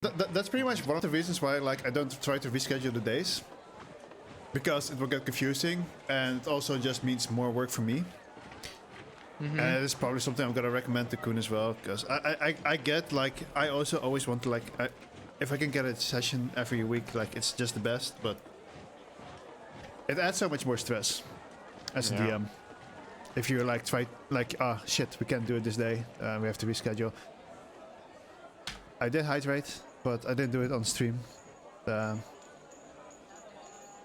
That's pretty much one of the reasons why like I don't try to reschedule the days, because it will get confusing and it also just means more work for me. And it's probably something I'm gonna recommend to Kun as well, because I get like I also always want to like if I can get a session every week, like it's just the best, but it adds so much more stress as a DM. If you're like shit, we can't do it this day, we have to reschedule. I did hydrate, but I didn't do it on stream. I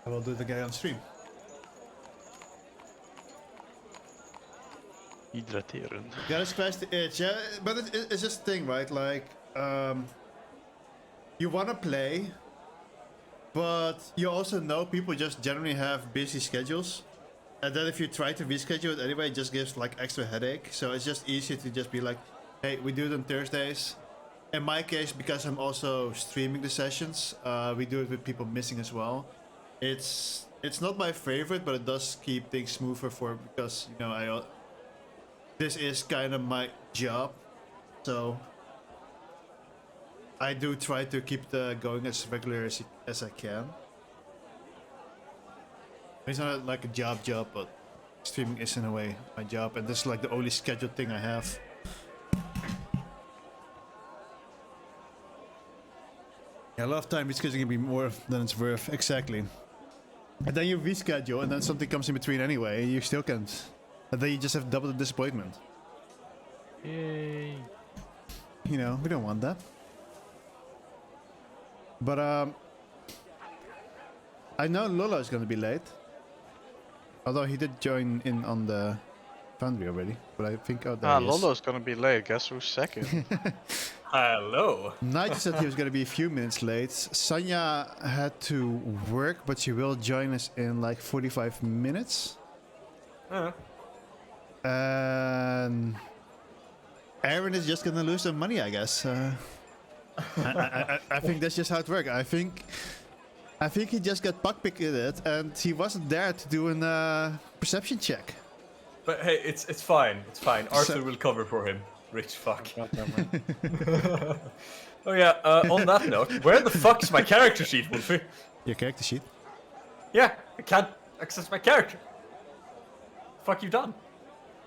will do it again on stream. Hydrateren. Yeah, scratch the itch. Yeah, but it's just a thing, right? Like, you want to play, but you also know people just generally have busy schedules. And then if you try to reschedule it anyway, it just gives like extra headache. So it's just easier to just be like, hey, we do it on Thursdays. In my case, because I'm also streaming the sessions, we do it with people missing as well. It's not my favorite, but it does keep things smoother because you know this is kind of my job, so I do try to keep it going as regular as I can. It's not like a job, but streaming is in a way my job, and this is like the only scheduled thing I have. Yeah, a lot of time rescheduling can be more than it's worth, exactly. And then you reschedule, and then something comes in between anyway, and you still can't. And then you just have double the disappointment. Yay. You know, we don't want that. But I know Lolo is gonna be late. Although he did join in on the foundry already. But I think Lolo's gonna be late, guess who's second? Hello. Nigel said he was gonna be a few minutes late. Sanya had to work, but she will join us in like 45 minutes. And Aaron is just gonna lose some money, I guess. I think that's just how it works. I think he just got buckpicketed and he wasn't there to do a perception check. But hey, it's fine. It's fine. Arthur will cover for him. Rich fuck. Oh yeah. On that note, where the fuck's my character sheet, Wolfie? Your character sheet? Yeah, I can't access my character. Fuck you done?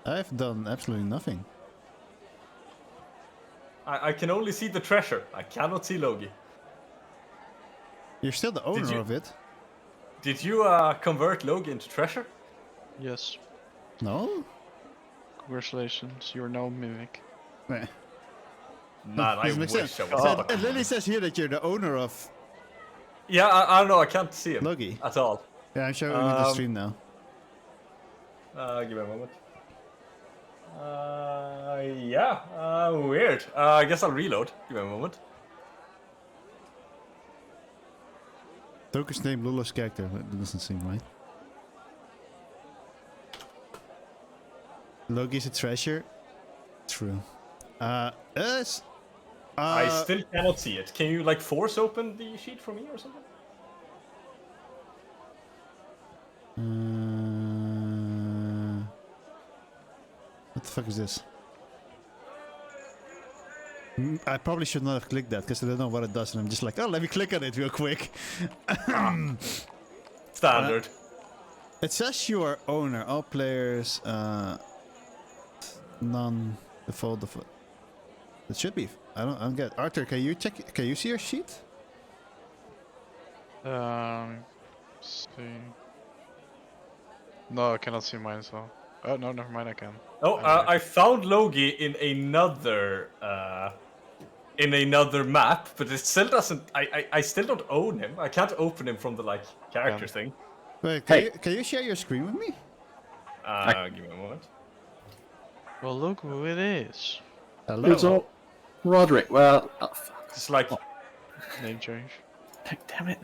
I've done absolutely nothing. I can only see the treasure. I cannot see Logi. You're still the owner of it. Did you convert Logi into treasure? Yes. No? Congratulations, you're now Mimic. Meh. Man, I wish I was. It literally says here that you're the owner of Yeah, I don't know. I can't see him Logi. at all. Yeah, I'm showing you the stream now. Give me a moment. Yeah, weird. I guess I'll reload. Give me a moment. Token's name Lolo's character. That doesn't seem right. Logi's a treasure. True. Yes. I still cannot see it. Can you like force open the sheet for me or something? What the fuck is this? I probably should not have clicked that because I don't know what it does, and I'm just like, oh, let me click on it real quick. Standard. It says you are owner. All players, non-default. It should be. I don't get. Arthur, can you check? Can you see your sheet? See. No, I cannot see mine, so. Oh, no, never mind, I can. Oh, I found Logi in another map, but it still doesn't. I still don't own him. I can't open him from the like character thing. Wait, can you share your screen with me? Give me a moment. Well, look who it is. Hello. It's all Roderick. Well, oh, fuck. It's like, Name change. Damn it.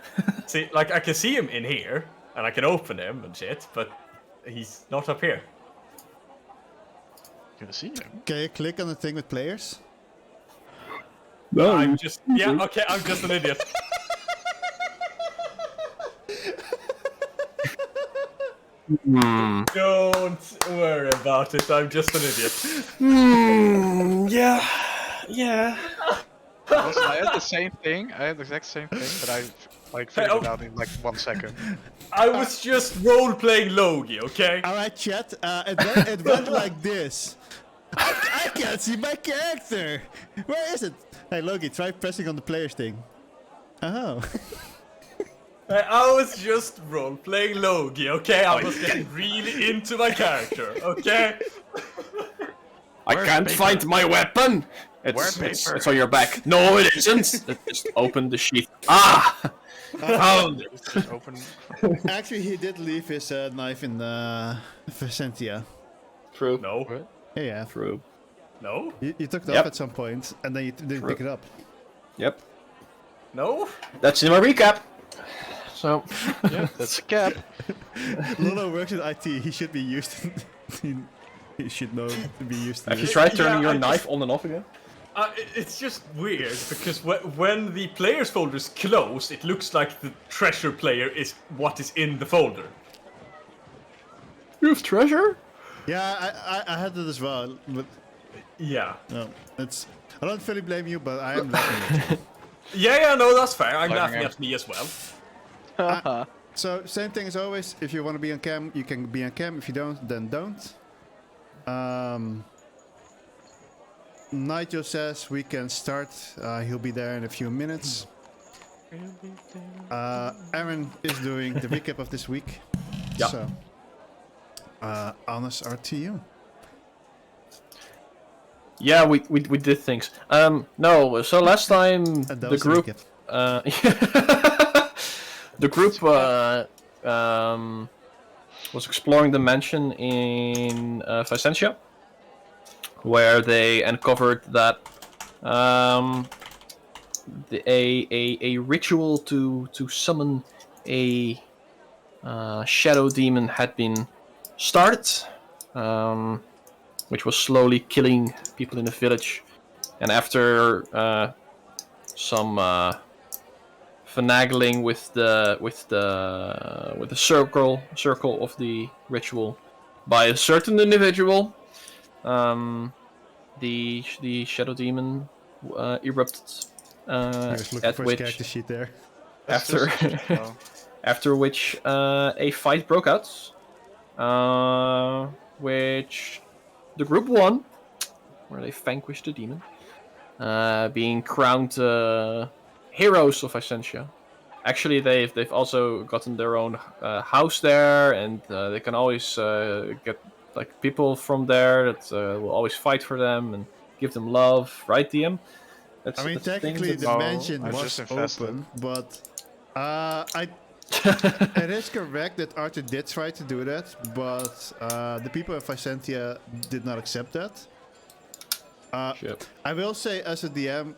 see, like I can see him in here, and I can open him and shit, but he's not up here. You can see him. Can you click on the thing with players? No, I'm just, yeah, okay, I'm just an idiot. Don't worry about it, I'm just an idiot. Yeah. Listen, I had the same thing. I had the exact same thing, but I figured it out in like 1 second. I was just role-playing Logi, okay? Alright, chat. It went like this. I can't see my character. Where is it? Hey, Logi, try pressing on the players thing. Oh. I was just role-playing Logi, okay? I was getting really into my character, okay? I Where's can't paper? find my weapon. Where's It's paper? on your back. No, it isn't. Just open the sheath. Ah, found it. Just open. Actually, he did leave his knife in Vicentia. True. No. What? Yeah. True. No? You took it Yep. off at some point, and then you didn't True. pick it up. Yep. No? That's in my recap. So. Yeah, that's a cap. Lolo works in IT. He should be used. He should know to be used to Have you this. tried turning Yeah, your I knife on and off again? It's just weird, because when the players folder is closed, it looks like the treasure player is what is in the folder. You have treasure? Yeah, I had it as well, but Yeah. no, it's. I don't fully blame you, but I am laughing at you. Yeah, no, that's fair. I'm Blaming laughing him. at me as well. So same thing as always. If you want to be on cam, you can be on cam. If you don't, then don't. Nigel says we can start. He'll be there in a few minutes. Aaron is doing the recap of this week. Yeah. So, honors are to you. Yeah, we did things. No, so last time And that the was group, recap. the group was exploring the mansion in Vicentia, where they uncovered that a ritual to summon a shadow demon had been started, which was slowly killing people in the village. And after some finagling with the circle of the ritual by a certain individual, the shadow demon erupted. He was looking At for his which, character sheet there. after Oh. after which a fight broke out, which the group won, where they vanquished the demon, being crowned heroes of Essentia. Actually, they've also gotten their own house there, and they can always get like people from there that will always fight for them and give them love, right, DM? That's, I mean, that's the thing technically that- the No, mansion I was just infested. open, but it is correct that Arthur did try to do that, but the people of Vicentia did not accept that. Shit. I will say, as a DM,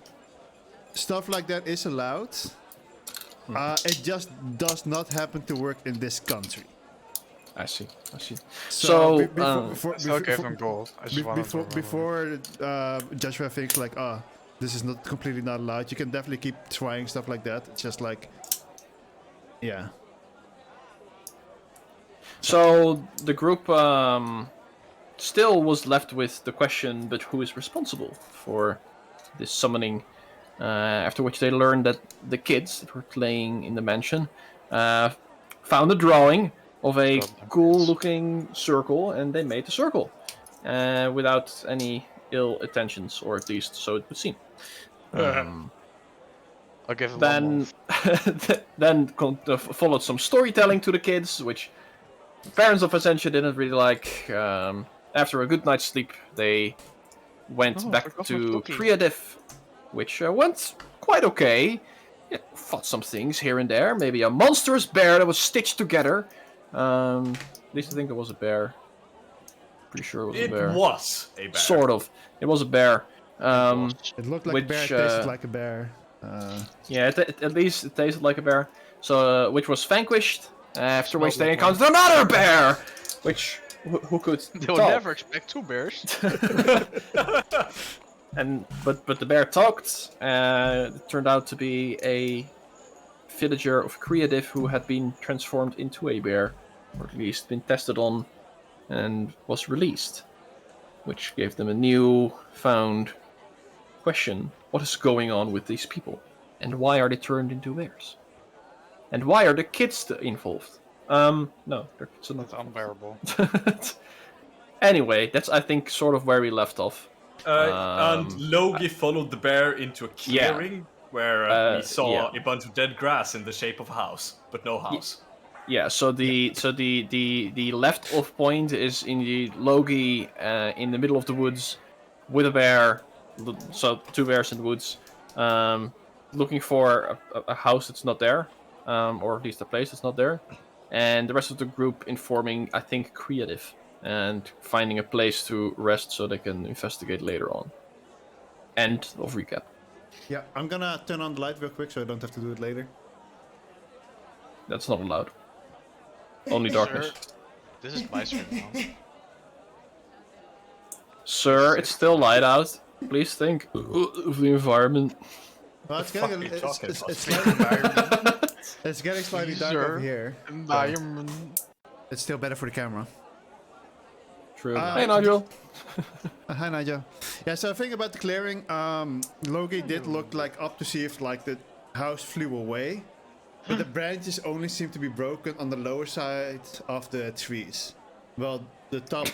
stuff like that is allowed. It just does not happen to work in this country. I see. So, It's okay if I'm gold. I just wanted to before Joshua thinks like, oh, this is not completely not allowed, you can definitely keep trying stuff like that. It's just like, yeah. So the group still was left with the question, but who is responsible for this summoning? After which they learned that the kids that were playing in the mansion found a drawing of a cool-looking circle, and they made the circle without any ill intentions, or at least so it would seem. I'll give it 1 Then, month. then followed some storytelling to the kids, which the parents of Essentia didn't really like. After a good night's sleep, they went Oh, I back forgot to my cookie. Creative, which went quite okay. It fought some things here and there. Maybe a monstrous bear that was stitched together. At least I think it was a bear. Pretty sure it was a It bear. was a bear. Sort of. It was a bear. It looked like a bear, Which, it tasted like a bear. Yeah, at least it tasted like a bear. So, which was vanquished. After which they like one. encountered another bear, which who could They'll talk. never expect 2 bears. But the bear talked. It turned out to be a villager of Creative who had been transformed into a bear, or at least been tested on, and was released, which gave them a new found question what is going on with these people, and why are they turned into bears, and why are the kids involved? No, their kids are not. That's unbearable. Anyway, that's I think sort of where we left off. And Logi followed the bear into a clearing where we saw a bunch of dead grass in the shape of a house, but no house. Yeah, so the left off point is in the Logi in the middle of the woods with a bear. So 2 bears in the woods, looking for a house that's not there, or at least a place that's not there, and the rest of the group informing, I think, creative and finding a place to rest so they can investigate later on. End of recap. Yeah, I'm gonna turn on the light real quick so I don't have to do it later. That's not allowed. Only darkness. Sir, this is my stream now. Sir, it's still light out. Please think of the environment. Well, it's fuck getting are you talking about? it's getting slightly dark over here. Environment. It's still better for the camera. True. Hey, Nigel. Hi, Nigel. Yeah, so the thing about the clearing, Logi did look like up to see if like the house flew away, but the branches only seem to be broken on the lower side of the trees. Well, the top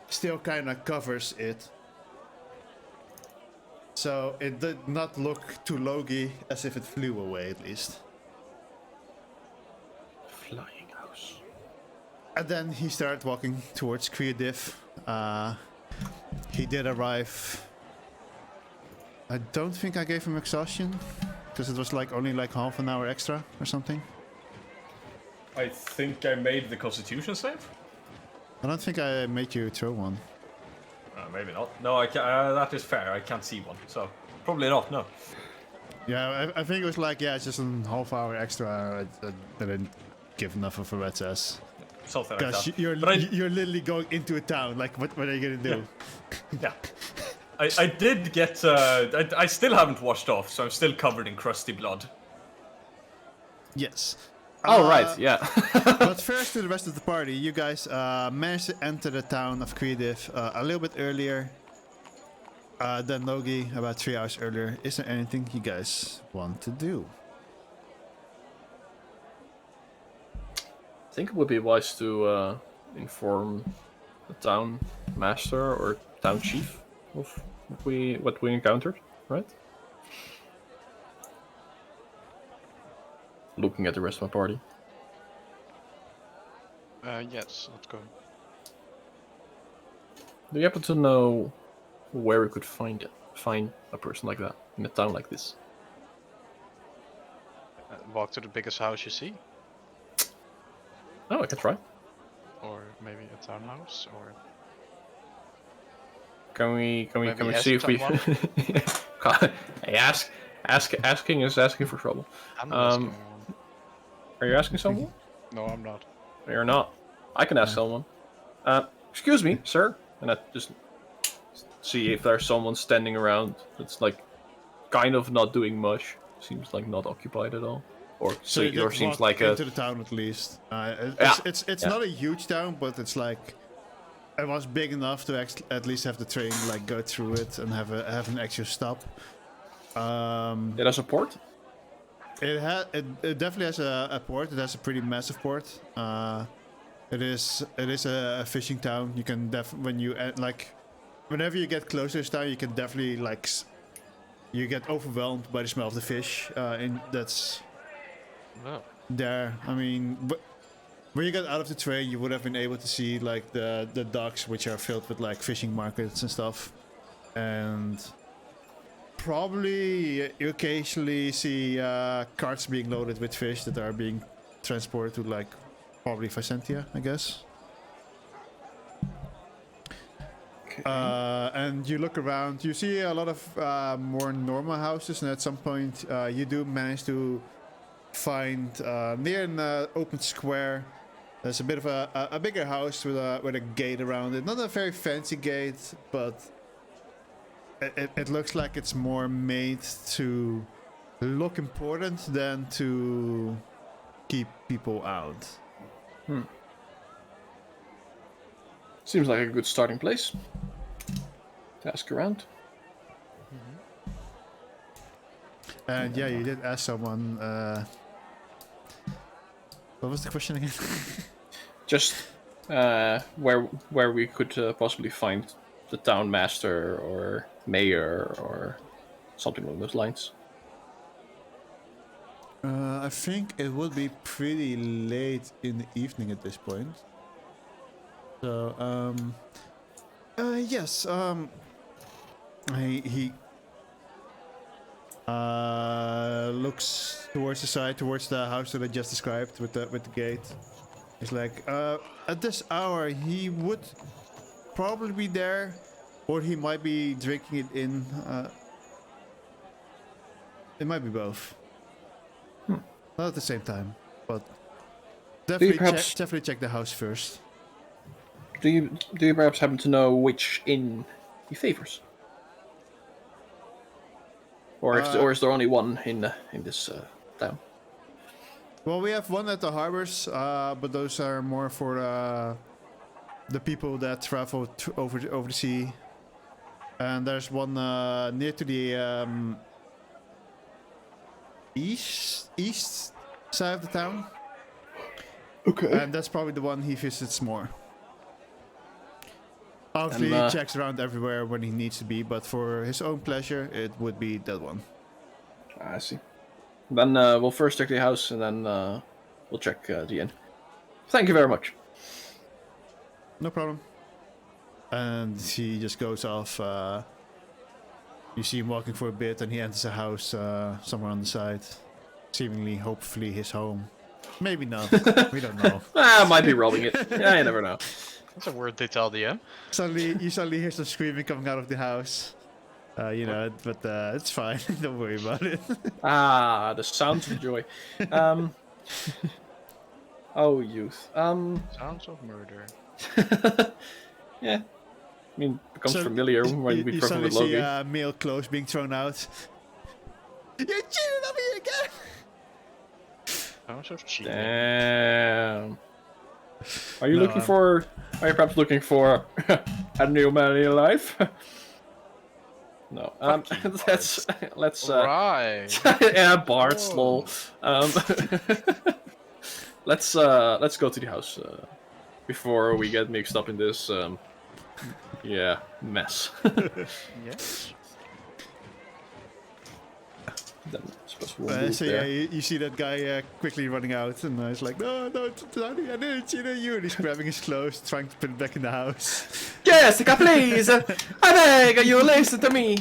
still kind of covers it. So it did not look to Logi as if it flew away, at least. Flying house. And then he started walking towards Creative. He did arrive. I don't think I gave him exhaustion, because it was like only like half an hour extra or something. I think I made the Constitution save. I don't think I made you throw one. Maybe not. No, I can, that is fair. I can't see one, so probably not. No. Yeah, I think it was like, yeah, it's just a half hour extra. I didn't give enough of a rat's ass. Something like Because that. you're literally going into a town. Like, what are you gonna do? Yeah. I did get. I still haven't washed off, so I'm still covered in crusty blood. Yes. Oh, right, yeah. But first, to the rest of the party, you guys managed to enter the town of Creative a little bit earlier than Logi, about 3 hours earlier. Is there anything you guys want to do? I think it would be wise to inform the town master or town chief of what we encountered, right? Looking at the rest of my party. Yes, let's go. Do you happen to know where we could find a person like that in a town like this? Walk to the biggest house you see, Oh, I can try. or maybe a townhouse, or Can we maybe see if we? someone? Hey, asking is asking for trouble. I'm not asking anyone. Are you asking someone? No, I'm not. You're not. I can ask someone. Excuse me, sir. And I just see if there's someone standing around that's like kind of not doing much. Seems like not occupied at all. Or So you or did seems walk like a into the town at least. Yeah. It's Yeah. not a huge town, but it's like it was big enough to at least have the train like go through it and have an actual stop. it has a port. It definitely has a port. It has a pretty massive port. It is a fishing town. You can whenever you get closer to this town, you can definitely you get overwhelmed by the smell of the fish. That's No. there. I mean, when you got out of the train, you would have been able to see like the docks, which are filled with like fishing markets and stuff, and probably you occasionally see carts being loaded with fish that are being transported to like probably Vicentia, I guess. And you look around, you see a lot of more normal houses, and at some point you do manage to find near an open square. There's a bit of a bigger house with a gate around it. Not a very fancy gate, but it looks like it's more made to look important than to keep people out. Seems like a good starting place. To ask around. And yeah, you did ask someone. What was the question again? Just where we could possibly find the town master or mayor or something along those lines. I think it would be pretty late in the evening at this point. So, yes, he looks towards the side, towards the house that I just described with the gate. He's like, at this hour, he would probably be there, or he might be drinking it in. It might be both. Not at the same time, but definitely check the house first. Do you perhaps happen to know which inn he favors? Or is there only one in this town? Well, we have one at the harbors, but those are more for the people that travel over the sea. And there's one near to the east side of the town. Okay. And that's probably the one he visits more. Obviously, he checks around everywhere when he needs to be, but for his own pleasure, it would be that one. I see. Then we'll first check the house, and then we'll check the inn. Thank you very much. No problem. And he just goes off. You see him walking for a bit, and he enters a house somewhere on the side. Seemingly, hopefully, his home. Maybe not. We don't know. Might be robbing it. Yeah, you never know. That's a word they tell DM. You suddenly hear some screaming coming out of the house. But it's fine. Don't worry about it. The sounds of joy. Oh, youth. Sounds of murder. Yeah. I mean, becomes familiar when we you perform suddenly with Loki. see male clothes being thrown out. You cheated on me again! Sounds of cheating. Damn. Are you No, looking for? Are you perhaps looking for a new man in your life? No. Let's. Right. Yeah, Bart, lol. Let's go to the house before we get mixed up in this mess. Yes. Then I suppose we'll move So there. yeah, you see that guy quickly running out, and he's like, "No, I didn't cheat on you." And he's grabbing his clothes, trying to put it back in the house. Jessica, please! I beg you, listen to me.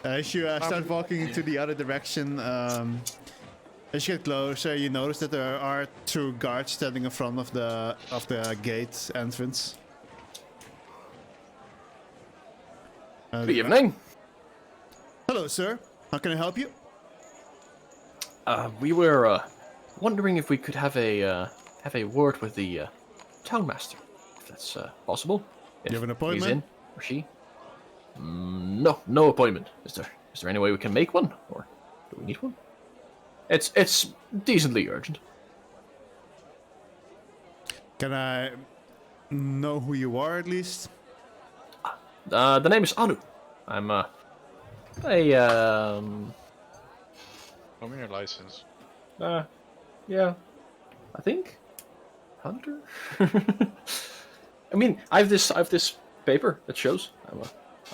As you start walking into the other direction, as you get closer, you notice that there are two guards standing in front of the gate entrance. Good evening. Hello, sir. How can I help you? We were wondering if we could have a word with the town master, if that's possible. If You have an he's appointment? in or she? No appointment. Is there any way we can make one, or do we need one? It's decently urgent. Can I know who you are at least? The name is Anu. I'm Show me your license. yeah, I think Hunter. I mean, I have this paper that shows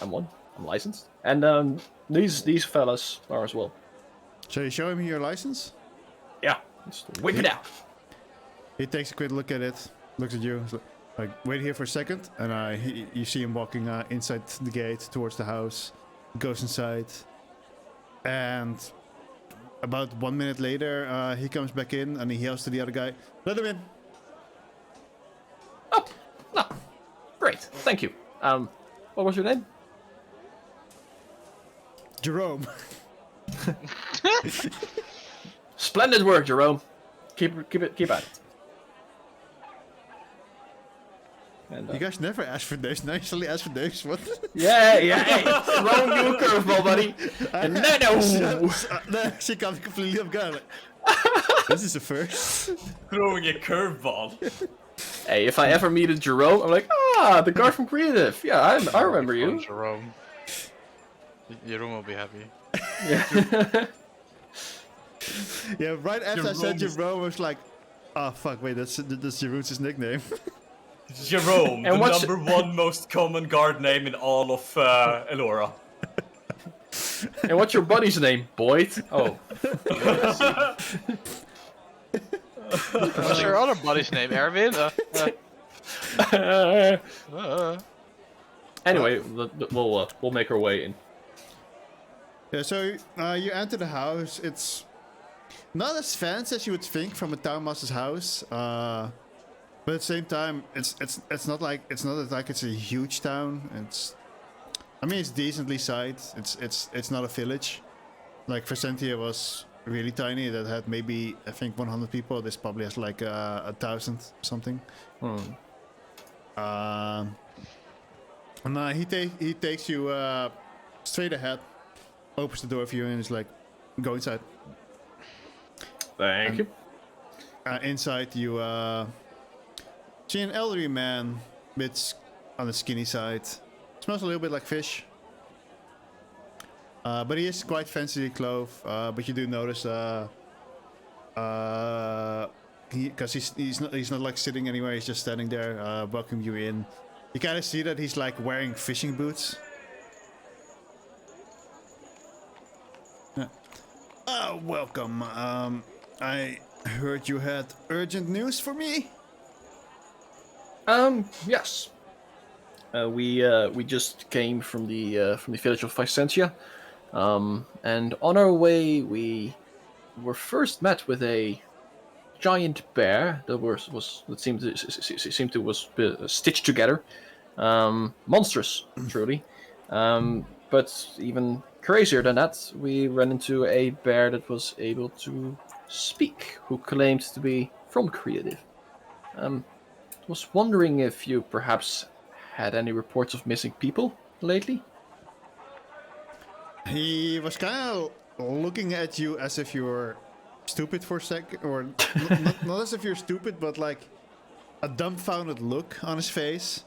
I'm licensed, and these fellas are as well. So you show him your license? Yeah, just whip it out. He takes a quick look at it, looks at you, he's like, wait here for a second, and you see him walking inside the gate towards the house, goes inside, and about 1 minute later, he comes back in and he yells to the other guy, "Let him in!" Oh, no, great, thank you. What was your name? Jerome. Splendid work, Jerome. Keep at it. And, You guys never ask for names, now you suddenly ask for names, what? yeah, hey, throwing you a curveball, buddy. And no. She got me completely off guard. Like, this is a first. Throwing a curveball. Hey, if I ever meet a Jerome, I'm like, the guy from Creative. Yeah, I remember you. Jerome. Jerome will be happy. Yeah. Yeah, right after I said Jerome Jerome, I was like, oh fuck, wait, that's Jeroen's nickname. Jerome, And the what's- number one most common guard name in all of Elora. And what's your buddy's name, Boyd? Oh. What's your other buddy's name, Erwin? Anyway, we'll make our way in. Yeah, so you enter the house. It's not as fancy as you would think from a town master's house, but at the same time, it's not like it's a huge town. I mean, it's decently sized. It's not a village. Like Versentia was really tiny. That had maybe I think 100 people. This probably has like 1,000 something. And he takes you straight ahead, opens the door for you, and is like, go inside. Thank you. Inside you see an elderly man, bit on the skinny side. Smells a little bit like fish. But he is quite fancily clothed. But you do notice, because he's not like sitting anywhere. He's just standing there, welcoming you in. You kind of see that he's like wearing fishing boots. Yeah. Welcome. I heard you had urgent news for me. Yes. We just came from the village of Vicentia, and on our way we were first met with a giant bear that seemed to was stitched together, monstrous, truly. But even crazier than that, we ran into a bear that was able to speak, who claimed to be from Creative. Was wondering if you perhaps had any reports of missing people lately? He was kind of looking at you as if you were stupid for a second, or not as if you're stupid, but like a dumbfounded look on his face.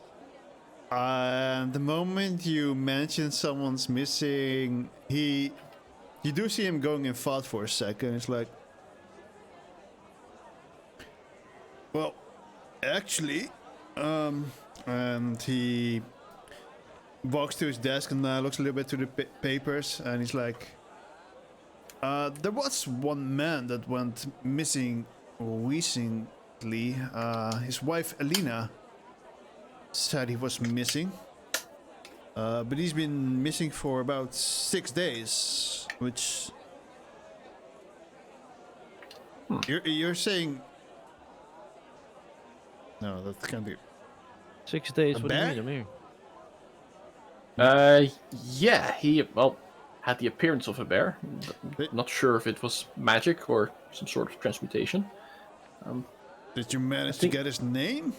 The moment you mention someone's missing, you do see him going in thought for a second. It's like, well, actually, and he walks to his desk and looks a little bit to the papers, and he's like, there was one man that went missing recently. His wife Elena said he was missing, but he's been missing for about 6 days, which you're saying. No, that can't be. 6 days, A what do you bear? mean? I'm here. Yeah, he had the appearance of a bear. Not sure if it was magic or some sort of transmutation. Did you manage to think- get his name?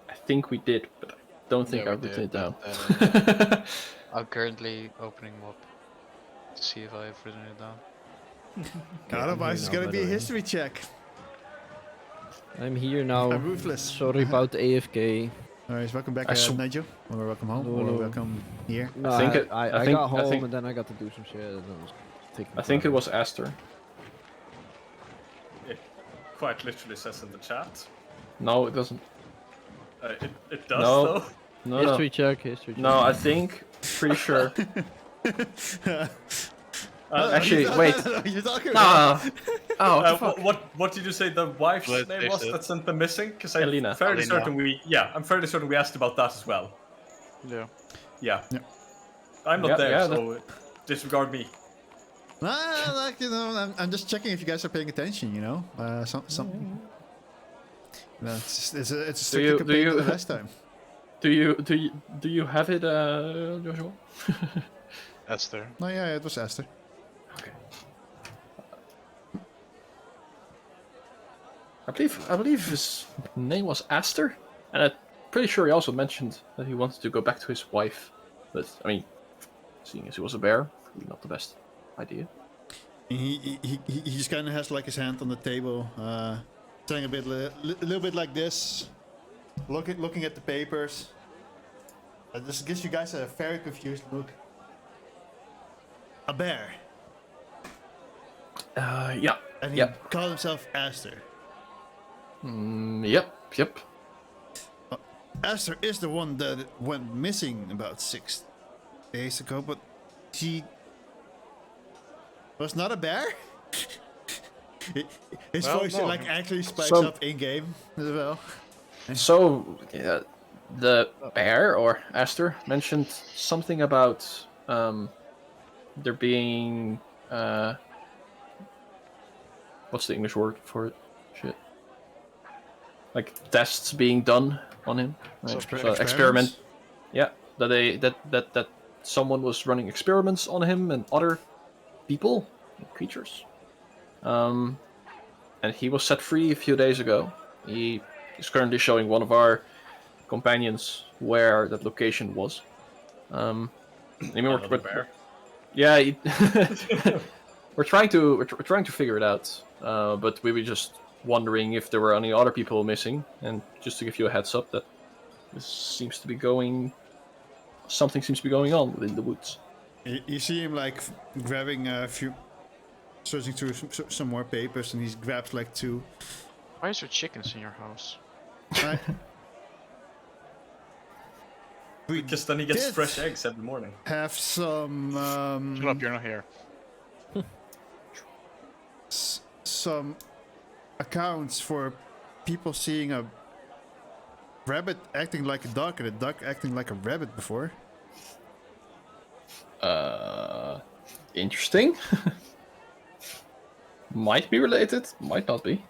I think we did, but I don't think Yeah, I've we written it did, down. but, I'm currently opening them up to see if I've written it down. Otherwise, it's now, gonna by be the a way. history check. I'm here now. I'm ruthless. Sorry about AFK. Alright, welcome back, I sw- Nigel. Or welcome home, No, or no. welcome here. No, I think I got home and then I got to do some shit. And I was taking I think it was Aster. It quite literally says in the chat. No, it doesn't. It does No. though. No, history check, history check. no. I think, pretty sure. Actually, No, wait. no, you're talking about. Ah. Oh, what the fuck? What did you say the wife's Let's name face was it. that sent them missing? Because I'm Elena. fairly Elena. certain I'm fairly certain we asked about that as well. Yeah. Yeah. Yeah. I'm not Yeah, there, yeah, so disregard me. Nah, like, you know, I'm just checking if you guys are paying attention, you know? Some. No, it's a stricter you- campaign do than you- the last time. Do you have it, Joshua? Esther. No, yeah, it was Esther. Okay. I believe his name was Aster, and I'm pretty sure he also mentioned that he wanted to go back to his wife. But I mean, seeing as he was a bear, probably not the best idea. He just kind of has like his hand on the table, saying a little bit like this, looking at the papers. This gives you guys a very confused look. A bear. Yeah. And he Yep. called himself Aster. Yep. Aster is the one that went missing about 6 days ago, but he was not a bear? His Well, voice no. like actually spikes So- up in game as well. So, the bear or Aster mentioned something about there being what's the English word for it? Shit. Like tests being done on him. Right? So Experiment. Yeah, that someone was running experiments on him and other people, creatures. And he was set free a few days ago. He is currently showing one of our companions where that location was. I mean, Another bear. yeah, we're trying to figure it out. But we were just wondering if there were any other people missing, and just to give you a heads up that this seems to be something seems to be going on within the woods. You see him like grabbing a few, searching through some more papers, and he grabs like 2. Why is there chickens in your house? Right? We Because then he gets did fresh eggs every morning. have some Shut up, you're not here. some accounts for people seeing a rabbit acting like a duck and a duck acting like a rabbit before. Interesting. Might be related, might not be.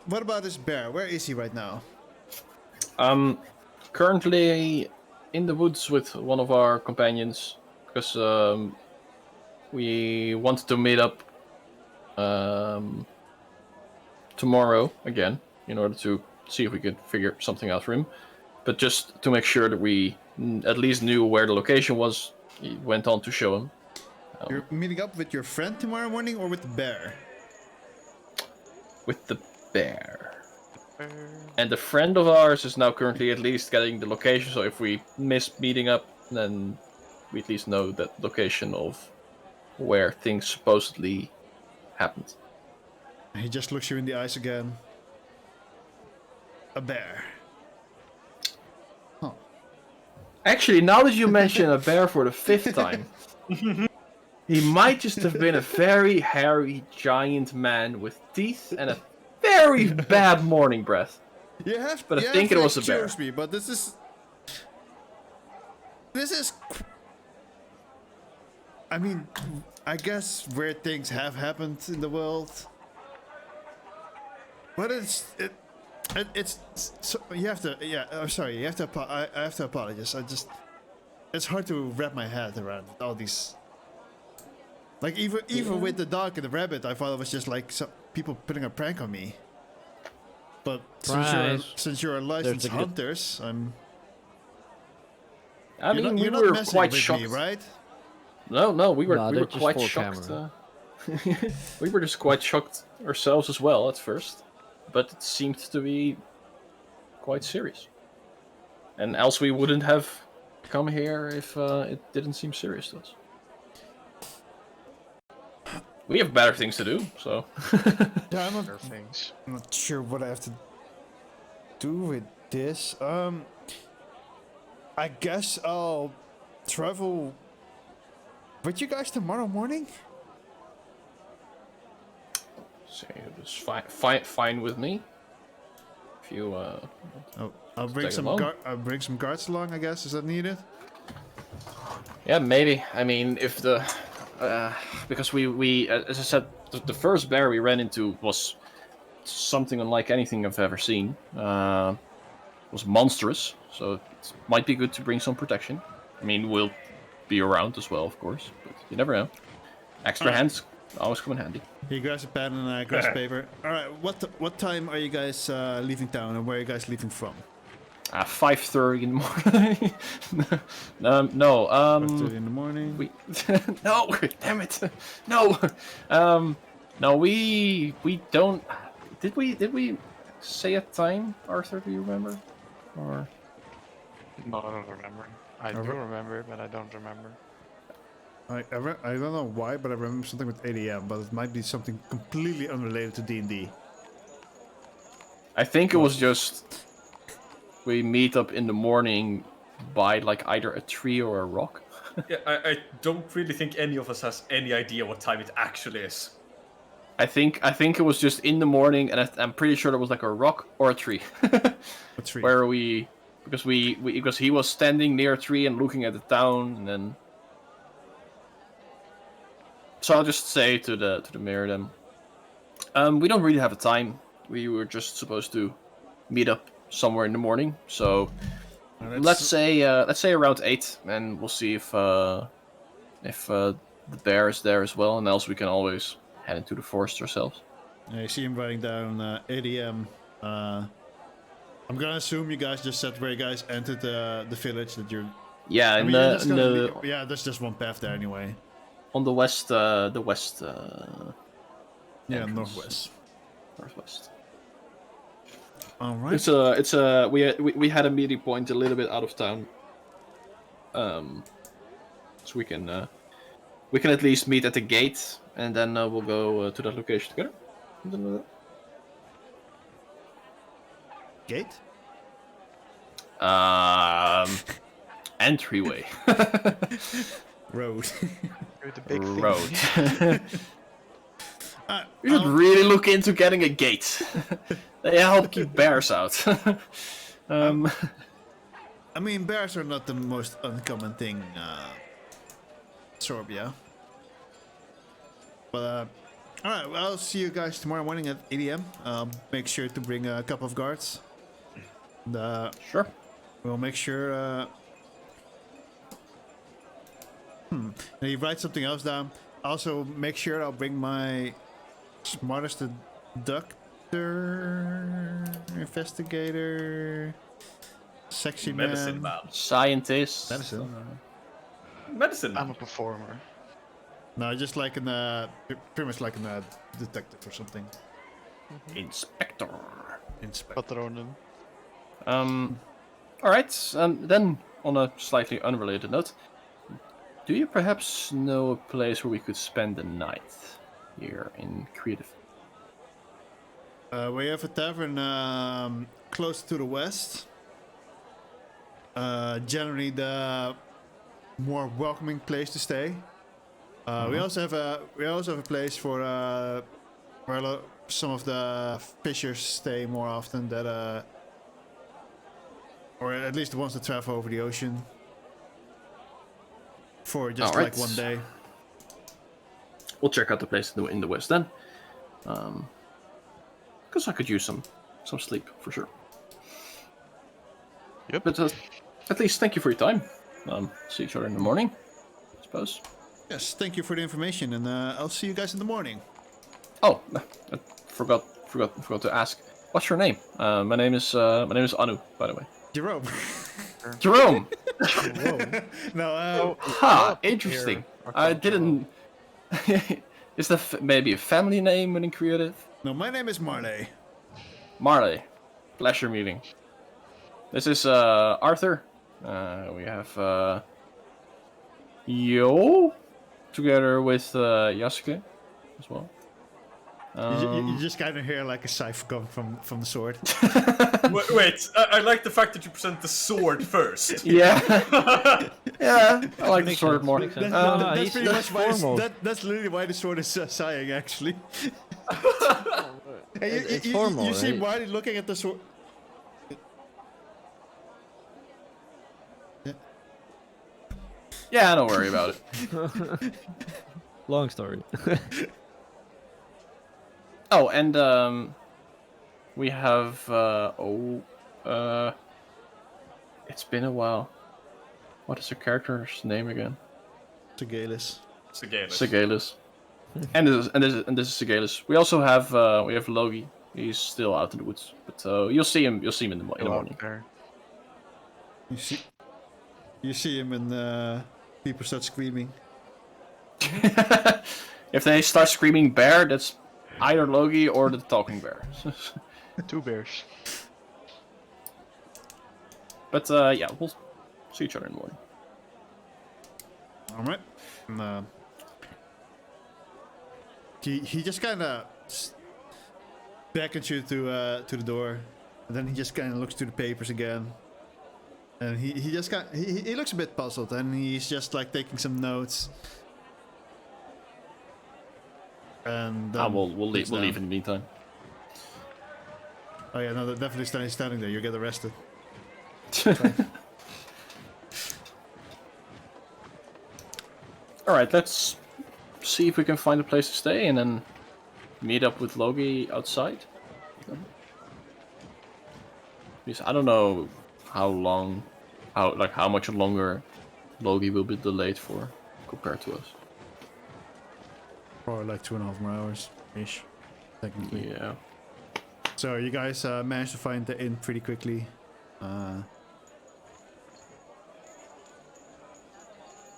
What about this bear? Where is he right now? Currently in the woods with one of our companions because we wanted to meet up tomorrow again in order to see if we could figure something out for him. But just to make sure that we at least knew where the location was, he went on to show him. You're meeting up with your friend tomorrow morning or with the bear? With the bear. And a friend of ours is now currently at least getting the location, so if we miss meeting up, then we at least know that location of where things supposedly happened. He just looks you in the eyes again. A bear. Actually, now that you mention a bear for the 5th time, he might just have been a very hairy giant man with teeth and a very bad morning breath. You have, But I you think have it to was a bear. excuse me, but this is. I mean, I guess weird things have happened in the world, but it's so, you have to. Yeah, I'm sorry. You have to. I have to apologize. It's hard to wrap my head around all these. Like even with the dog and the rabbit, I thought it was just like some people putting a prank on me. But Surprise. since you're licensed There's a good- hunters, I mean, we you're not were messing quite with shocked. me, right? No, we were No, we they're were just quite full shocked. camera. We were just quite shocked ourselves as well at first, but it seemed to be quite serious. And else we wouldn't have come here if it didn't seem serious to us. We have better things to do, so. Yeah, Other things. I'm not sure what I have to do with this. I guess I'll travel with you guys tomorrow morning. So it was fine with me. If you I'll bring Tag some along. I'll bring some guards along. I guess is that needed? yeah, maybe. I mean, if the because we as I said, the first bear we ran into was something unlike anything I've ever seen. Was monstrous, so it might be good to bring some protection. I mean, we'll be around as well, of course, but you never know. Extra hands always come in handy. He grabs a pen and I grabs paper. All right, what time are you guys leaving town, and where are you guys leaving from? 5:30 in the morning. No. 5:30 in the morning. We no, damn it, no. No, we don't. Did we say a time, Arthur? Do you remember? Or No, I don't remember. I do remember, but I don't remember. I don't know why, but I remember something with 8 a.m., but it might be something completely unrelated to D&D. I think it was just we meet up in the morning by like either a tree or a rock. Yeah, I don't really think any of us has any idea what time it actually is. I think it was just in the morning, and I'm pretty sure there was like a rock or a tree. A tree. Where because he was standing near a tree and looking at the town, and then. So I'll just say to the mayor then. We don't really have a time. We were just supposed to meet up somewhere in the morning. So let's say around 8, and we'll see if the bear is there as well, and else we can always head into the forest ourselves. I see him writing down 8 a.m. I'm gonna assume you guys just said where you guys entered the village that you're. Yeah, yeah, there's just one path there anyway. On the west, Yeah, entrance. northwest. All right. It's we had a meeting point a little bit out of town. So we can at least meet at the gate, and then we'll go to that location together. Gate? Entryway. Road. You're the big Road. thing. You should really look into getting a gate. They help keep bears out. I mean, bears are not the most uncommon thing, Sorbia. But, alright, well, I'll see you guys tomorrow morning at 8 a.m. Make sure to bring a couple of guards. And, Sure. we'll make sure, Now you write something else down. Also, make sure I'll bring my smartest doctor, investigator, sexy Medicine man. man. Scientist. Medicine I'm man. a performer. No, just like pretty much like a detective or something. Inspector. Inspector. Patronen. Alright, then on a slightly unrelated note, do you perhaps know a place where we could spend the night here in Creative? We have a tavern close to the west. Generally the more welcoming place to stay. We also have a place for where some of the fishers stay more often. That or at least the ones that travel over the ocean for just like one day. We'll check out the place in the west then, because I could use some sleep for sure. Yep. But at least thank you for your time. See each other in the morning, I suppose. Yes, thank you for the information, and I'll see you guys in the morning. Oh, I forgot to ask. What's your name? My name is Anu, by the way. Jerome. Jerome. No, Interesting. Here. I didn't. Is that maybe a family name in Creative? no, my name is Marley. Marley. Pleasure meeting. This is Arthur. We have Yo together with Yasuke as well. You just kind of hear like a scythe come from the sword. Wait, I like the fact that you present the sword first. Yeah. Yeah, I like the sword more. Makes sense. That's he's pretty much why formal. that's literally why the sword is sighing, actually. Hey, It's formal, you see right? Marty looking at the sword. Yeah, don't worry about it. Long story. Oh, and we have it's been a while. What is her character's name again? Sigalis. Sigalis. and this is Sigalis. We also have Logi. He's still out in the woods, but you'll see him in the morning. There. You see him and people start screaming. If they start screaming bear, that's either Logi or the talking bear. 2 bears. But yeah, we'll see each other in the morning. All right. And, he just kind of beckons you to the door, and then he just kind of looks to the papers again, and he just he looks a bit puzzled, and he's just like taking some notes. And we'll leave in the meantime. Oh yeah, no, they're definitely standing there. You get arrested. All right, let's see if we can find a place to stay and then meet up with Logi outside. Because I don't know how much longer Logi will be delayed for compared to us. Or like 2.5 more hours ish, technically. Yeah. So you guys managed to find the inn pretty quickly.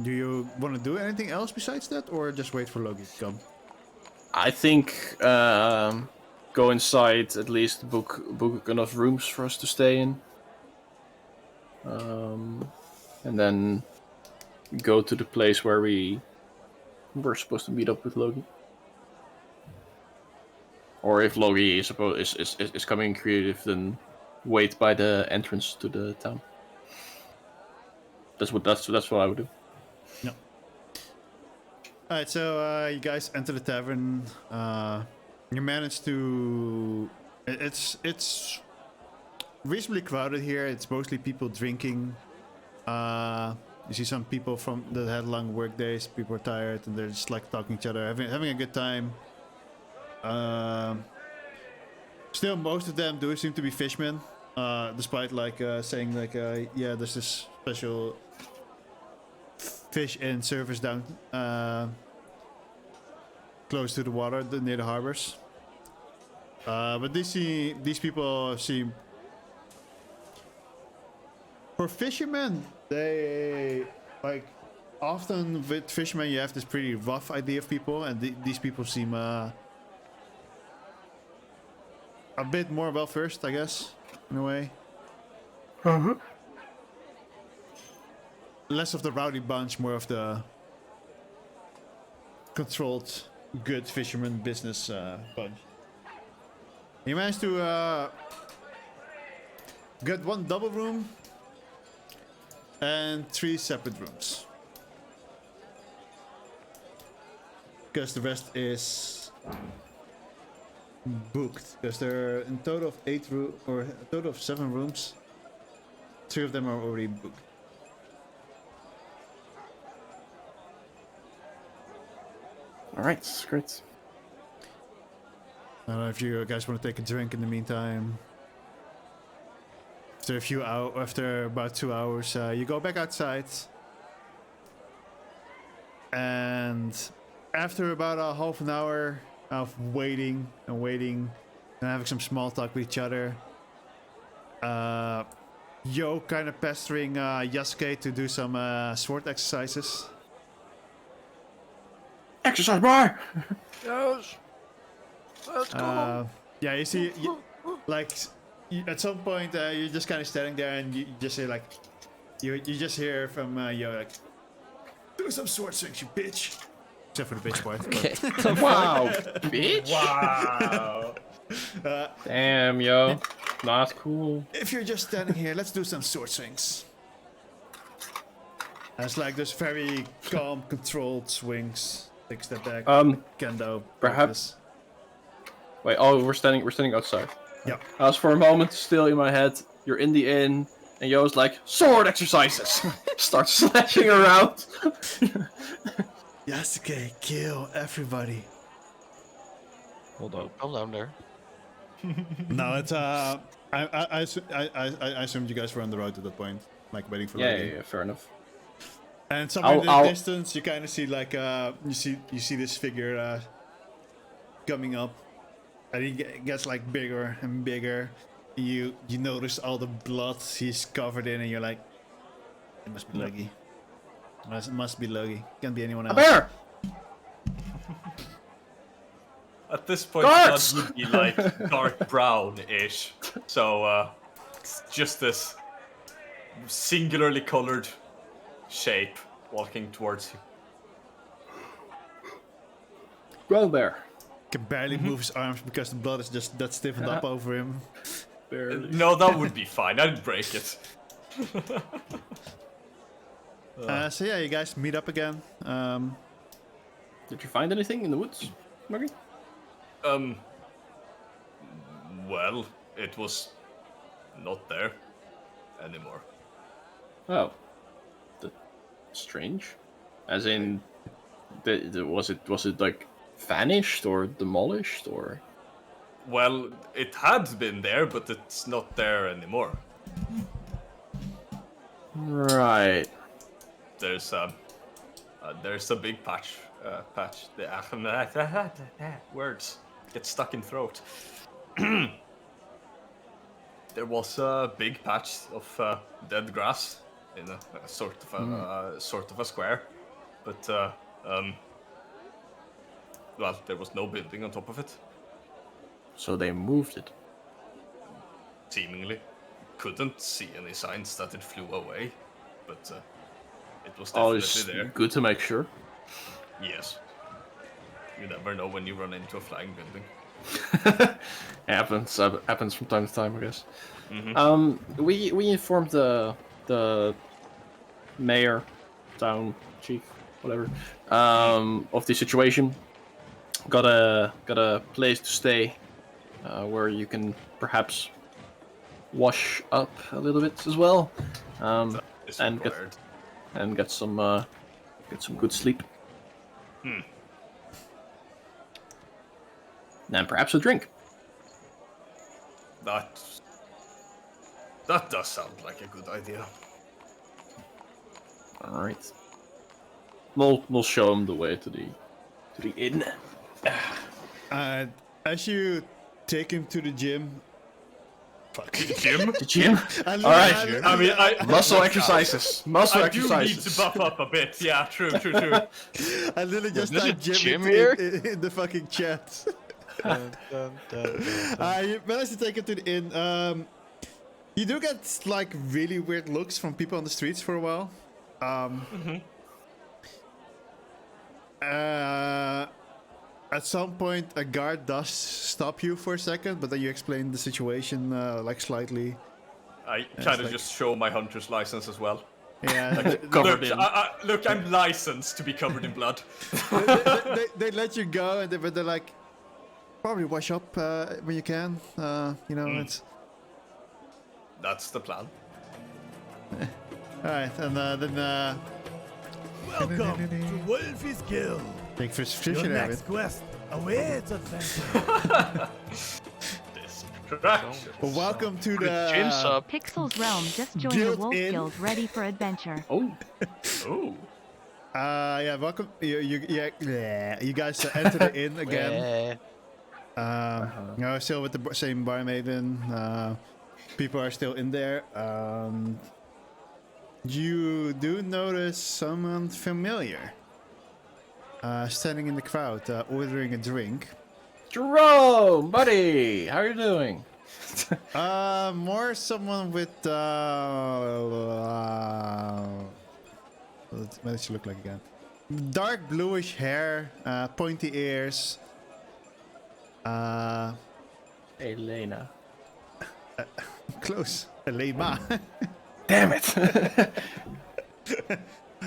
Do you want to do anything else besides that, or just wait for Logi to come? I think go inside, at least book enough rooms for us to stay in, and then go to the place where we're supposed to meet up with Logi. Or if Logi is coming creative, then wait by the entrance to the town. That's what I would do. No. Alright, so you guys enter the tavern. You manage to. It's reasonably crowded here. It's mostly people drinking. You see some people from that had long work days. People are tired and they're just like talking to each other, having a good time. Still, most of them do seem to be fishmen, despite like saying like, yeah, there's this special fish in service down close to the water near the harbors. But these people seem, for fishermen, they like often with fishermen you have this pretty rough idea of people, and these people seem a bit more well versed, I guess, in a way. Less of the rowdy bunch, more of the controlled, good fisherman business bunch. You managed to get one double room and 3 separate rooms, because the rest is booked. Because there are in total of 8 rooms, or a total of 7 rooms. 3 of them are already booked. All right, great. I don't know if you guys want to take a drink in the meantime. After about 2 hours, you go back outside, and after about a half an hour of waiting and having some small talk with each other, Yo kind of pestering Yasuke to do some sword exercises. Exercise bar. Yes. Let's go. Yeah, you see, at some point you're just kind of standing there, and you just say like, you just hear from Yo like, do some sword swings, you bitch. Except for the bitch part. Okay. Wow, bitch. Wow. Damn, yo. Not cool. If you're just standing here, let's do some sword swings. And it's like this very calm, controlled swings. Take a step back. Kendo. Perhaps. Wait. Oh, we're standing outside. Yeah. I was for a moment still in my head. You're in the inn, and Yo's like sword exercises. Start slashing around. Yasuke, kill everybody. Hold up. Calm down there. No, it's I assumed you guys were on the road at that point, like waiting for. Yeah, fair enough. And somewhere in the distance, you kind of see like you see this figure coming up, and he gets like bigger and bigger. You notice all the blood he's covered in, and you're like, it must be Logi. It must be Logi. Can't be anyone else. A bear. At this point, Guards! blood would be like dark brown-ish. So it's just this singularly colored shape walking towards you. Well, bear. Can barely move his arms because the blood is just that stiffened up over him. Barely. No, that would be fine. I'd break it. So yeah, you guys meet up again. Did you find anything in the woods, Marky? Well, it was not there anymore. Oh. Strange. As in, was it like vanished or demolished or? Well, it had been there, but it's not there anymore. Right. There's a big patch. Words get stuck in throat. There was a big patch of dead grass in a sort of a square, but well, there was no building on top of it. So they moved it. Seemingly, couldn't see any signs that it flew away, but it was Always definitely there. good to make sure. Yes. You never know when you run into a flying building. Happens from time to time, I guess. Mm-hmm. We informed the mayor, town chief, whatever, of the situation. Got a place to stay, where you can perhaps wash up a little bit as well, and get some good sleep. And perhaps a drink. That does sound like a good idea. All right. We'll show him the way to the inn. As you take him to the gym. Fuck. Gym? The gym. All right. I mean, Muscle exercises. Muscle I do need exercises. to buff up a bit. Yeah, true. I literally just There's a typed gym in, here? in the fucking chat. You managed to take him to the inn. You do get like really weird looks from people on the streets for a while. At some point, a guard does stop you for a second, but then you explain the situation like slightly. I kind of just show my hunter's license as well. Yeah, Covered in. Look, I'm licensed to be covered in blood. they let you go, and but they're like, probably wash up when you can. You know, it's That's the plan. all right. And then Welcome to Wolfie's Guild. take Your subscription of next it. quest awaits adventure. Distraction. Well, welcome to Gym the sub. Pixel's Realm just joined Guild the Wolf Inn. Guild ready for adventure. Oh, Ooh. yeah. Welcome. You guys enter the inn again. You know, still with the same barmaiden. People are still in there. You do notice someone familiar standing in the crowd, ordering a drink. Jerome, buddy, how are you doing? More someone with what does she look like again? Dark bluish hair, pointy ears. Elena. Close. Elema. Damn it!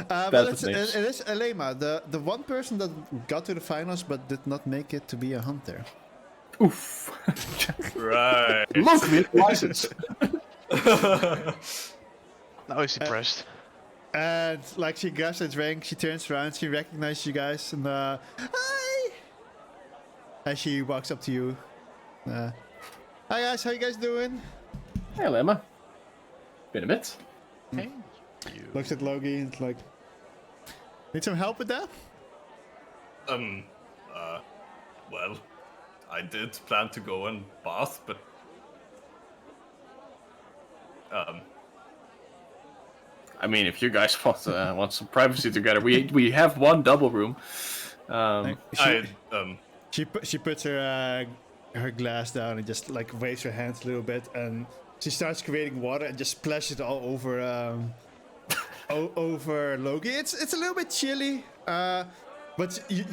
But Bad it names. is Elema, the one person that got to the finals but did not make it to be a hunter. Oof. Right. Look, we have license. Now he's depressed. And like she grabs a drink, she turns around, she recognizes you guys, and hi. As she walks up to you, hi guys, how you guys doing? Hey, Elena. Been a bit. Thank you. Looks at Logie and it's like, need some help with that? Well, I did plan to go and bath, but I mean, if you guys want some privacy together, we have one double room. She puts her glass down and just like waves her hands a little bit, and she starts creating water and just splashes it all over over Logie. It's a little bit chilly, but you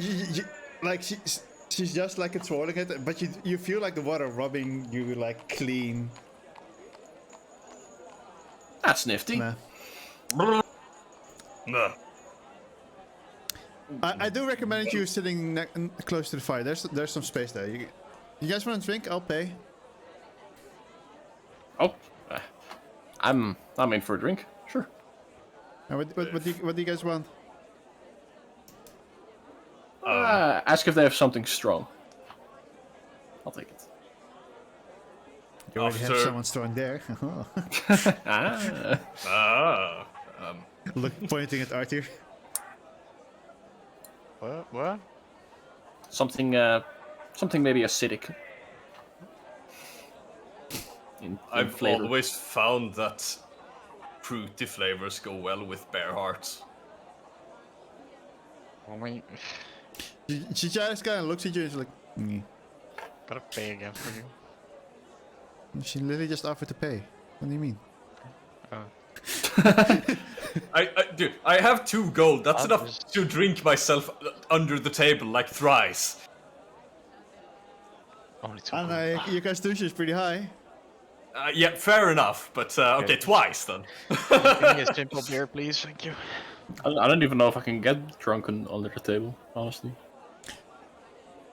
like she's just like controlling it, but you feel like the water rubbing you like clean. That's nifty. Nah. No. I do recommend you sitting close to the fire. There's some space there. You guys want a drink? I'll pay. Oh, I'm in for a drink. Sure. What do you guys want? Ask if they have something strong. I'll take it. You already have After- someone strong there. Ah. Look, pointing at Arthur. What? Something maybe acidic. In I've flavor. always found that fruity flavors go well with bear hearts. I mean, She just kind of looks at you and she's like, gotta pay again for you. She literally just offered to pay. What do you mean? Dude, I have 2 gold. That's I'll enough just- to drink myself under the table like thrice. Only 2. And your constitution is pretty high. Yeah, fair enough. But okay, twice then. Give me a simple beer, please. Thank you. I don't even know if I can get drunk under the table, honestly.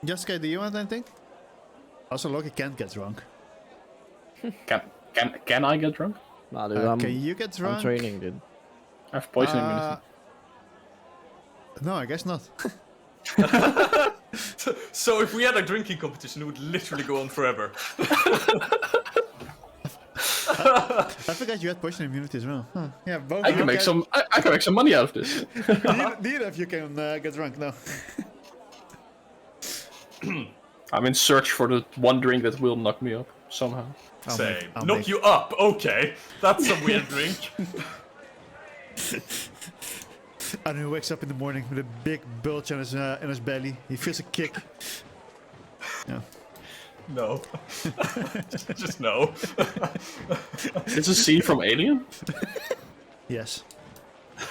Jessica, do you want anything? Also, Loki can't get drunk. Can I get drunk? Nah, dude, Can you get drunk? I'm training, dude. I have poisoning medicine. No, I guess not. So if we had a drinking competition, it would literally go on forever. I forgot you had poison immunity as well. Huh. Yeah, both. I can make some. I can make some money out of this. Neither of you can get drunk now. I'm in search for the one drink that will knock me up somehow. Say, I'll knock make- you up. Okay, that's a weird drink. And he wakes up in the morning with a big bulge in his belly. He feels a kick. Yeah. No, just no. It's a scene from Alien. Yes.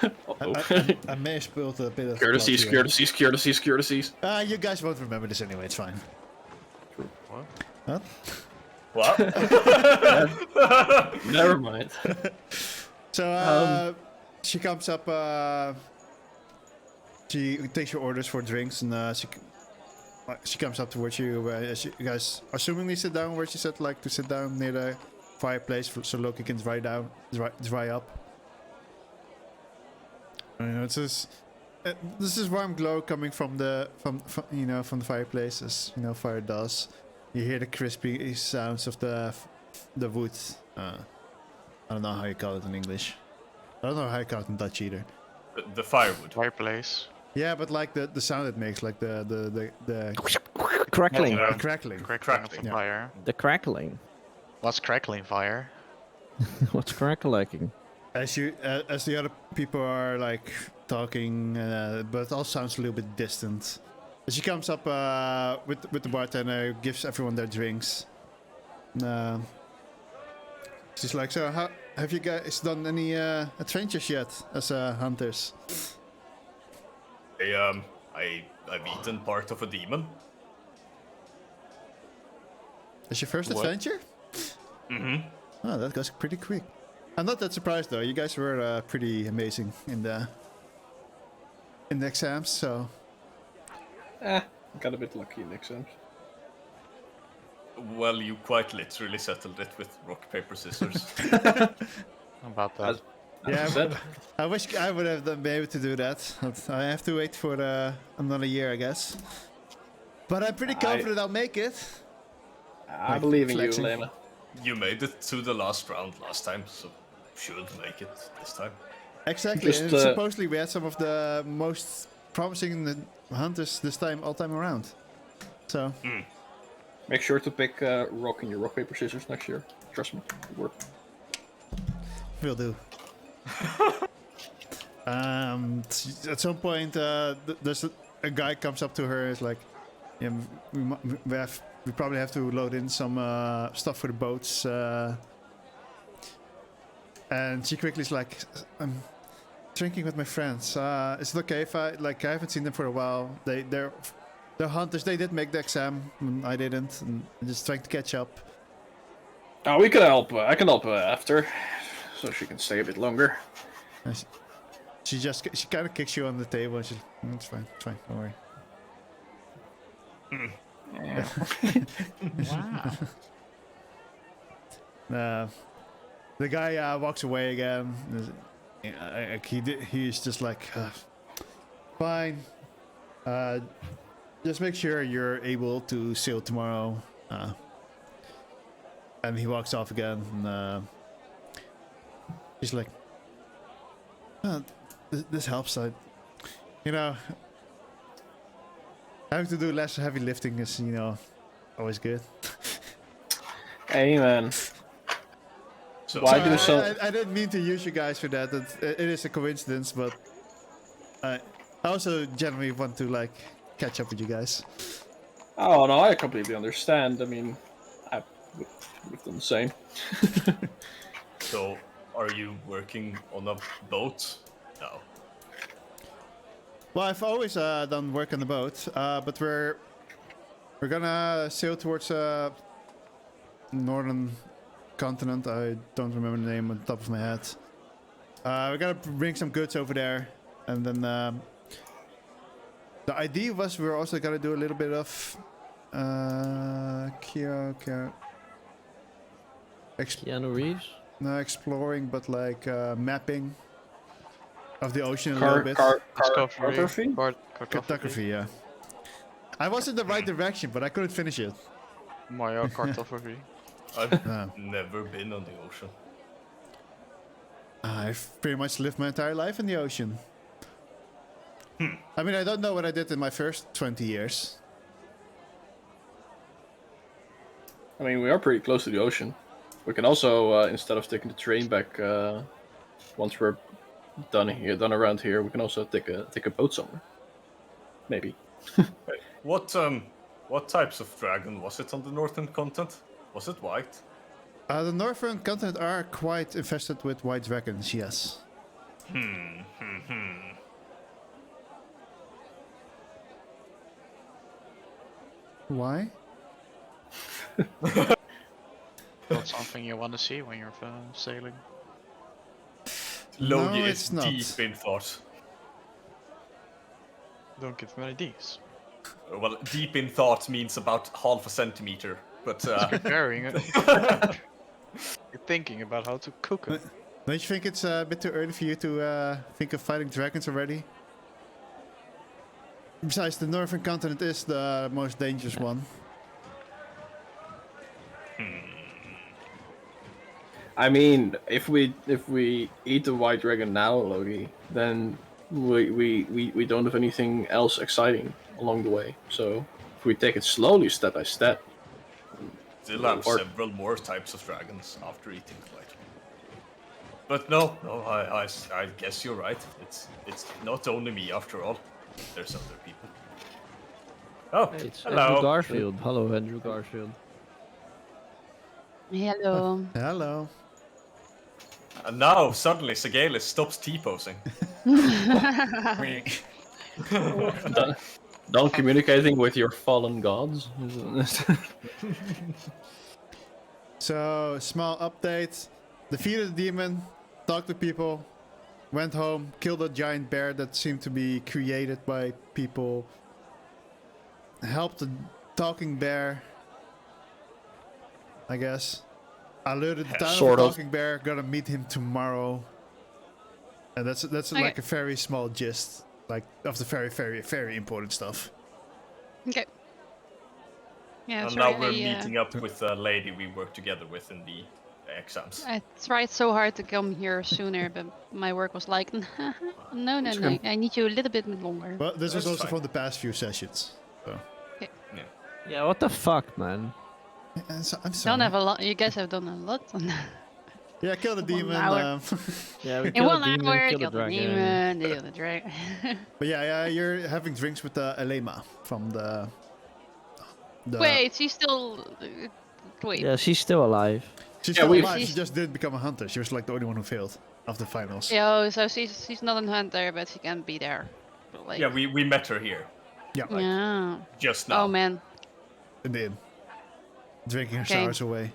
Uh-oh. I may have spilled a bit of. Courtesies, blood here. courtesies, courtesies, courtesies. You guys won't remember this anyway. It's fine. What? What? Never mind. So she comes up. She takes your orders for drinks, and she comes up towards you. You guys assumingly sit down where she said like to sit down near the fireplace so Loki can dry up. It's just, this is warm glow coming from the fireplace, as fire does. You hear the crispy sounds of the wood. I don't know how you call it in English. I don't know how you call it in Dutch either. The firewood. Fireplace. Yeah, but like the sound it makes, like the Crackling. Yeah. crackling. Crackling of the Yeah. fire. The crackling. What's crackling fire? What's crackling? As the other people are like talking, but it all sounds a little bit distant. She comes up with the bartender, gives everyone their drinks. She's like, so how have you guys done any adventures yet as hunters? I've eaten part of a demon. Is your first What? adventure? Mm-hmm. Oh, that goes pretty quick. I'm not that surprised though. You guys were pretty amazing in the exams, so Got a bit lucky in the exams. Well, you quite literally settled it with rock, paper, scissors. How about that? As yeah. I said, I wish I would have been able to do that. But I have to wait for another year, I guess. But I'm pretty confident I'll make it. I believe in you, flexing. Lena. You made it to the last round last time, so should make it this time. Exactly. Just, and supposedly we had some of the most promising hunters this time, all time around. So Make sure to pick rock in your rock, paper, scissors next year. Trust me, it'll work. will do. At some point, there's a guy comes up to her. Is like, yeah, we probably have to load in some stuff for the boats. And she quickly is like, I'm drinking with my friends. Is it okay if I haven't seen them for a while? They're The hunters, they did make the exam, and I didn't, and I'm just trying to catch up. Oh, we can help. I can help after, so she can stay a bit longer. She kind of kicks you on the table, and she's, it's fine, don't worry. Yeah. Wow. The guy walks away again. He's just like, fine. Just make sure you're able to sail tomorrow. And he walks off again. And he's like, this helps. Having to do less heavy lifting is, always good. Hey, man. So, Why do so? I didn't mean to use you guys for that. It is a coincidence, but I also generally want to catch up with you guys. Oh no, I completely understand. I mean, we've done the same. So, are you working on a boat? No. Well, I've always done work on the boat, but we're gonna sail towards northern continent. I don't remember the name on the top of my head. We gotta bring some goods over there, and then the idea was we were also gonna do a little bit of Keanu Reeves? no exploring, but mapping of the ocean a little bit. Cartography? Cartography, yeah. I was in the right direction, but I couldn't finish it. My cartography. I've No. never been on the ocean. I've pretty much lived my entire life in the ocean. I mean, I don't know what I did in my first 20 years. I mean, we are pretty close to the ocean. We can also, instead of taking the train back, once we're done around here, we can also take a boat somewhere. Maybe. Wait, what types of dragon was it on the northern continent? Was it white? The northern continent are quite infested with white dragons, yes. Why? Not something you want to see when you're sailing. Logi No, is it's not. deep in thought. Don't give me ideas. Well, deep in thought means about half a centimeter, but Preparing it. You're thinking about how to cook it. Don't you think it's a bit too early for you to think of fighting dragons already? Besides, the northern continent is the most dangerous one. I mean, if we eat the white dragon now, Logi, then we don't have anything else exciting along the way. So if we take it slowly, step by step. still have Or- several more types of dragons after eating the white. But no, I guess you're right. It's not only me after all. There's other people. Oh, It's hello. Andrew Garfield. Hello, Andrew Garfield. Hello. Hello. And now suddenly Segalis stops T-posing. Done communicating with your fallen gods. So, small update. Defeated the demon, talked to people, went home, killed a giant bear that seemed to be created by people, helped the talking bear, I guess. Alerted the town sort of of. the talking bear, gonna meet him tomorrow. And that's Okay. like a very small gist, like of the very, very, very important stuff. Okay. Yeah, And sorry, now we're I, meeting up with a lady we worked together with in the exams. I tried so hard to come here sooner, but my work was like, no, I need you a little bit longer. Well, this was That's also fine. from the past few sessions. So. Yeah, what the fuck, man? I'm sorry. Don't have a lot. You guys have done a lot. Yeah, kill the demon. hour. Yeah, we In killed 1 the demon, hour, killed the kill the dragon. demon, kill the dragon. But yeah, you're having drinks with Elema from the. Wait, she's still. Wait. Yeah, she's still alive. She's Yeah, still we- alive. She just didn't become a hunter. She was like the only one who failed of the finals. Yeah, oh, so she's not a hunter, but she can be there. But, like, Yeah, we met her here. Yeah, Yeah. Just now. Oh man. indeed. Drinking her Okay. sours away.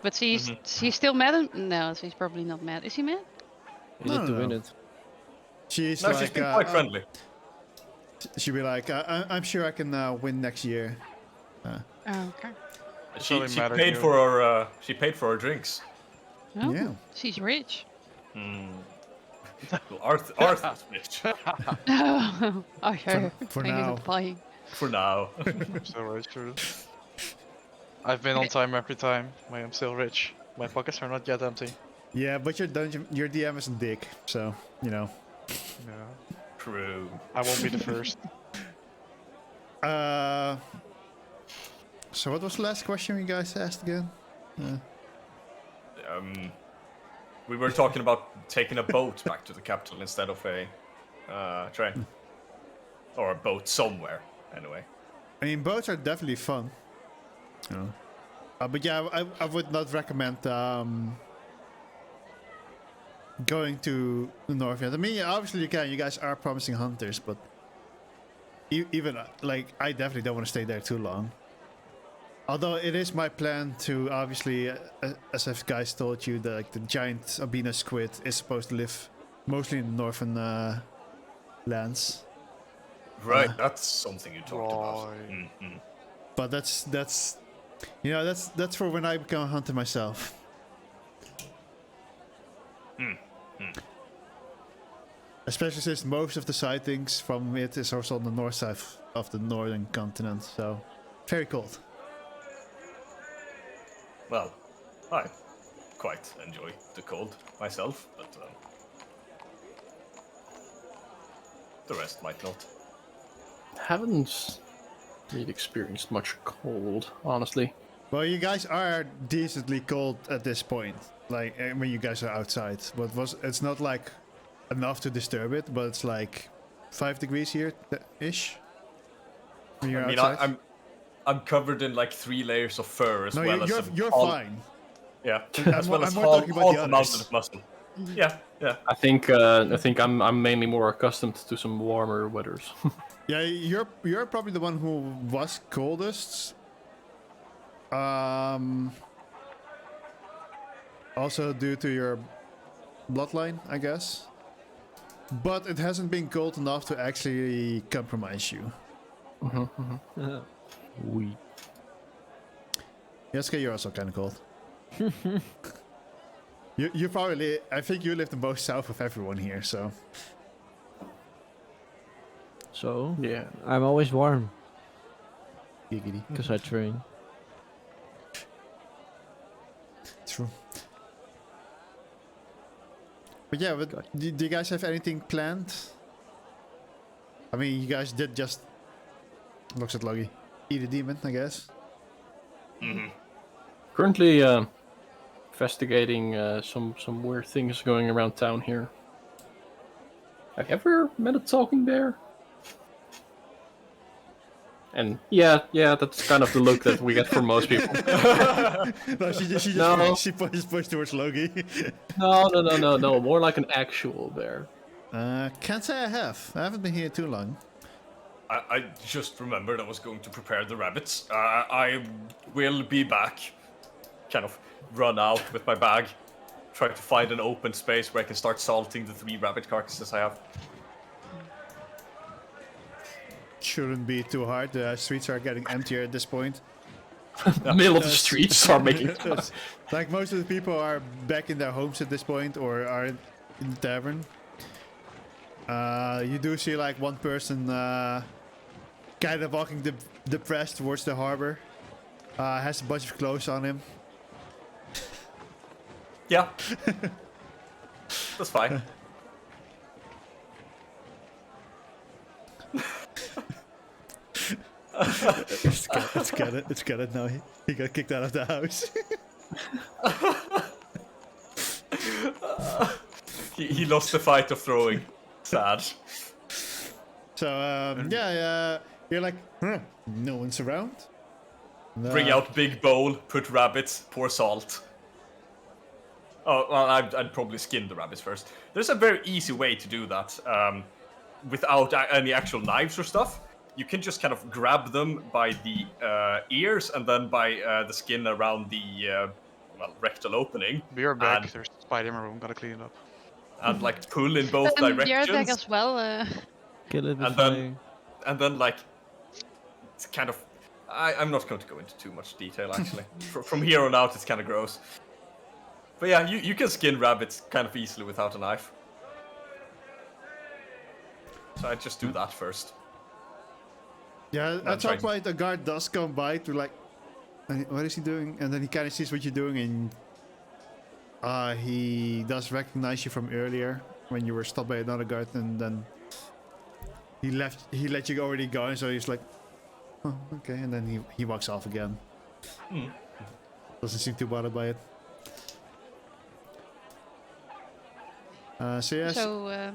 But she's still mad? No, she's probably not mad. Is she mad? You need to win it. She's No, like, she's been quite friendly. she'll be like, I'm sure I can win next year. Oh, okay. She only mad at paid you. for her drinks. Oh, Yeah. she's rich. Well, Arthur's rich Oh, okay. for He's now. not buying. for now. I'm still rich, true. I've been on time every time. I'm still rich. My pockets are not yet empty. Yeah, but your DM isn't dick, so you know. Yeah. True. I won't be the first. So what was the last question you guys asked again? We were talking about taking a boat back to the capital instead of a train. Or a boat somewhere, anyway. I mean, boats are definitely fun. You know. But yeah, I would not recommend going to the north yet. I mean, obviously you can. You guys are promising hunters, but even like I definitely don't want to stay there too long. Although it is my plan to obviously, as I've guys told you, the giant albino squid is supposed to live mostly in the northern lands. Right, that's something you talked about. Right. But that's you know that's for when I become a hunter myself. Especially since most of the sightings from it is also on the north side of the northern continent, so very cold. Well, I quite enjoy the cold myself, but the rest might not. Haven't really experienced much cold, honestly. Well, you guys are decently cold at this point, like when you guys are outside. But it's not like enough to disturb it, but it's like 5 degrees here ish. When you're outside. I'm covered in like 3 layers of fur as No, well as you're some fine. Yeah, I'm as well as more half talking about the a mountain others. of muscle. Yeah. I think I'm mainly more accustomed to some warmer weathers. Yeah, you're probably the one who was coldest. Also due to your bloodline, I guess. But it hasn't been cold enough to actually compromise you. We. Yeska, you're also kind of cold. you probably, I think you live the most south of everyone here, so. So, Yeah. I'm always warm Giggity. because I train. True. But yeah, but do you guys have anything planned? I mean, you guys did just, looks at Logi, eat a demon, I guess. Currently investigating some weird things going around town here. Have you ever met a talking bear? And yeah, that's kind of the look that we get from most people. No, she just No. she pushed towards Logi. No, more like an actual bear. Can't say I have. I haven't been here too long. I just remembered I was going to prepare the rabbits. I will be back. Kind of run out with my bag. Try to find an open space where I can start salting the 3 rabbit carcasses I have. Shouldn't be too hard. The streets are getting emptier at this point. Middle of the streets are making. Like most of the people are back in their homes at this point or are in the tavern. You do see like one person kind of walking depressed towards the harbor. Has a bunch of clothes on him. Yeah. That's fine. It's got it now. He got kicked out of the house. He lost the fight of throwing. Sad. So yeah, you're like, no one's around. Bring out big bowl, put rabbits, pour salt. Oh, well, I'd probably skin the rabbits first. There's a very easy way to do that without any actual knives or stuff. you can just kind of grab them by the ears and then by the skin around the rectal opening. Be right back. And- There's a spider in my room. Gotta clean it up. And like pull in both The attack directions, as well. Kill it with And then- and then like it's kind of. I'm not going to go into too much detail actually. From here on out, it's kind of gross. But yeah, you can skin rabbits kind of easily without a knife. So I just do that first. Yeah, I'm at some trying- point a guard does come by to like, what is he doing? And then he kind of sees what you're doing, and he does recognize you from earlier when you were stopped by another guard, and then he let you already go, so he's like, oh, okay, and then he walks off again. Doesn't seem too bothered by it. So yes. So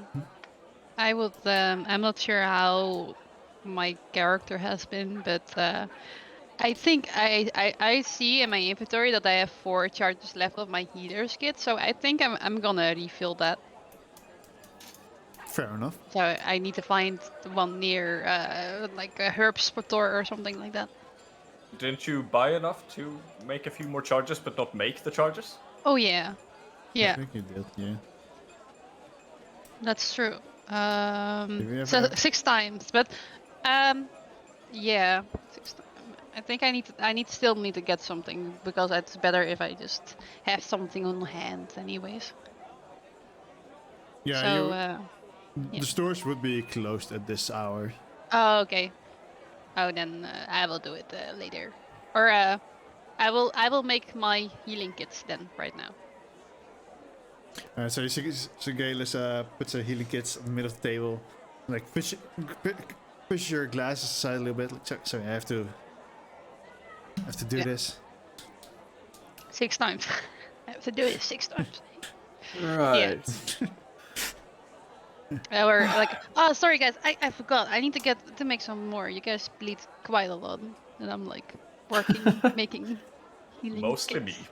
I would. I'm not sure how my character has been, but I think I see in my inventory that I have 4 charges left of my healer's kit. So I think I'm gonna refill that. Fair enough. So I need to find the one near like a herb store or something like that. Didn't you buy enough to make a few more charges, but not make the charges? Oh yeah, I yeah, think you did, yeah. that's true. we So ever- 6 times, but yeah, 6 times. I think I still need to get something because it's better if I just have something on hand, anyways. Yeah, So yeah. The stores would be closed at this hour. oh okay. Oh then I will do it later, or I will make my healing kits then right now. So Galus puts her healing kits on the middle of the table, like push your glasses aside a little bit. Like, sorry, I have to do Yeah. this. 6 times. I have to do it 6 times. Right. Or like, oh sorry guys, I forgot. I need to make some more. You guys bleed quite a lot, and I'm like working making healing Mostly kits. me.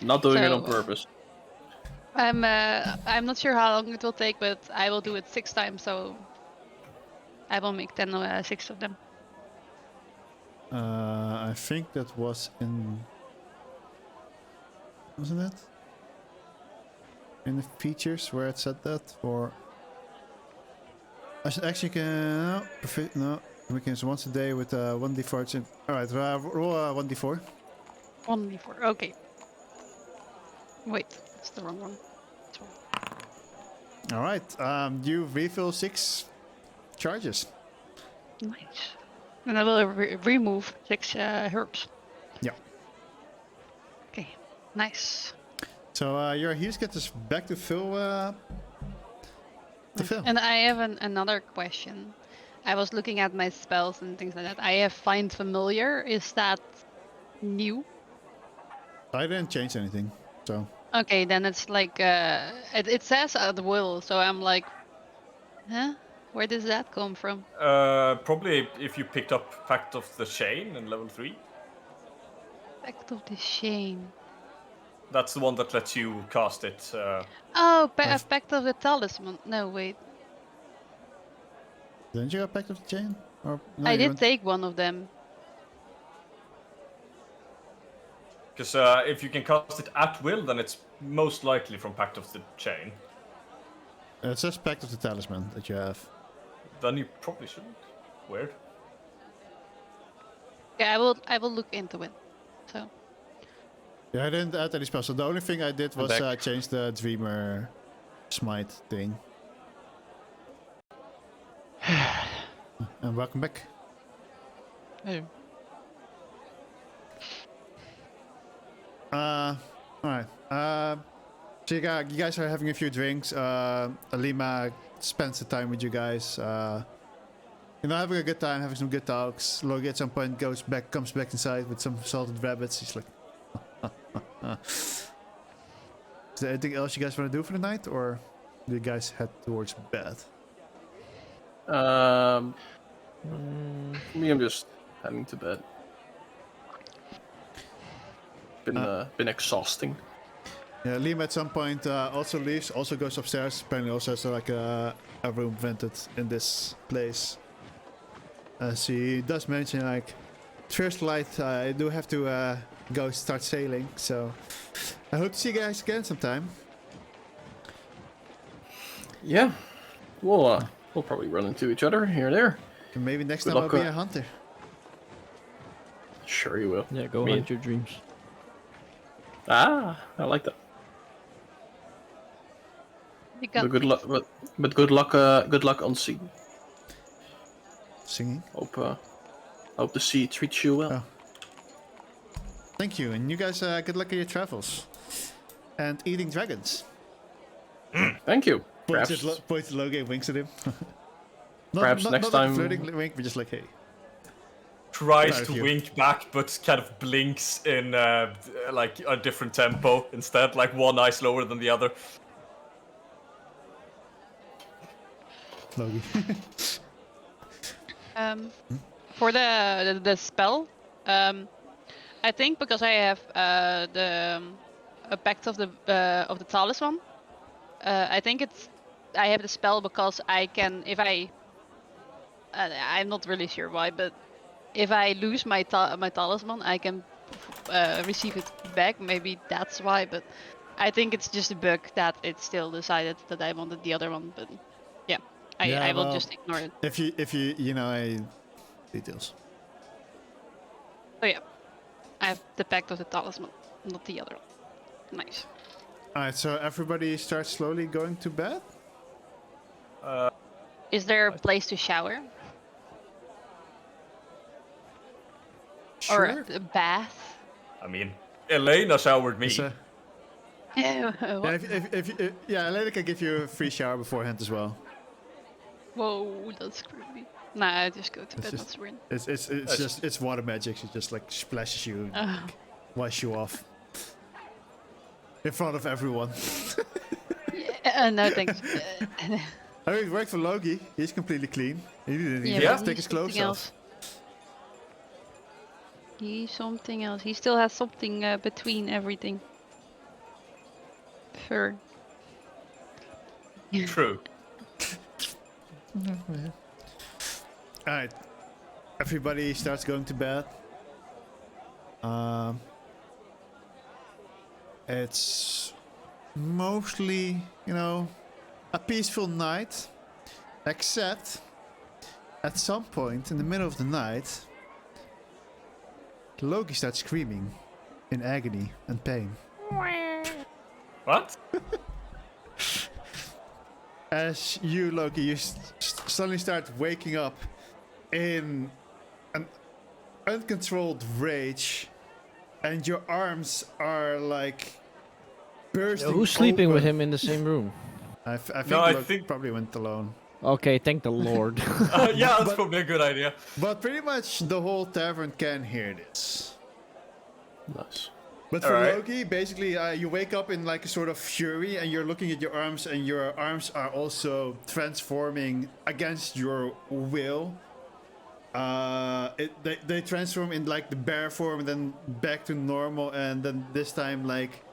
Not doing it on So, purpose. I'm not sure how long it will take, but I will do it 6 times. So I will make 6 of them. I think that was in, wasn't it? In the features where it said that, or actually no, we can once a day with 1d4. All right, roll 1d4. 1d4. Okay. Wait, that's the wrong one. That's wrong. All right, you refill 6 charges. Nice. And I will remove 6 herbs. Yeah. Okay. Nice. So your heals get us back to fill. And I have another question. I was looking at my spells and things like that. I have Find Familiar. Is that new? I didn't change anything, so. Okay, then it's like it says at will, so I'm like, huh? Where does that come from? Probably if you picked up Pact of the Chain in level 3. Pact of the Chain. That's the one that lets you cast it. Oh, Pact of the Talisman. No, wait. Didn't you go back to the chain? Or no, I you did went- take one of them. Because if you can cast it at will, then it's most likely from Pact of the Chain. It says Pact of the Talisman that you have. Then you probably shouldn't. Weird. Yeah, I will look into it. So Yeah, I didn't add any spells. So the only thing I did I'm was back. change the Dreamer Smite thing. And welcome back. Hey. Alright. So you guys are having a few drinks. Alima spends the time with you guys. Having a good time, having some good talks. Logi at some point comes back inside with some salted rabbits. He's like, Is there anything else you guys want to do for the night, or do you guys head towards bed? Me, I'm just heading to bed. Been exhausting. Yeah, Liam at some point also leaves, also goes upstairs. Apparently also has like a room rented in this place. as he does mention, like, first light, I do have to go start sailing. So I hope to see you guys again sometime. Yeah. We'll probably run into each other here and there. And maybe next Good time I'll luck, be a hunter. Sure you will. Yeah, go I mean- hunt your dreams. I like that. You got But good luck. But good luck. Good luck on sea. Singing. Hope the sea treats you well. Oh. Thank you, and you guys, good luck in your travels. And eating dragons. Thank you. Points Perhaps, at Logan, winks at him. Perhaps next not time- Like a flirting wink, but just like, hey. Tries Proud of to you. wink back, but kind of blinks in like a different tempo instead, like one eye slower than the other. Logie. For the spell, I think because I have the Pact of the Talisman, I think I have the spell because I can, if I'm not really sure why, but if I lose my talisman, I can receive it back. Maybe that's why, but I think it's just a bug that it still decided that I wanted the other one. But yeah, I will well, just ignore it. If you know details. So yeah, I have the Pact of the Talisman, not the other one. Nice. Alright, so everybody starts slowly going to bed? Is there a place to shower Sure. or a bath? I mean, Elena showered me. It's, Yeah, yeah, yeah, Elena can give you a free shower beforehand as well. Whoa, that's creepy. Nah, I just go to bed. just- That's weird. It's water magic. She just like splashes you, Oh. wash you off in front of everyone. Yeah, no thanks. I mean, it worked for Logie. He's completely clean. He didn't even but have to take he's his clothes something off. else. He's something else. He still has something between everything. Fur. True. Alright. Everybody starts going to bed. It's mostly, a peaceful night. Except, at some point in the middle of the night, Loki starts screaming in agony and pain. What? As you, Loki, you suddenly start waking up in an uncontrolled rage, and your arms are like bursting. Who's sleeping with open. him in the same room? I think No, I Loki think- probably went alone. Okay, thank the Lord. Yeah, that's probably a good idea. But pretty much the whole tavern can hear this. Nice. But for Alright. Loki, basically, you wake up in like a sort of fury, and you're looking at your arms, and your arms are also transforming against your will. They transform in like the bear form, and then back to normal, and then this time like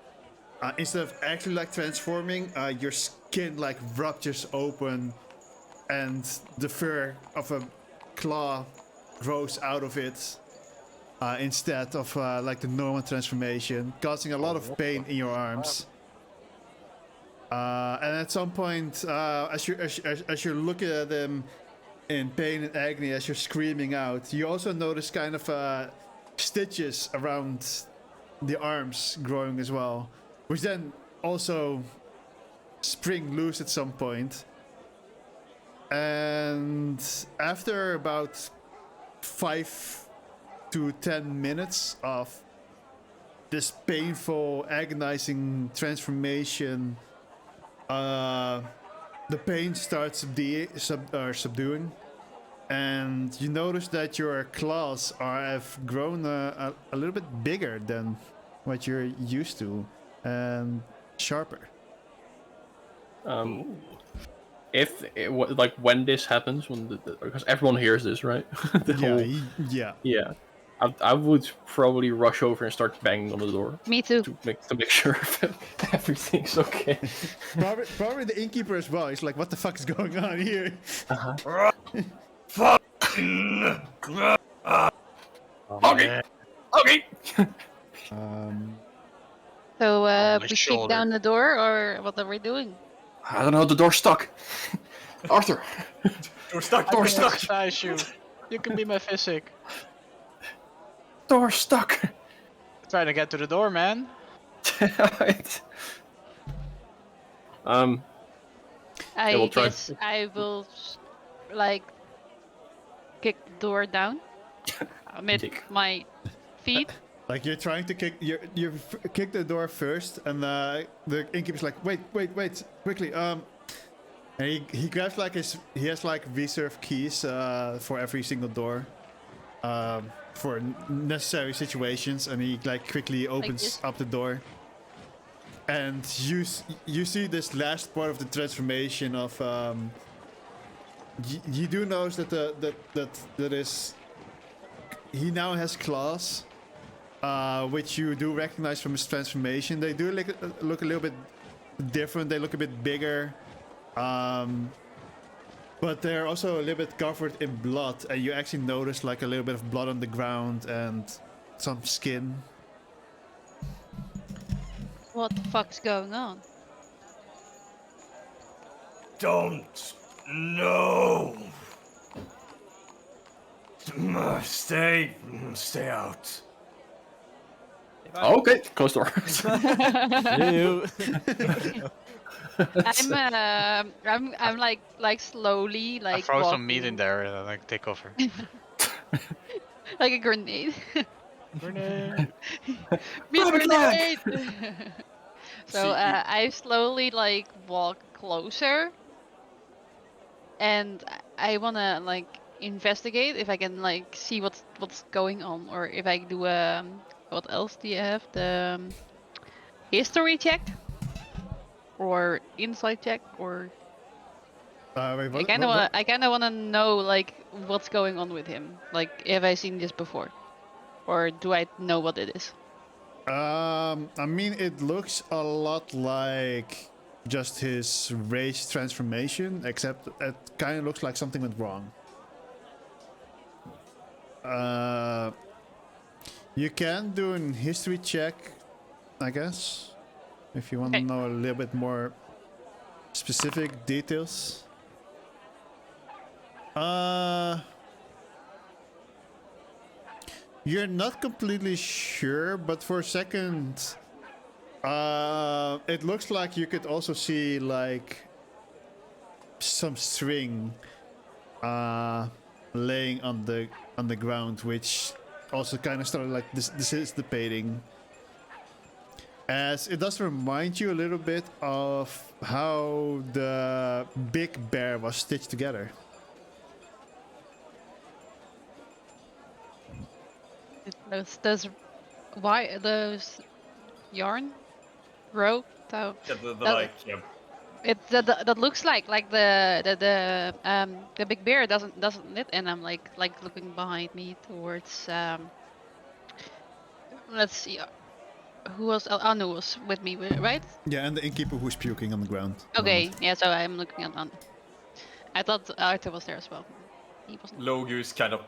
instead of actually like transforming, your skin like ruptures open, and the fur of a claw grows out of it. Instead of like the normal transformation, causing a lot of pain in your arms. And at some point, as you're looking at them in pain and agony, as you're screaming out, you also notice kind of stitches around the arms growing as well, which then also spring loose at some point. And after about 5 to 10 minutes of this painful, agonizing transformation, the pain starts subduing, and you notice that your claws have grown a little bit bigger than what you're used to, and sharper. Like when this happens, because everyone hears this, right? Yeah. Yeah. I would probably rush over and start banging on the door Me too. to make sure everything's okay. Probably the innkeeper as well. He's like, what the fuck is going on here? Fuck! Okay. Okay. So my we kick shoulder. down the door, or what are we doing? I don't know. The door's stuck. Arthur. We're stuck. I We're can stuck. exercise you. You can be my physic. Door's stuck. Trying to get to the door, man. Right. I we'll try. guess I will like kick the door down with Kick. my feet. Like you're trying to kick, kick the door first, and the innkeeper's like, wait, quickly. And he grabs like he has like reserve keys for every single door, for necessary situations, and he like quickly opens this? up the door. And you see this last part of the transformation of you do notice that is he now has claws, which you do recognize from his transformation. They do look a little bit different. They look a bit bigger, but they're also a little bit covered in blood, and you actually notice like a little bit of blood on the ground and some skin. What the fuck's going on? Don't. No. Stay out. Okay. Close door. Ew. I'm like slowly I like throw some walking, meat in there and then I take over. like a grenade. Grenade. Meat grenade. So I slowly like walk closer, and I wanna like investigate if I can like see what's going on, or if I do what else do you have, the history check or insight check, or Wait, I kind of wanna know like what's going on with him, like have I seen this before, or do I know what it is? I mean, it looks a lot like just his rage transformation, except it kind of looks like something went wrong. You can do an history check, I guess, if you want to Okay. know a little bit more specific details. You're not completely sure, but for a second, it looks like you could also see like some string laying on the ground, which also kind of started like this is dissipating. As it does remind you a little bit of how the big bear was stitched together. Those why those yarn rope that Yeah, the That- like, yeah. it that looks like the big bear doesn't it, and I'm like looking behind me towards let's see, who was Anu was with me, right? Yeah, and the innkeeper who's puking on the ground. Okay, yeah, so I'm looking at Anu. I thought Arthur was there as well. He wasn't. Logu is kind of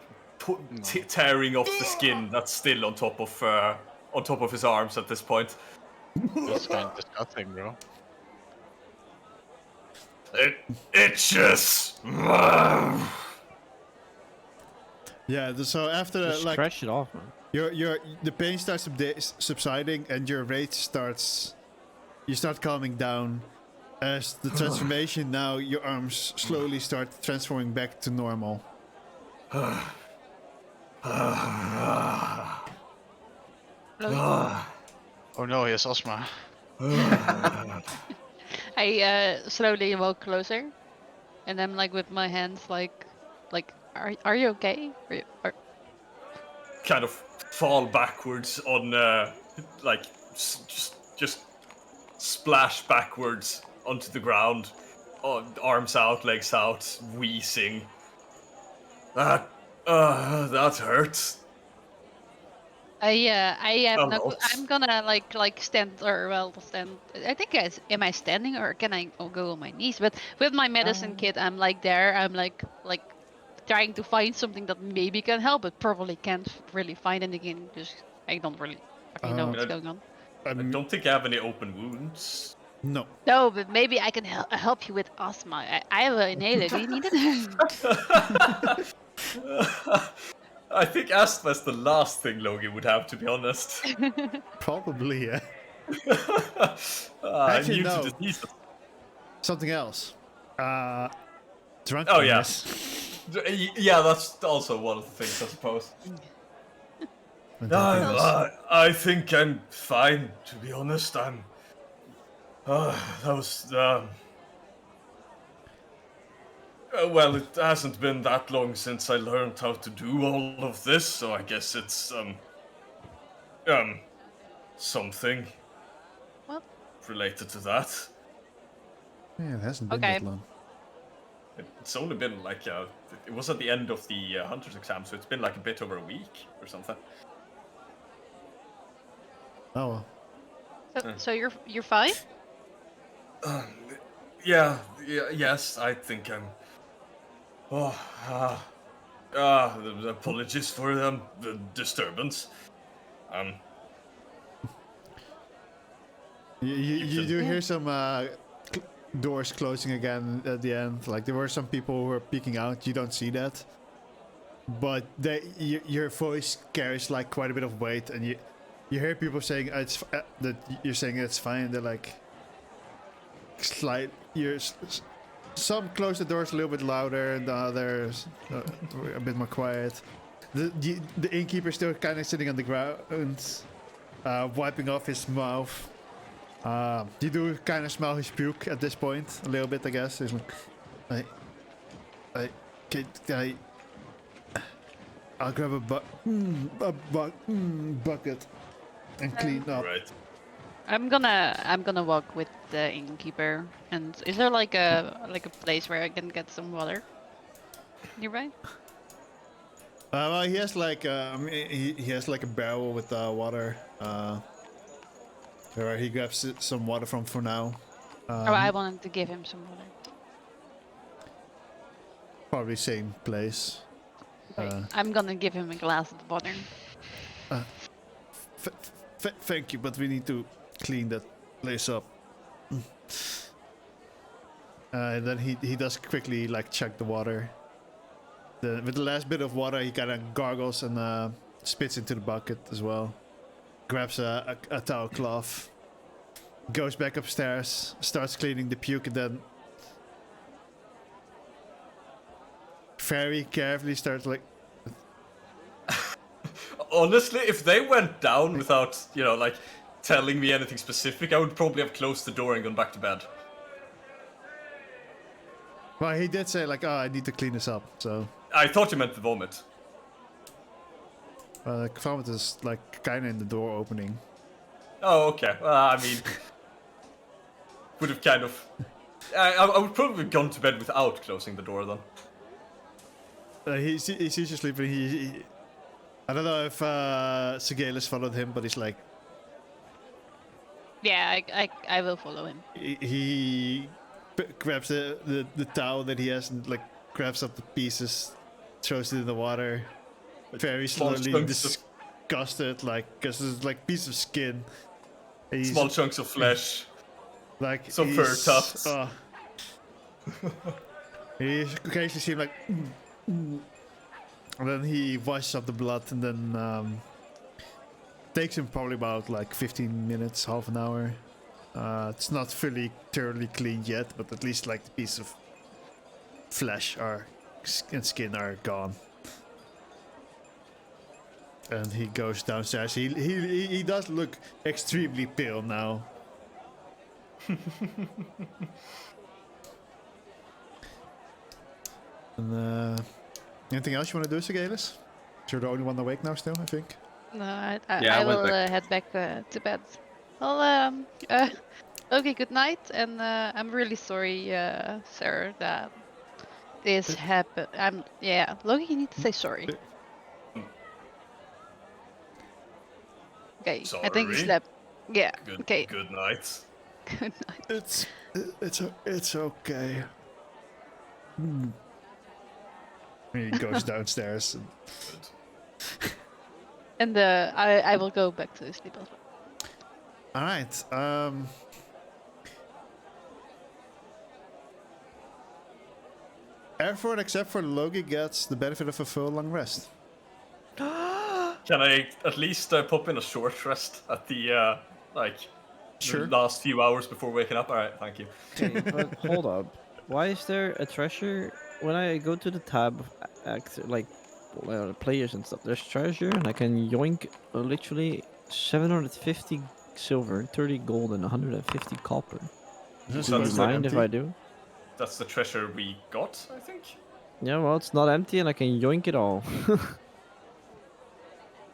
tearing off the skin that's still on top of his arms at this point. That's kind of disgusting, bro. It itches. Yeah, so after Just like scratch it off, man. the pain starts subsiding and your rage starts, you start calming down as the transformation. Now your arms slowly start transforming back to normal. Oh no, he has asthma. I slowly walk closer, and I'm like with my hands like are you okay? Kind of fall backwards on like just splash backwards onto the ground, arms out, legs out, wheezing. That hurts. I have A no. lot. I'm gonna like stand, or well stand. I think am I standing, or can I go on my knees? But with my medicine kit, I'm like there. I'm like trying to find something that maybe can help, but probably can't really find anything. Just I don't really fucking know what's going on. I don't think I have any open wounds. No. No, but maybe I can help you with asthma. I have an inhaler. Do you need it? I think asthma is the last thing Logie would have, to be honest. Probably, yeah. Actually, no. to diseases. Something else. Drunkenness. Oh, yeah. Yeah, that's also one of the things, I suppose. I think I'm fine, to be honest. That was. Well, it hasn't been that long since I learned how to do all of this, so I guess it's, something. Well. Related to that. Yeah, it hasn't been Okay. that long. It's only been like, it was at the end of the Hunter's exam, so it's been like a bit over a week or something. Oh well. So you're fine? Yes, I think I'm. Apologies for the disturbance. You do hear some doors closing again at the end. Like there were some people who were peeking out. You don't see that, but your voice carries like quite a bit of weight, and you hear people saying it's that you're saying it's fine. They're like some close the doors a little bit louder, and the others a bit more quiet. The innkeeper still kind of sitting on the ground, wiping off his mouth. You do kind of smell his puke at this point, a little bit, I guess. He's like, I'll grab a bucket and clean up. Right. I'm gonna walk with the innkeeper. And is there like a place where I can get some water nearby? Well, he has like he has like a barrel with water. Where he grabs some water from for now. I wanted to give him some water. Probably same place. I'm gonna give him a glass of water. Thank you, but we need to clean that place up. And then he does quickly like check the water. With the last bit of water, he kind of gargles and spits into the bucket as well. Grabs a towel cloth, goes back upstairs, starts cleaning the puke, and then very carefully starts like. Honestly, if they went down without, like, telling me anything specific, I would probably have closed the door and gone back to bed. Well, he did say like, "Oh, I need to clean this up." So. I thought you meant the vomit. The vomit is like kind of in the door opening. Oh, okay. I mean, would have kind of. I would probably have gone to bed without closing the door then. He sees you sleeping. I don't know if Sigalis followed him, but he's like. Yeah, I will follow him. He grabs the towel that he has and like grabs up the pieces, throws it in the water. Very slowly, disgusted, like, because it's like piece of skin. Small chunks of flesh. Like some fur tufts. He occasionally seems like, and then he washes up the blood, and then takes him probably about like 15 minutes, half an hour. It's not fully thoroughly cleaned yet, but at least like the piece of flesh and skin are gone. And he goes downstairs. He does look extremely pale now. And anything else you want to do, Sigalis? You're the only one awake now still, I think. No, I I went will back. head back to bed. Well, okay, good night, and I'm really sorry, sir, that this happened. Loki, you need to say sorry. Okay, I think he Sorry. slept. Yeah. Good, Okay. Good night. Good night. It's okay. He goes downstairs. Good. And I will go back to sleep as well. All right. Everyone except for Logi gets the benefit of a full long rest. Can I at least pop in a short rest at the Sure. the last few hours before waking up? All right, thank you. Okay, but hold up. Why is there a treasure when I go to the tab, players and stuff? There's treasure, and I can yoink literally 750 silver, 30 gold, and 150 copper. This Do you is mind if empty. I do? That's the treasure we got, I think. Yeah, well, it's not empty, and I can yoink it all.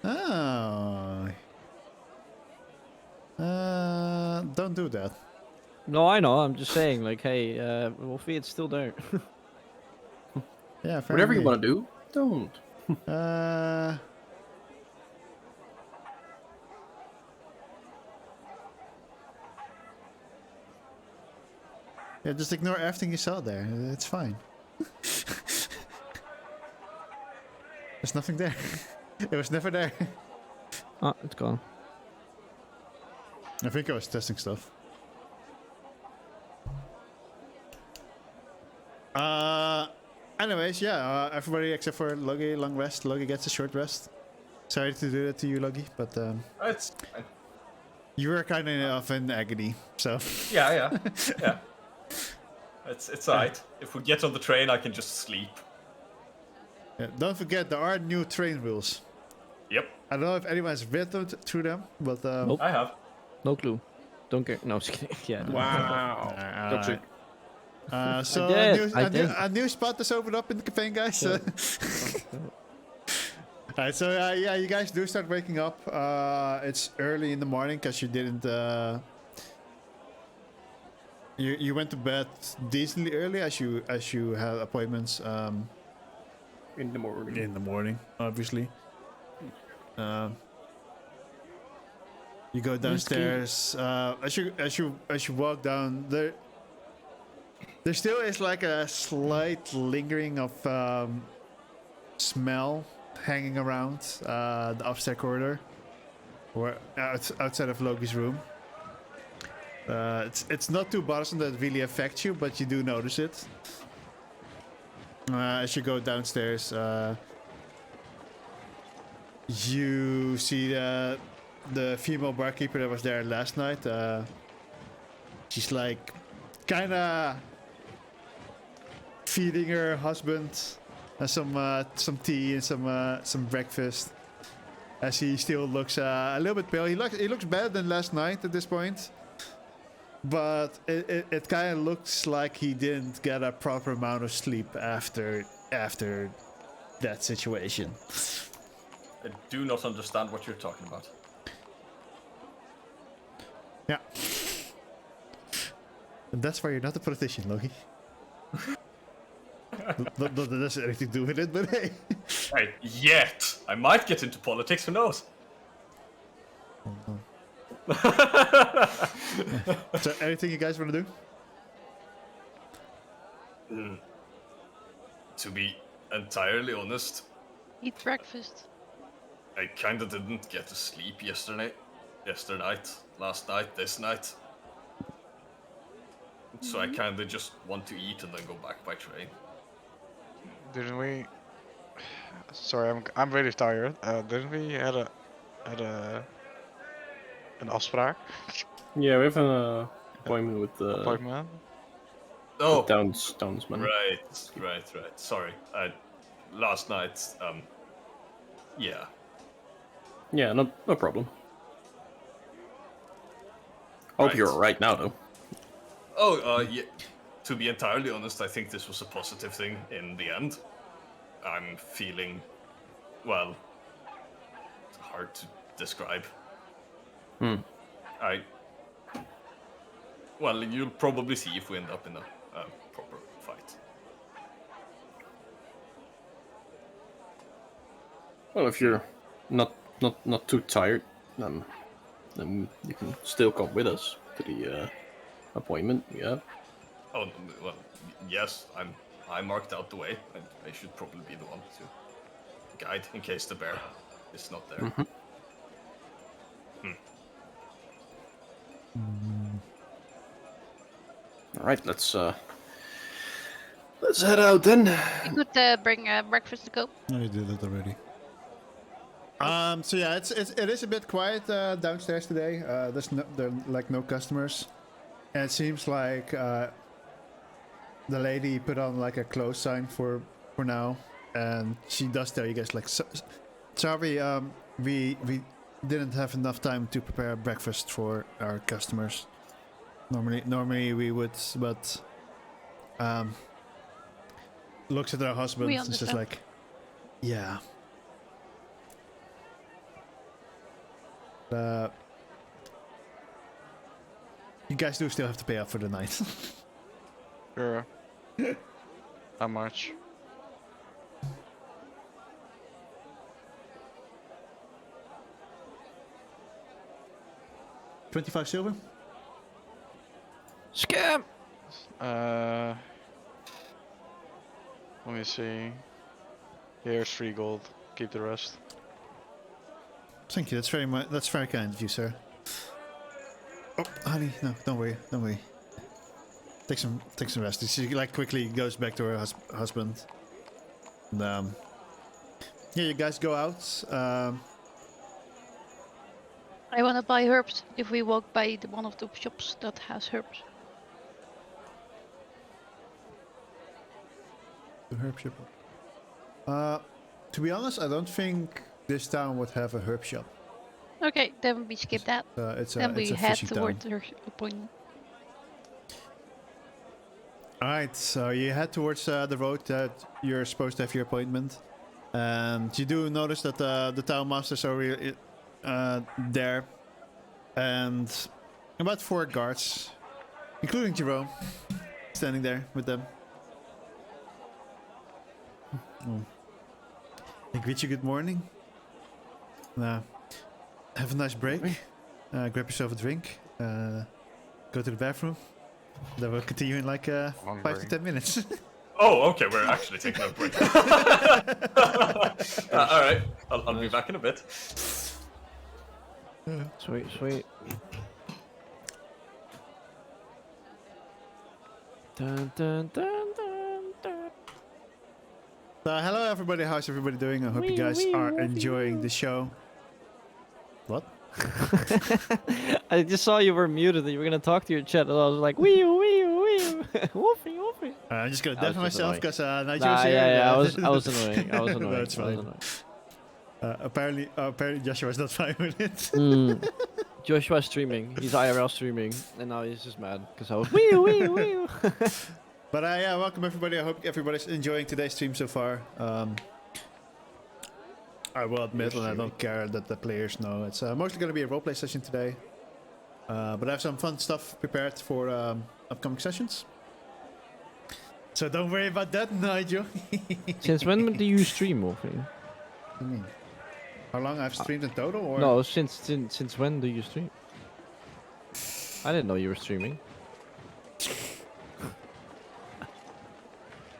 Oh. Don't do that. No, I know. I'm just saying, like, hey, Wolfie, it's still there. Yeah, fair Whatever you enough. want to do, don't. Yeah, just ignore everything you saw there. It's fine. There's nothing there. It was never there. Ah, it's gone. I think I was testing stuff. Anyways, yeah, everybody except for Logi, long rest. Logi gets a short rest. Sorry to do that to you, Logi, but It's fine. you were kind of in agony, so. Yeah. It's alright. If we get on the train, I can just sleep. Yeah, don't forget, there are new train rules. Yep, I don't know if anyone's read through them, but Nope. I have. No clue. Don't care. No, just kidding. Yeah. No. Wow. Toxic. So I did. a new spot has opened up in the campaign, guys. Alright, so yeah, you guys do start waking up. It's early in the morning because you didn't. You went to bed decently early as you had appointments. In the morning. In the morning, obviously. You go downstairs. As you walk down, there still is like a slight lingering of smell hanging around the upstairs corridor, or outside of Loki's room. It's not too bothersome that it really affects you, but you do notice it. As you go downstairs, you see the female barkeeper that was there last night. She's like kind of feeding her husband some tea and some breakfast. As he still looks a little bit pale. He looks better than last night at this point. But it kind of looks like he didn't get a proper amount of sleep after that situation. I do not understand what you're talking about. Yeah. And that's why you're not a politician, Loki. not that there's anything to do with it, but hey. Hey, yet! I might get into politics, who knows? So anything you guys want to do? To be entirely honest, Eat breakfast. I kinda didn't get to sleep yesterday, last night, this night. So I kinda just want to eat and then go back by train. Didn't we? Sorry, I'm really tired. Didn't we had an afspraak? Yeah, we have an appointment with the Appointment? Oh, townsman. right. Sorry. Last night, yeah. Yeah, no problem. Hope Right. you're alright now, though. Oh, yeah. To be entirely honest, I think this was a positive thing in the end. I'm feeling, well, it's hard to describe. Well, you'll probably see if we end up in a proper fight. Well, if you're not too tired, then you can still come with us to the appointment. Yeah. Oh, well, yes, I'm I marked out the way, and I should probably be the one to guide in case the bear is not there. All right, let's head out then. You could bring breakfast to go. I did that already. So yeah, it is a bit quiet downstairs today. There are like no customers, and it seems like the lady put on like a close sign for now, and she does tell you guys like, sorry, we didn't have enough time to prepare breakfast for our customers. Normally we would, but looks at her husband We and says understand. like, yeah. You guys do still have to pay up for the night. Sure. How much? $25 silver? Scam! Let me see. Here's 3 gold. Keep the rest. Thank you. That's very kind of you, sir. Oh, honey, no, don't worry. Take some rest. She like quickly goes back to her husband. And, yeah, you guys go out. I want to buy herbs if we walk by one of the shops that has herbs. The herb shop. To be honest, I don't think this town would have a herb shop. Okay, then we skip that. It's a Then we it's a head fishing town. towards our appointment. Alright, so you head towards the road that you're supposed to have your appointment. And you do notice that the town masters are there. And about 4 guards, including Jerome, standing there with them. Oh. They greet you good morning. Have a nice break. Grab yourself a drink. Go to the bathroom. Then we'll continue in like 5 to 10 minutes. Oh, okay, we're actually taking a break. All right, I'll be back in a bit. Sweet. Dun, dun, dun, dun, dun. Hello everybody, how's everybody doing? I hope you guys are enjoying the show. What? I just saw you were muted and you were gonna talk to your chat, and I was like, wee woofy. I'm just gonna I was deafen just myself annoying. because Nigel's Nah, here. yeah, I was annoying. I was annoying. No, it's I was fine. annoying. Apparently Joshua's not fine with it. Mm. Joshua's streaming. He's IRL streaming, and now he's just mad because I was wee. But yeah, welcome everybody. I hope everybody's enjoying today's stream so far. I will admit, and I don't care that the players know, it's mostly going to be a roleplay session today. But I have some fun stuff prepared for upcoming sessions. So don't worry about that, Nigel. Since when do you stream, Wolfie? What do you mean? How long I've streamed in total? Or? No, since when do you stream? I didn't know you were streaming.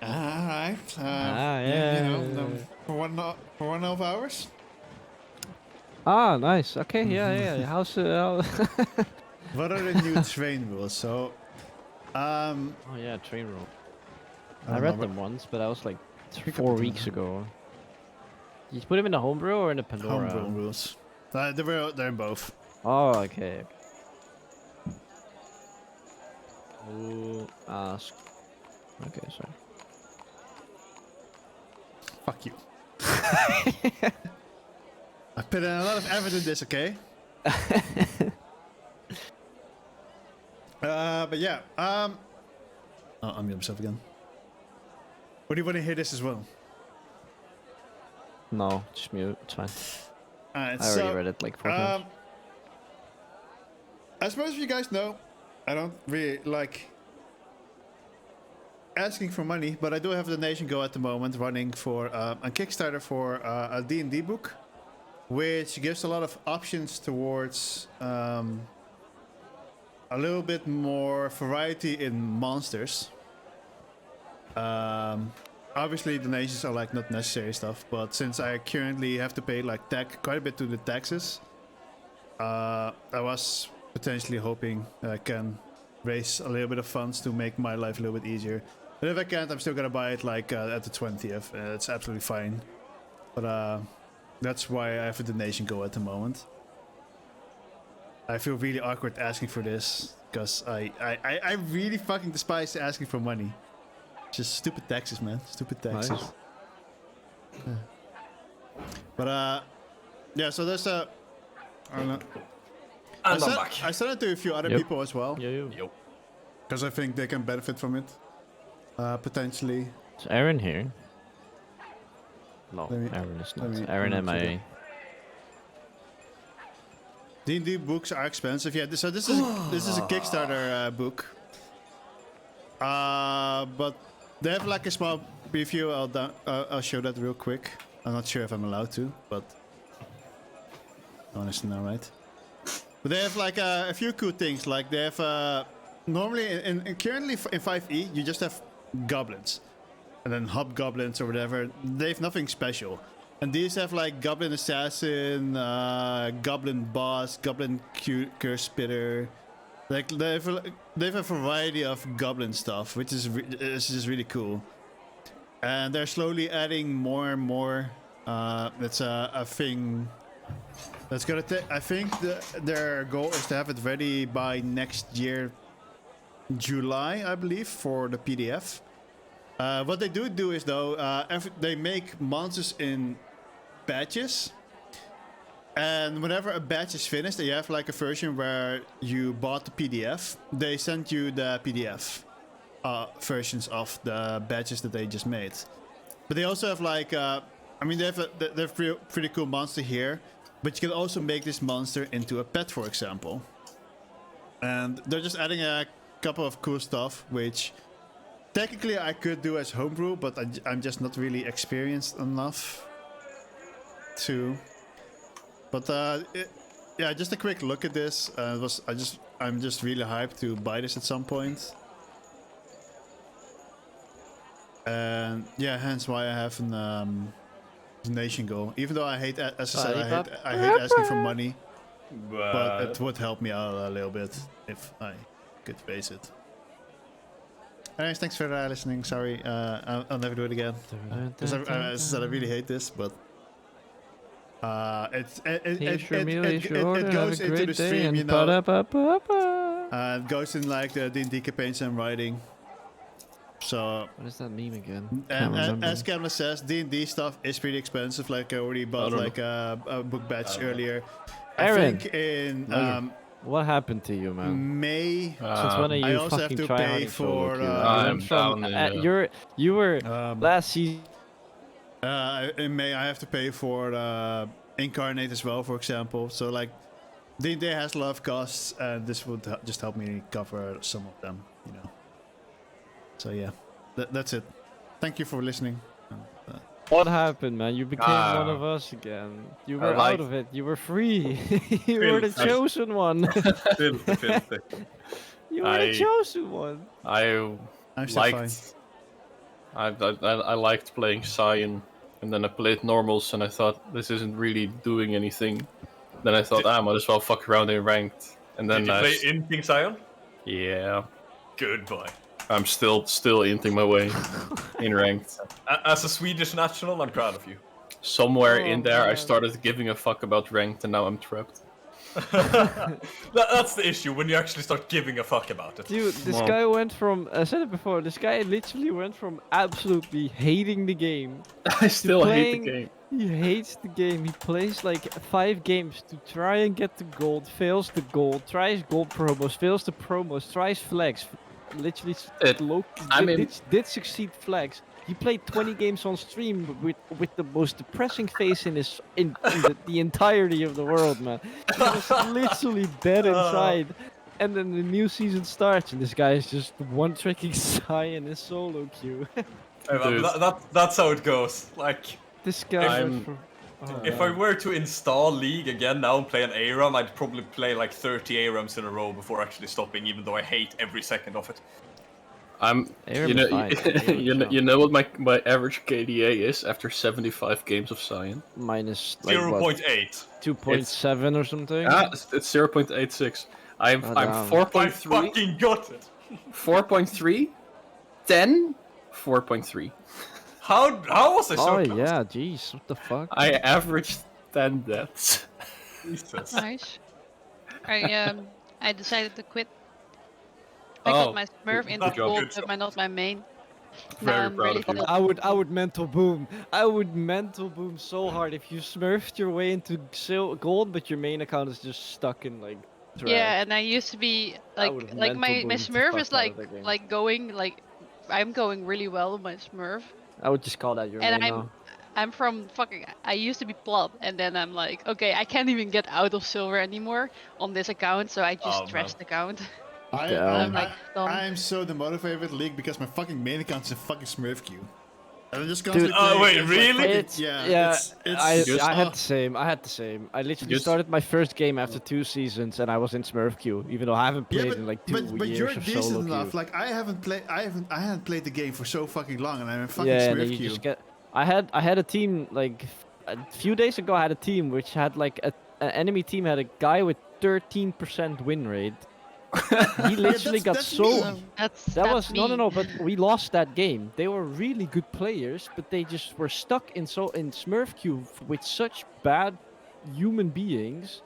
Alright. yeah. You know, for 1.5 hours. Ah, nice. Okay, yeah. How's how? What are the new train rules? So, Oh yeah, train roll. I don't read know, them once, but that was like Pick up 4 the weeks Pandora. ago. Did you put them in the homebrew or in the Pandora? Homegrown rules. They're in both. Oh, okay. Who ask? Okay, sorry. Fuck you. I put in a lot of effort in this, okay? But yeah. I'll unmute myself again. Or do you want to hear this as well? No, just mute. It's fine. Alright, I already read it like 4 times. As most of you guys know, I don't really like asking for money, but I do have the Nation Go at the moment running for a Kickstarter for a D&D book, which gives a lot of options towards a little bit more variety in monsters. Obviously, donations are like not necessary stuff, but since I currently have to pay like quite a bit to the taxes, I was potentially hoping I can raise a little bit of funds to make my life a little bit easier. But if I can't, I'm still gonna buy it like at the 20th. It's absolutely fine. But that's why I have a donation goal at the moment. I feel really awkward asking for this because I really fucking despise asking for money. Just stupid taxes, man. Stupid taxes. Nice. Yeah. But yeah. So there's a. I don't know. And I'm back. I sent it to a few other Yep. people as well Yo. because I think they can benefit from it. Potentially. Is Aaron here? No, Let me- Aaron is let not. me- Aaron let me MIA. D&D books are expensive. Yeah. So this is a Kickstarter book. But they have like a small preview. I'll show that real quick. I'm not sure if I'm allowed to, but honestly, now, right? But they have like a few cool things. Like they have normally currently in 5e you just have goblins, and then hobgoblins or whatever. They have nothing special. And these have like goblin assassin, goblin boss, goblin curse spitter. Like they have a variety of goblin stuff, which is just really cool. And they're slowly adding more and more. That's a thing that's gonna take. I think their goal is to have it ready by next year, July, I believe, for the PDF. What they do is though, they make monsters in batches. And whenever a batch is finished, and you have like a version where you bought the PDF, they send you the PDF versions of the batches that they just made. But they also have like, I mean, they have pretty cool monster here, but you can also make this monster into a pet, for example. And they're just adding a couple of cool stuff, which technically I could do as homebrew, but I'm just not really experienced enough to. But yeah, just a quick look at this. I'm just really hyped to buy this at some point. And yeah, hence why I have an donation goal. Even though I hate, as I said, I hate asking for money, but it would help me out a little bit if I could face it. Anyways, thanks for listening. Sorry, I'll never do it again. As I said, I really hate this, but. It goes into the stream, you know. It goes in like the D&D campaigns I'm writing. So. What is that meme again? And as Cameron says, D&D stuff is pretty expensive. Like I already bought like a book batch earlier. Aaron, I think in what happened to you, man? May. Since when are you I also have fucking to tryharding pay solo for. queue? I'm down You were last season. In May, I have to pay for Incarnate as well, for example. So like, D&D has a lot of costs, and this would just help me cover some of them, you know. So yeah, that's it. Thank you for listening. What happened, man? You became one of us again. You were out of it. You were free. You were the chosen one. Filthy. You were the chosen one. I'm still fine. I liked playing Cyan, and then I played normals, and I thought this isn't really doing anything. Then I thought, I might as well fuck around in ranked. And then Did you play in King Sion? Yeah, Good boy. I'm still inting my way in ranked. As a Swedish national, I'm proud of you. Somewhere in there, I man. started giving a fuck about ranked, and now I'm trapped. That's the issue, when you actually start giving a fuck about it. Dude, this Well. guy went from, I said it before, this guy literally went from absolutely hating the game. I still hate the playing- game. He hates the game. He plays like 5 games to try and get the gold, fails the gold, tries gold promos, fails the promos, tries flags. Literally, did succeed flags. He played 20 games on stream with the most depressing face in the entirety of the world, man. He was literally dead inside. And then the new season starts, and this guy is just one-tricking Sai in his solo queue. That's how it goes. Like, This guy. if I were to install League again now and play an ARAM, I'd probably play like 30 ARAMs in a row before actually stopping, even though I hate every second of it. You're you know, fine, man. you know what my average KDA is after 75 games of Cyan? Minus like what, 0.8. 2.7 or something. It's 0.86. I'm Oh, I'm damn. 4.3, I fucking got it. 4.3, 10, 4.3. How was I so Oh close? yeah, jeez, what the fuck? I averaged 10 deaths. Jesus. Nice. I decided to quit. I Oh, got my Smurf good into job. gold, Good but job. not my main. Very Now I'm proud really of you. still. I would mental boom. I would mental boom so hard if you smurfed your way into gold, but your main account is just stuck in like trash. Yeah, and I used to be I would've like mental my boomed the Smurf fuck is out of that game. like going like I'm going really well with my Smurf, I would just call that your and main now. I'm from fucking. I used to be plot, and then I'm like, okay, I can't even get out of silver anymore on this account, so I just Oh, trashed the account. Damn. I'm like done. I'm so demotivated with League because my fucking main account is a fucking Smurf queue. And I'm just Dude. constantly playing wait, against, like, really? fucking- It's yeah, it's I had oh. the same. I had the same. I literally Just- started my first game after 2 seasons, and I was in Smurf queue, even though I haven't played in like 2 but years you're of decent solo enough. queue. Like I hadn't played the game for so fucking long, and I'm in fucking Yeah, and then Smurf you queue. just get. I had a team like a few days ago. I had a team which had like an enemy team had a guy with 13% win rate. He literally got that's so. me. That's That was me. no, but we lost that game. They were really good players, but they just were stuck in Smurf queue with such bad human beings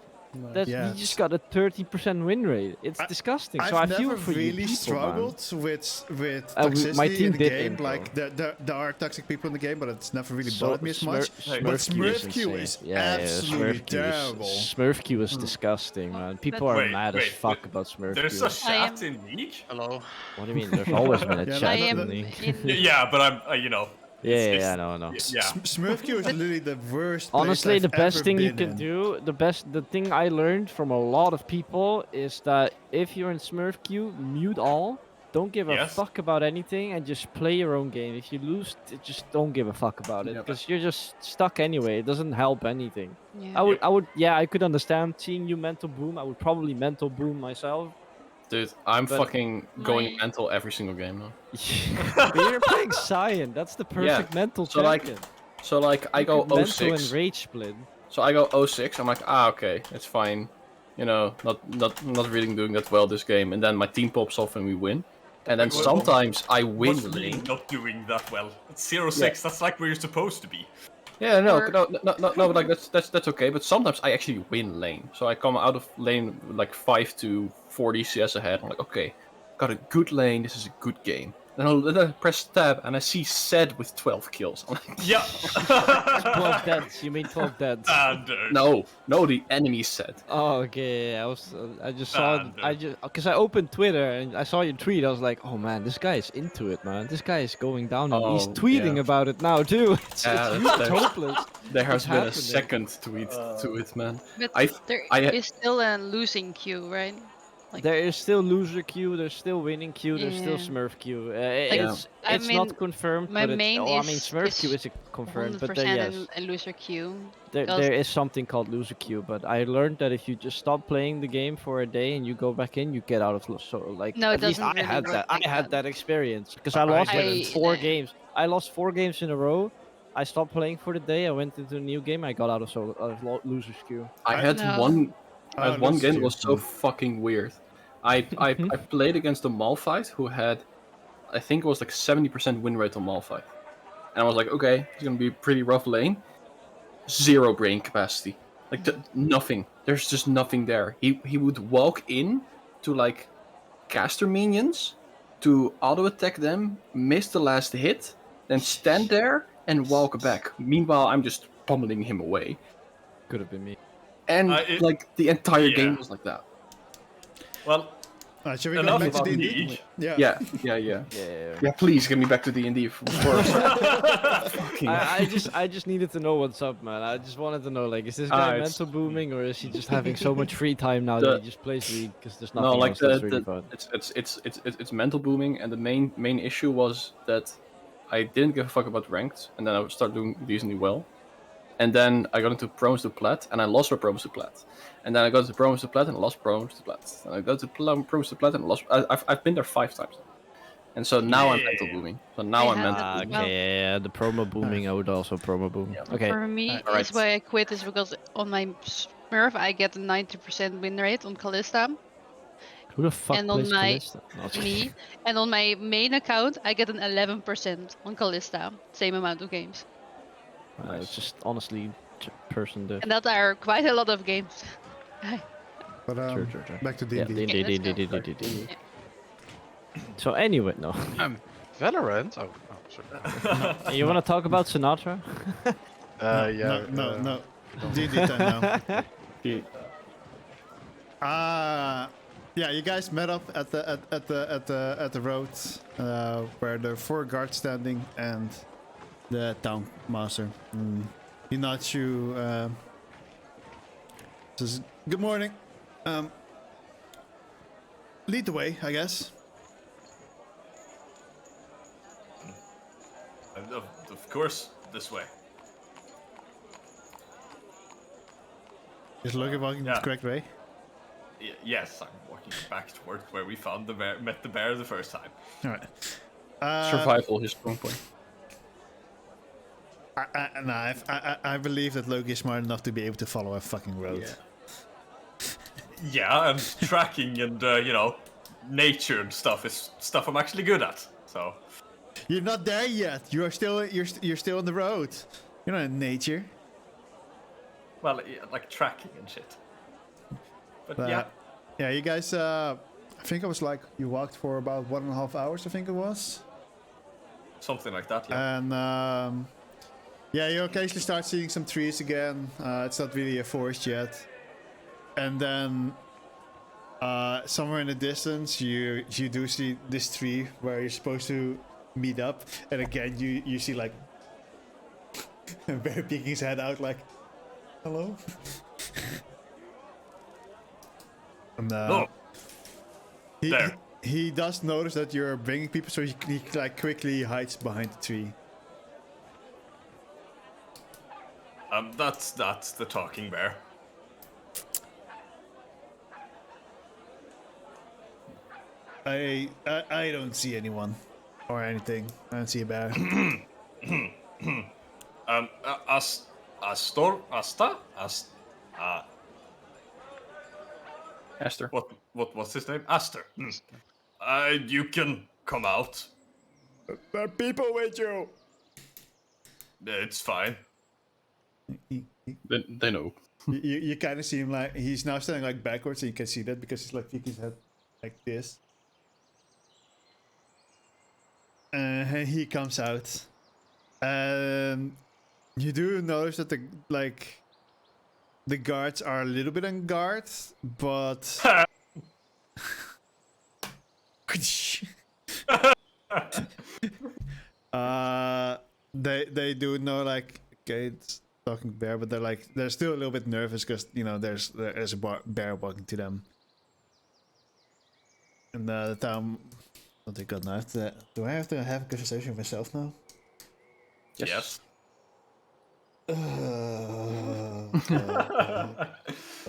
that Yeah. he just got a 30% win rate. It's disgusting. So I I've feel never for you really people, struggled with my toxicity team in the did game. intro. Like there are toxic people in the game, but it's never really So bothered me as much. But Smurf queue is absolutely terrible. Smurf queue is disgusting, man. People are Wait, mad as wait, fuck about Smurf There's queue. a chat in League? Hello. What do you mean? There's always been a Yeah, chat I no, am no, in League. Yeah, but I'm, you know. Yeah, I know. Yeah. Smurf queue is literally the worst. place Honestly, I've the best ever thing you been can in. do, the thing I learned from a lot of people is that if you're in Smurf queue, mute all. Don't give a Yes. fuck about anything and just play your own game. If you lose, just don't give a fuck about it Yep. because you're just stuck anyway. It doesn't help anything. Yeah. Yeah, I could understand seeing you mental boom. I would probably mental boom myself. Dude, I'm But- fucking going My- mental every single game now. But you're playing Cyan. That's the perfect mental so, like, champion. So like I You go could mental 06. and rage split. So I go 06. I'm like, okay, it's fine. You know, not really doing that well this game. And then my team pops off and we win. And then Wait, sometimes I win What's mean lane. not doing that well? It's 0-6, that's like where you're supposed to be. Yeah, no, Or- no, but like that's okay. But sometimes I actually win lane. So I come out of lane like 5 to 40 CS ahead. I'm like, okay, got a good lane. This is a good game. Then I press tab and I see Zed with 12 kills. I'm like, Yeah. 12 deads. You mean 12 deads? Standard. no, the enemy Zed. Oh, okay. I just saw. Because I opened Twitter and I saw your tweet. I was like, oh man, this guy is into it, man. This guy is going down and he's Oh, tweeting yeah. about it now too. It's there's- hopeless. There has What's been a happening? second tweet to it, man. But I've- there I- is still a losing queue, right? Like- There is still loser queue. There's still winning queue. There's still Yeah. Smurf queue. Yeah. I It's mean, not confirmed. my but main I mean, is- Smurf queue is is confirmed, 100% but yes. a loser queue. There, Because- there is something called loser queue, but I learned that if you just stop playing the game for a day and you go back in, you get out of so like. No, it at least doesn't I really had work that. like I had that. that experience because I I lost like didn't. 4 games. I lost 4 games in a row. I stopped playing for the day. I went into a new game. I got out of losers queue. I had No. one. I Oh, had one losers game that queue. was so fucking weird. I played against a Malphite who had, I think it was like 70% win rate on Malphite, and I was like, okay, it's gonna be a pretty rough lane. 0 brain capacity, like nothing. There's just nothing there. He would walk in to like caster minions to auto attack them, miss the last hit, then stand there and walk back. Meanwhile, I'm just pummeling him away, Could have been me. and like the entire yeah. game was like that. Well, Shall we go enough back to about D&D? League. Yeah. Yeah. Yeah. Yeah, please get me back to D&D first. Fucking I just needed to know what's up, man. I just wanted to know, like, is this guy it's- mental booming or is he just having so much free time now The- that he just plays League because there's nothing no, like else that's really fun? it's mental booming, and the main issue was that I didn't give a fuck about ranked, and then I would start doing decently well, and then I got into promos to plat, and I lost my promos to plat, and then I got to promos to plat and I lost promos to plat, and I got to promos to plat and I lost. I've been there 5 times, And so now I'm Yeah. mental booming. So now I I'm had mental that as booming. well. Okay, yeah, the promo booming. I would also promo boom. Yeah. Okay, For me, Alright. is why I quit is because on my Smurf I get a 90% win rate on Callista, who the fuck and on plays my Callista? No, it's- me, and on my main account I get an 11% on Callista. Same amount of games, It's just honestly person diff. and that are quite a lot of games. But Sure. back to Yeah, D&D. Okay, let's go. D. Yeah. So anyway, no. Valorant? Oh, sorry. You want to talk about Sinatra? Yeah. No. D&D time now. Okay. Yeah, you guys met up at the road where there are 4 guards standing and the town master. He nods you. Says, "Good morning. Lead the way, I guess." And of course, this way. Is Loki walking the Yeah. correct way? Yes, I'm walking back toward where we found the bear, met the bear the first time. All right. Survival, his strong point. I believe that Loki is smart enough to be able to follow a fucking road. Yeah, and tracking and nature and stuff is stuff I'm actually good at. So You're not there yet. You're still on the road. You're not in nature. well, yeah, like tracking and shit. But Yeah, you guys. I think it was like you walked for about 1.5 hours. I think it was. something like that. Yeah. And yeah, you occasionally start seeing some trees again. It's not really a forest yet. And then somewhere in the distance, you do see this tree where you're supposed to meet up. And again, you see like a bear peeking his head out, like, "Hello." And Oh, there. he does notice that you're bringing people, so he like quickly hides behind the tree. That's the talking bear. I don't see anyone or anything. I don't see a bear. Esther. What's his name? Aster. You can come out. There are people with you. It's fine. They know. You kind of see him like he's now standing like backwards, and you can see that because he's like peeking his head like this. And he comes out, and you do notice that the guards are a little bit on guard, but they do know like, okay, it's talking bear, but they're still a little bit nervous because there's a bear walking to them. And the town, what they got now? Do I have to have a conversation with myself now? Yes.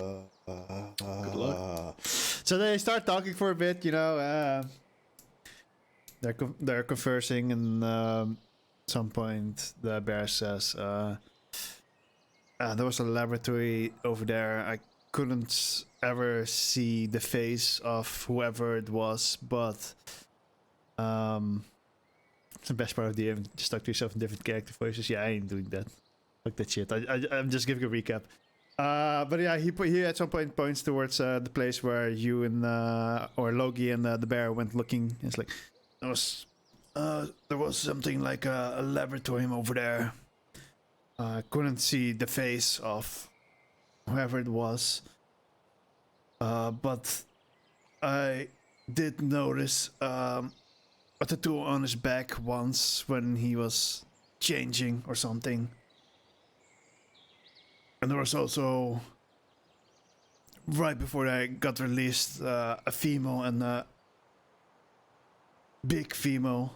Good luck. So they start talking for a bit, they're conversing, and some point the bear says, there was a laboratory over there. I couldn't ever see the face of whoever it was, but it's the best part of the game. Just talk to yourself in different character voices. Yeah, I ain't doing that. Fuck that shit. I'm just giving a recap. But yeah, he at some point points towards the place where you and or Logi and the bear went looking. It's like there was something like a laboratory over there. I couldn't see the face of whoever it was, but I did notice a tattoo on his back once when he was changing or something. And there was also, right before I got released, a female and a big female.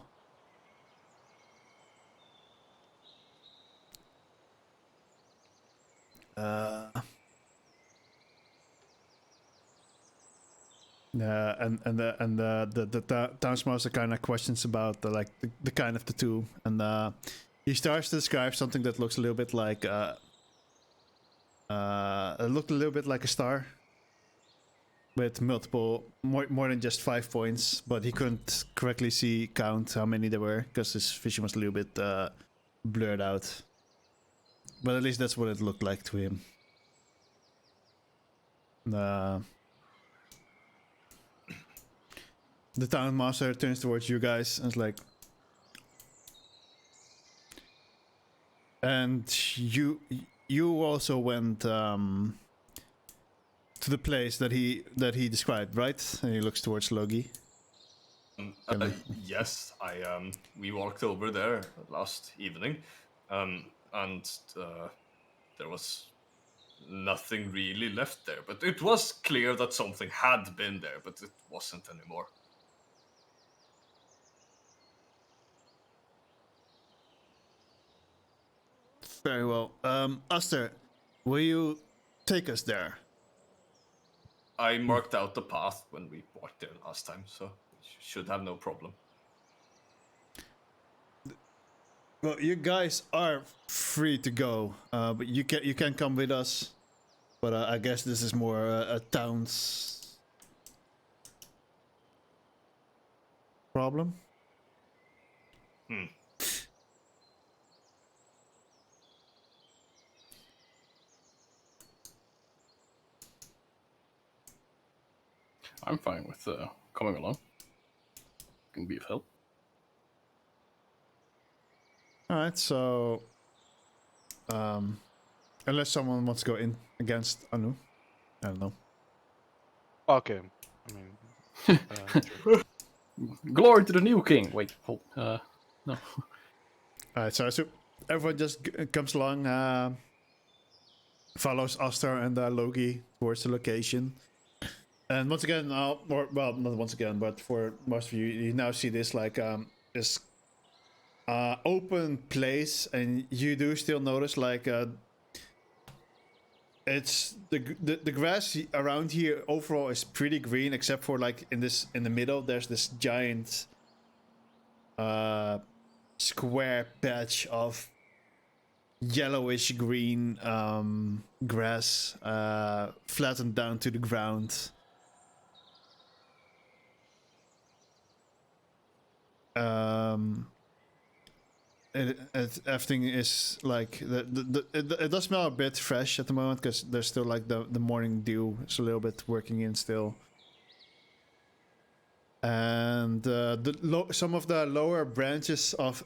The townsmaster kind of questions about the kind of tattoo, and he starts to describe something that looks a little bit like it looked a little bit like a star with multiple more than just 5 points, but he couldn't correctly count how many there were because his vision was a little bit blurred out. But at least that's what it looked like to him. The town master turns towards you guys and is like, and you also went to the place that he described, right? And he looks towards Logi. Yes, we walked over there last evening, and there was nothing really left there. But it was clear that something had been there, but it wasn't anymore. Very well. Aster, will you take us there? I marked out the path when we walked there last time, so should have no problem. Well, you guys are free to go, but you can come with us. But I guess this is more a town's problem. I'm fine with coming along. Can be of help. All right, so unless someone wants to go in against Anu, I don't know. Okay. I mean, Glory to the new king. Wait, hold. No. All right, so everyone just comes along, follows Aster and Logi towards the location. And once again, not once again, but for most of you, you now see this this open place, and you do still notice it's the grass around here overall is pretty green, except for in the middle there's this giant square patch of yellowish green grass flattened down to the ground. Everything is it does smell a bit fresh at the moment because there's still the morning dew is a little bit working in still, and some of the lower branches of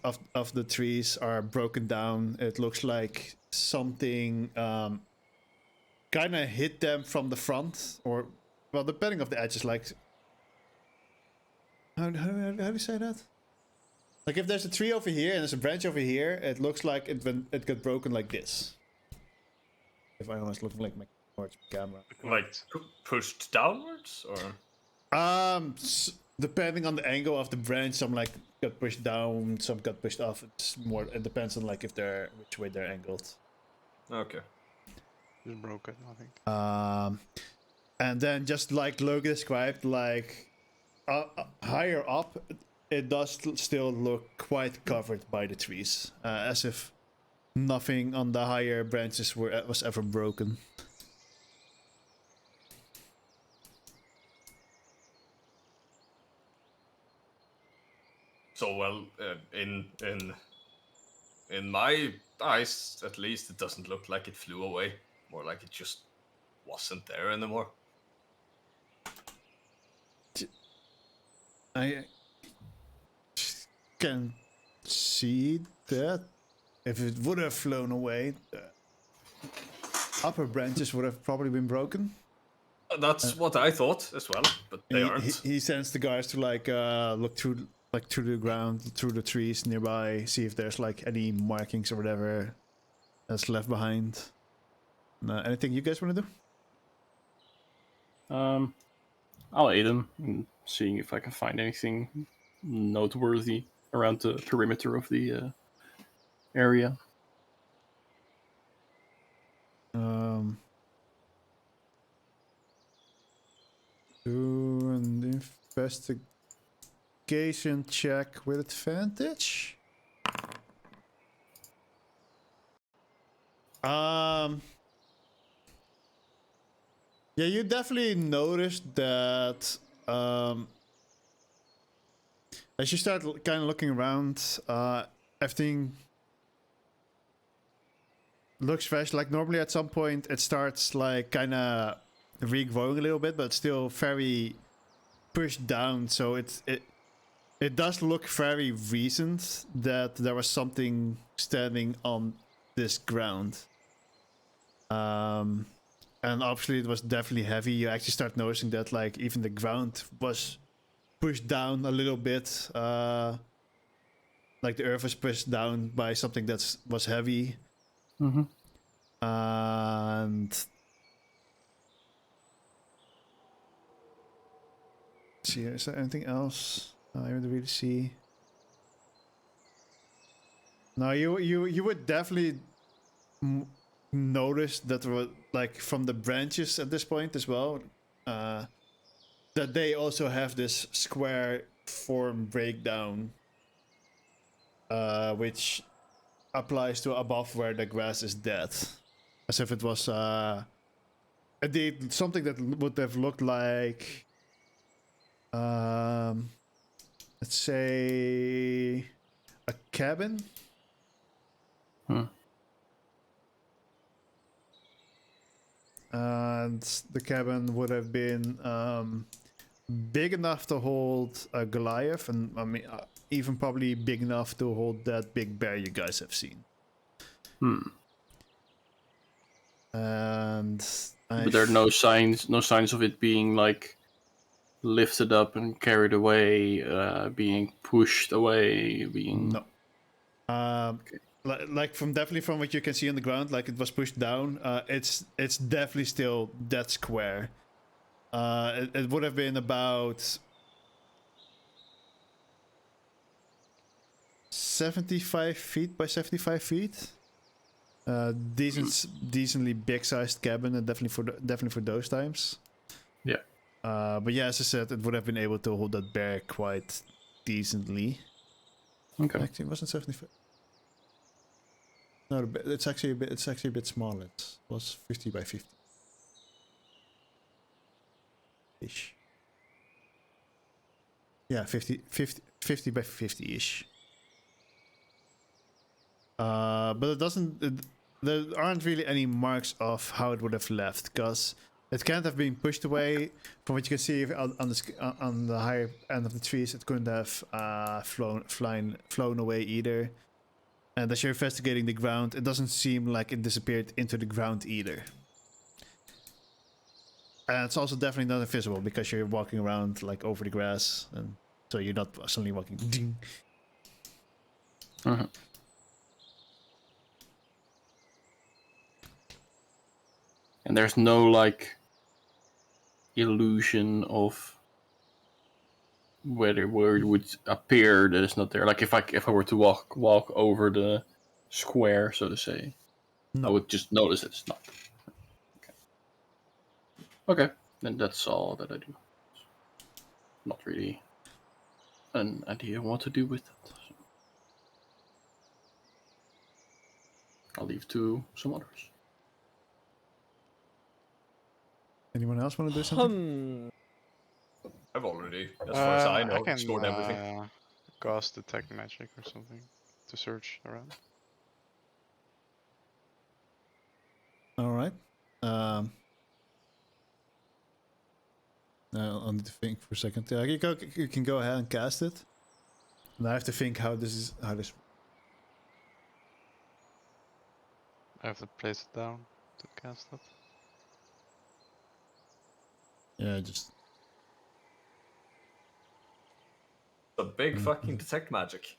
the trees are broken down. It looks like something kind of hit them from the front, or well, depending of the edges. How do you say that? Like if there's a tree over here and there's a branch over here, it looks like it got broken like this. If I was looking like my camera. Like pushed downwards, or depending on the angle of the branch, some got pushed down, some got pushed off. It depends on which way they're angled. Okay. it's broken, I think. And then just like Logan described, higher up, it does still look quite covered by the trees, as if nothing on the higher branches was ever broken. So well, in my eyes, at least, it doesn't look like it flew away. More like it just wasn't there anymore. I can see that if it would have flown away, the upper branches would have probably been broken. That's what I thought as well, but they aren't. He sends the guys to look through the ground, through the trees nearby, see if there's any markings or whatever that's left behind. Anything you guys want to do? I'll aid him in seeing if I can find anything noteworthy around the perimeter of the area. Doing investigation check with advantage. Yeah, you definitely noticed that as you start kind of looking around, everything looks fresh. Like normally at some point it starts like kind of regrowing a little bit, but it's still very pushed down. So it does look very recent that there was something standing on this ground. And obviously it was definitely heavy. You actually start noticing that like even the ground was pushed down a little bit. Like the earth was pushed down by something that was heavy. Mm-hmm. And let's see, is there anything else I would really see? No, you would definitely notice that there were like from the branches at this point as well, that they also have this square form breakdown, which applies to above where the grass is dead, as if it was indeed something that would have looked like, let's say, a cabin. And the cabin would have been big enough to hold a Goliath, and I mean, even probably big enough to hold that big bear you guys have seen. And but there are no signs of it being like lifted up and carried away, being pushed away, being no. Like definitely from what you can see on the ground, like it was pushed down. It's definitely still that square. It would have been about 75 feet by 75 feet. Decently big sized cabin, and definitely for those times. Yeah. But yeah, as I said, it would have been able to hold that bear quite decently. Okay. Actually, it wasn't 75. No, it's actually a bit smaller. It was 50 by 50 ish. Yeah, 50 by 50 ish. But it doesn't. There aren't really any marks of how it would have left, because it can't have been pushed away. From what you can see on the higher end of the trees, it couldn't have flown away either. And as you're investigating the ground, it doesn't seem like it disappeared into the ground either. And it's also definitely not invisible because you're walking around like over the grass, and so you're not suddenly walking. Ding. Uh-huh. And there's no like illusion of where it would appear that it's not there. Like if I were to walk over the square, so to say, No. I would just notice it's not. Okay, then that's all that I do. Not really an idea what to do with it. So I'll leave to some others. Anyone else want to do something? I've already, as far as I know, I can explored everything. cast detect magic or something to search around. All right. I'll need to think for a second. Yeah, you can go ahead and cast it. And I have to think how this. I have to place it down to cast it. Yeah, just. The big fucking detect magic.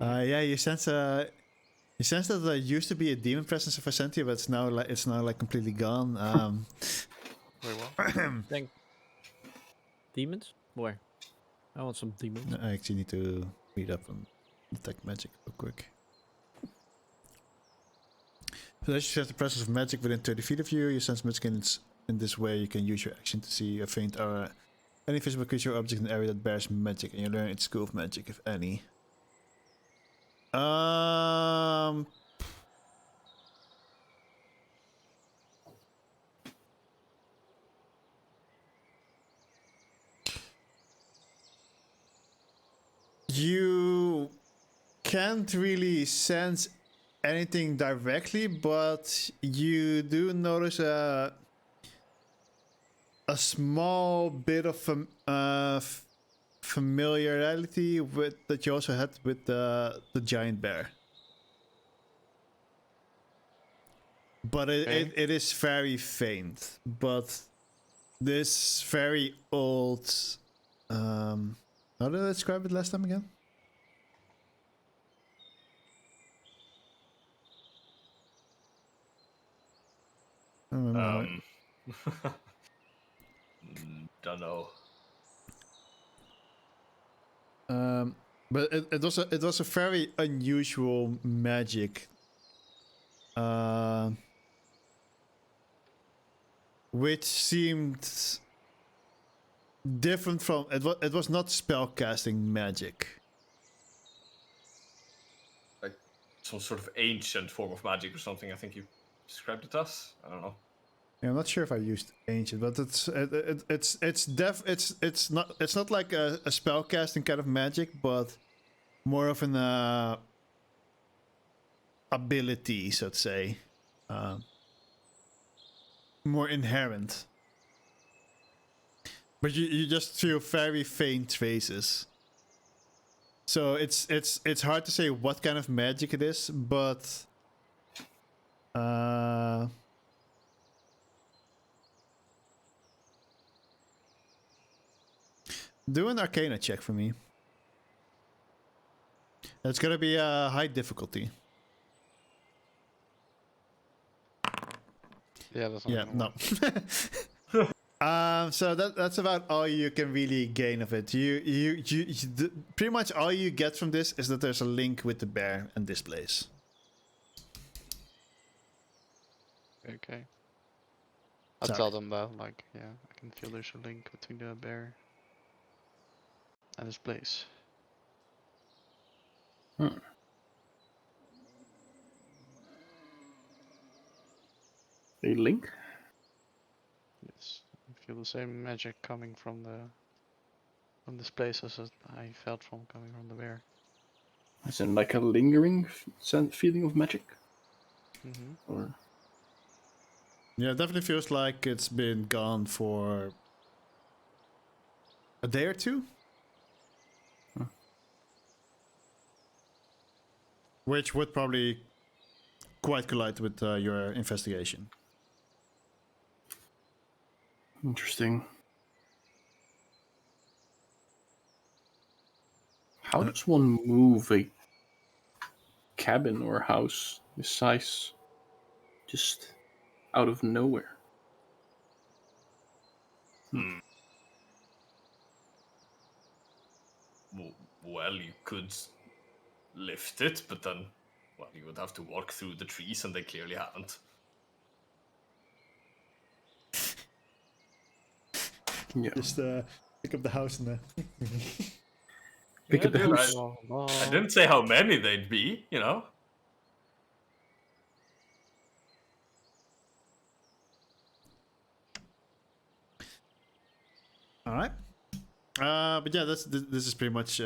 Yeah, you sense that there used to be a demon presence of Ascentia, but it's now like completely gone. Very well. Think demons? Where? I want some demons. I actually need to read up on detect magic real quick. So as you have the presence of magic within 30 feet of you, you sense magic in this way. You can use your action to see a faint aura Any visible creature or object in the area that bears magic, and you learn its school of magic, if any. You can't really sense anything directly, but you do notice a small bit of familiarity with that you also had with the giant bear. But it is very faint. But this very old. How did I describe it last time again? I don't remember. Don't know. But it was a very unusual magic. Which seemed different from it was not spellcasting magic. Like some sort of ancient form of magic or something. I think you described it as. I don't know. Yeah, I'm not sure if I used ancient, but it's not like a spellcasting kind of magic, but more of an ability, so to say, more inherent. But you just feel very faint traces. So it's hard to say what kind of magic it is, but do an Arcana check for me. It's gonna be a high difficulty. Yeah, that's not Yeah, gonna no. work. So that's about all you can really gain of it. You pretty much all you get from this is that there's a link with the bear and this place. Okay. I'll Sorry. tell them that, like, yeah, I can feel there's a link between the bear and this place. A link? Yes, I feel the same magic coming from this place as I felt from coming from the bear. Is it like a lingering feeling of magic? Mm-hmm. Or Yeah, it definitely feels like it's been gone for a day or two. Which would probably quite collide with your investigation. interesting. How does one move a cabin or house this size just out of nowhere? Well, you could lift it, but then, well, you would have to walk through the trees, and they clearly haven't. Yeah. Just pick up the house and Pick up the dude, house. I didn't say how many they'd be, you know? all right. But yeah, this is pretty much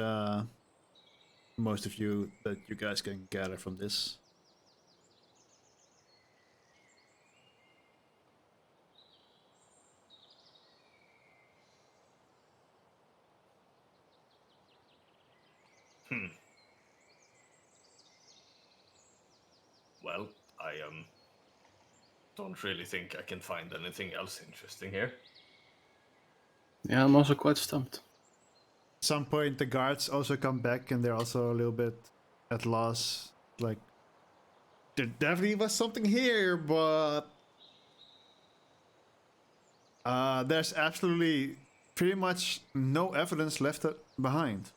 most of you that you guys can gather from this. Well, I don't really think I can find anything else interesting here. Yeah, I'm also quite stumped. At some point, the guards also come back, and they're also a little bit at loss. Like, there definitely was something here, but there's absolutely pretty much no evidence left behind.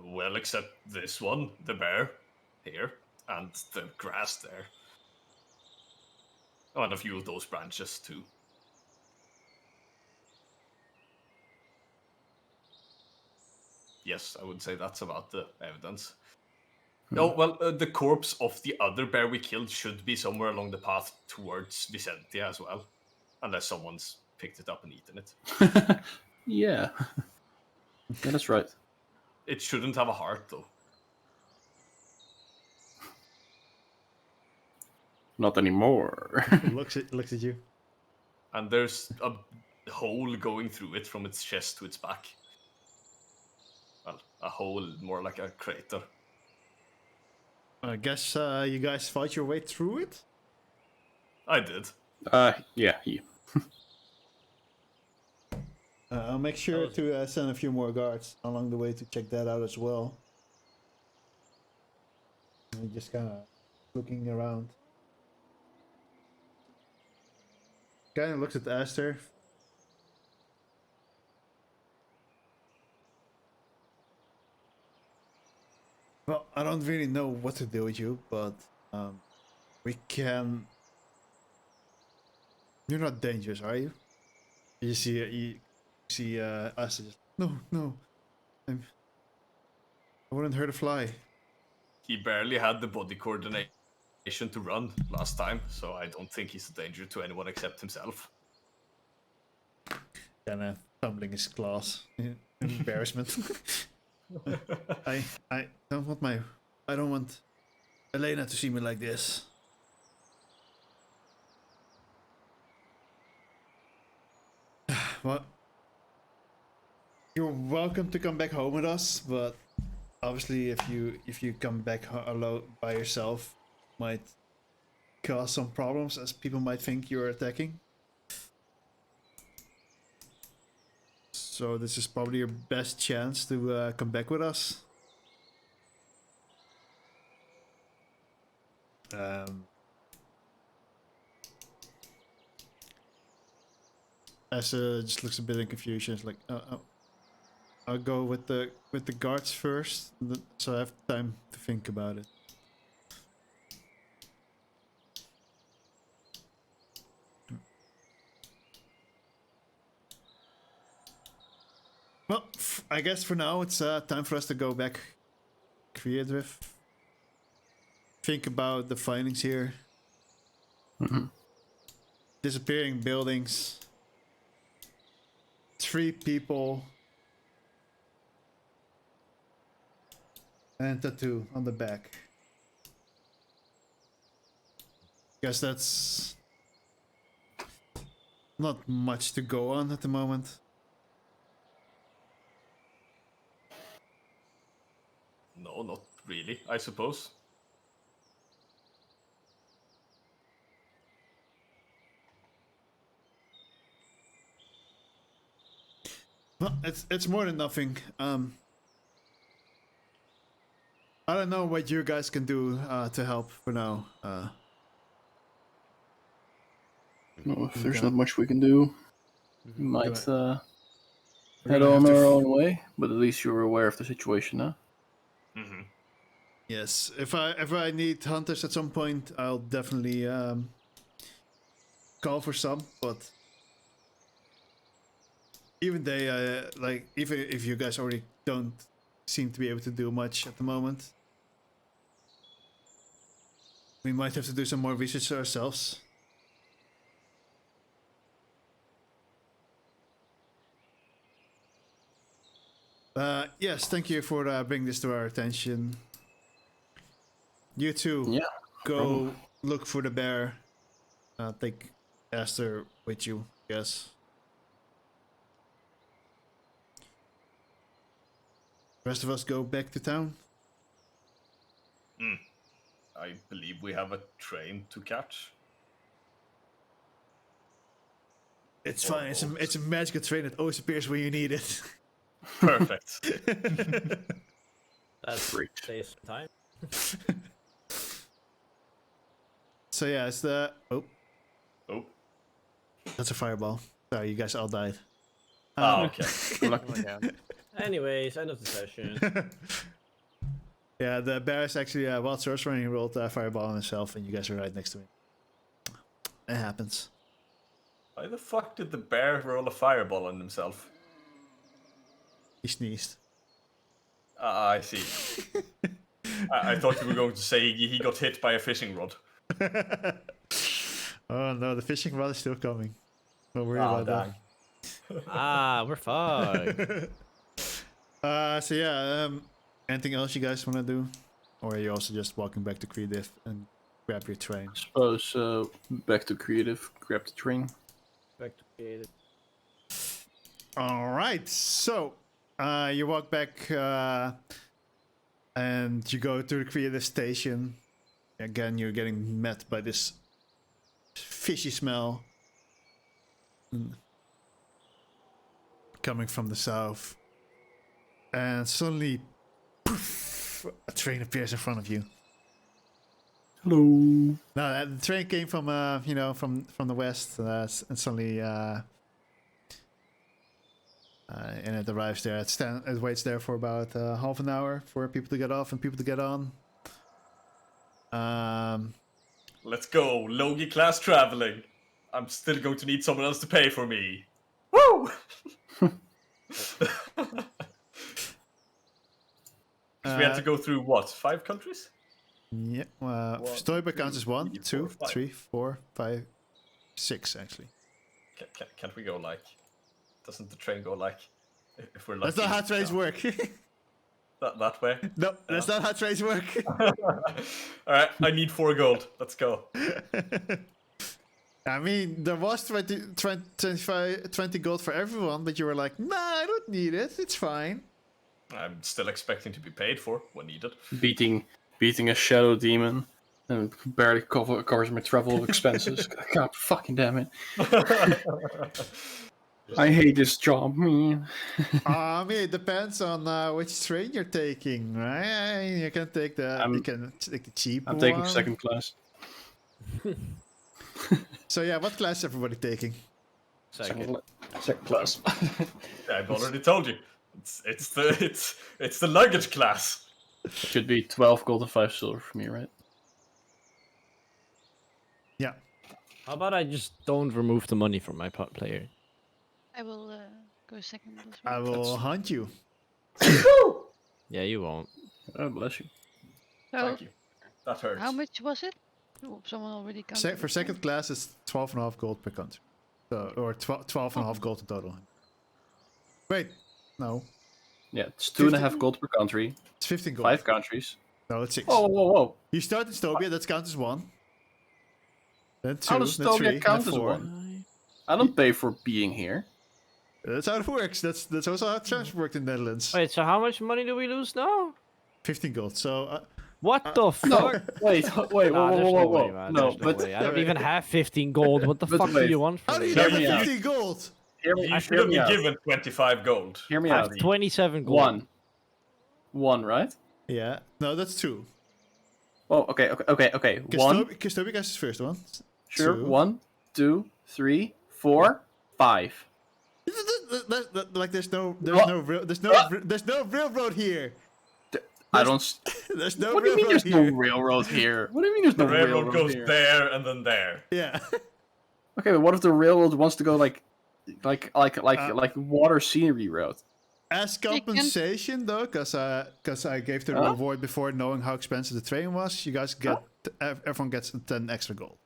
Well, except this one, the bear here, and the grass there. Oh, and a few of those branches too. yes, I would say that's about the evidence. Oh, well, the corpse of the other bear we killed should be somewhere along the path towards Vicentia as well. Unless someone's picked it up and eaten it. Yeah. Yeah, that's right. It shouldn't have a heart, though. Not anymore. looks at you. And there's a hole going through it from its chest to its back. Well, a hole, more like a crater. I guess you guys fought your way through it? I did. Yeah. I'll make sure to send a few more guards along the way to check that out as well. And just kind of looking around. Kind of looks at Aster. Well, I don't really know what to do with you, but we can. You're not dangerous, are you? You see Aster just no. I wouldn't hurt a fly. He barely had the body coordination to run last time, so I don't think he's a danger to anyone except himself. Kind of tumbling his glass in embarrassment. I don't want Elena to see me like this. Well, you're welcome to come back home with us, but obviously if you come back alone by yourself, might cause some problems, as people might think you're attacking. So this is probably your best chance to come back with us. Asa just looks a bit in confusion. It's like, I'll go with the guards first, so I have time to think about it. Well, I guess for now it's time for us to go back creative. Think about the findings here. Disappearing buildings. 3 people. And tattoo on the back. Guess that's not much to go on at the moment. No, not really, I suppose. Well, it's more than nothing. I don't know what you guys can do to help for now. Well, if there's not much we can do, we might head gonna on have to our own way. But at least you're aware of the situation now. Yes, if I need hunters at some point, I'll definitely call for some. But even they like, even if you guys already don't seem to be able to do much at the moment, we might have to do some more research ourselves. Yes, thank you for bringing this to our attention. You two, go look for the bear. Take Aster with you, yes. Rest of us go back to town. I believe we have a train to catch. It's fine. It's a magical train that always appears when you need it. Perfect. That's Great. saves time. So yeah, it's the Oh. that's a fireball. Sorry, you guys all died. Okay. Oh my god. Anyways, end of the session. Yeah, the bear is actually a wild sorcerer, and he rolled a fireball on himself, and you guys are right next to him. It happens. Why the fuck did the bear roll a fireball on himself? He sneezed. I see. I thought you were going to say he got hit by a fishing rod. Oh no, the fishing rod is still coming. Don't worry about dang. We're fucked. that. So yeah, anything else you guys want to do? Or are you also just walking back to Creative and grab your train? Suppose back to creative, grab the train. Back to creative. Alright, so you walk back and you go to the Creative station. Again, you're getting met by this fishy smell coming from the south. And suddenly, poof, a train appears in front of you. Hello. No, the train came from, from the west, and suddenly, and it arrives there. It waits there for about half an hour for people to get off and people to get on. Let's go, Logie class traveling. I'm still going to need someone else to pay for me. Woo! We had to go through what? 5 countries? Yeah, Storybook counts as 1, 2, 3, 4, 5, 6 actually. Can't we go like? Doesn't the train go like? If we're lucky. That's not how trains work. that way. No, that's not how trains work. All right, I need 4 gold. Let's go. I mean, there was 20 gold for everyone, but you were like, nah, I don't need it. It's fine. I'm still expecting to be paid for when needed. Beating a shadow demon and barely covers my travel expenses. God fucking damn it. I hate this job, man. I mean, it depends on which train you're taking, right? You can take you can take the cheap one. I'm taking second class. So yeah, what class is everybody taking? Second class. I've already told you. It's the luggage class. Should be 12 gold and 5 silver for me, right? Yeah. How about I just don't remove the money from my player? I will go second as I well. will hunt you. Yeah, you won't. Oh, bless you. So, Thank you. That hurts. how much was it? Oh, someone already counted. For second class, it's 12.5 gold per country. So, or 12.5 gold in total. Wait, no. Yeah, it's 2.5 gold per country. It's 15 gold. 5 countries. No, it's 6. Whoa. You start in Stobia, that counts as 1. Then 2, How does then Stobia 3, count then as 4. 1? I don't pay for being here. That's how it works. That's also how transfer worked in the Netherlands. Wait, so how much money do we lose now? 15 gold. So What the fuck? No, wait, Nah, there's no way, man. No, There's but way. I don't even have 15 gold. What the But fuck do wait. you want how from do you me? Hear get me out. 15 gold? You should have been given 25 gold. Hear me I out. have 27 gold. One, right? Yeah. No, that's 2. Oh, okay. One, Stobia is the first one. sure. 2. 1, 2, 3, 4, 5. Like there's no railroad here. I don't. There's no What do you mean railroad there's no here. railroad here? What do you mean there's The no railroad railroad goes here? there and then there. Yeah. Okay, but what if the railroad wants to go like water scenery road? As compensation, though, because I gave the reward before knowing how expensive the train was, you guys get everyone gets 10 extra gold.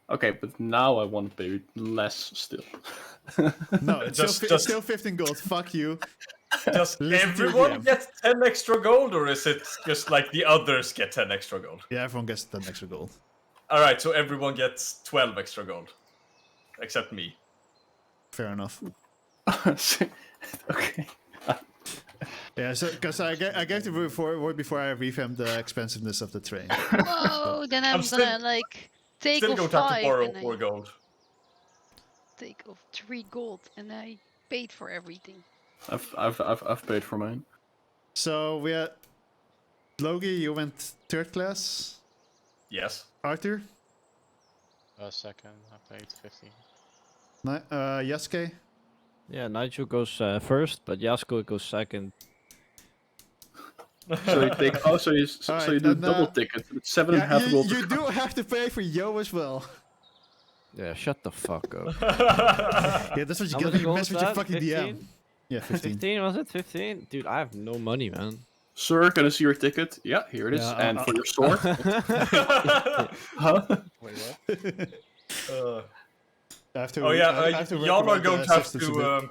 Okay, but now I want to pay less still. No, it's still 15 gold. Fuck you. Does Listen to your everyone DM. get 10 extra gold, or is it just like the others get 10 extra gold? Yeah, everyone gets 10 extra gold. Alright, so everyone gets 12 extra gold. Except me. Fair enough. Okay. Yeah, so because I gave the reward before I revamped the expensiveness of the train. Whoa, then I'm still- gonna like take Still off going to have to 5 borrow and 4 I gold. take off 3 gold and I paid for everything. I've paid for mine. So we had Logie, you went 3rd class. Yes. Arthur, Second, I paid 15. Yasuke. Yeah, Nigel goes first, but Yasko goes second. So you take. Oh, so you Alright, do and, double ticket. 7.5 gold. you do have to pay for Yo as well. Yeah, shut the fuck up. Yeah, that's what you How get much when you gold mess was with your that? fucking 15? DM. Yeah, 15. 15 was it? 15? Dude, I have no money, man. Sir, can I see your ticket? Yeah, here it is. Yeah, and for your sword? Huh? Wait, what? I have to, Oh yeah, I have to y'all are recommend going the to have systems a bit. to.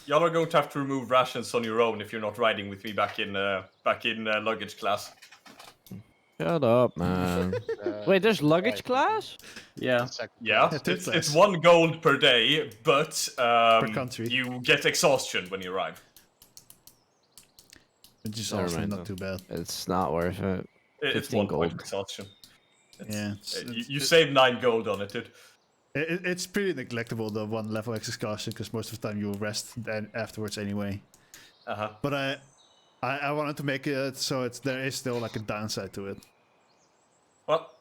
Y'all are going to have to remove rations on your own if you're not riding with me back in luggage class. Shut up, man. Wait, there's It's luggage five, class? Yeah. second Yeah, class. third it's class. 1 gold per day, but country. you get exhaustion when you arrive. Which is Never also mind, not though. too bad. It's not worth it. It's 15 1 point gold. exhaustion. Yeah, You save 9 gold on it, dude. It's pretty neglectable, the 1 level exhaustion, because most of the time you will rest then afterwards anyway. But I wanted to make it so there is still like a downside to it. Well,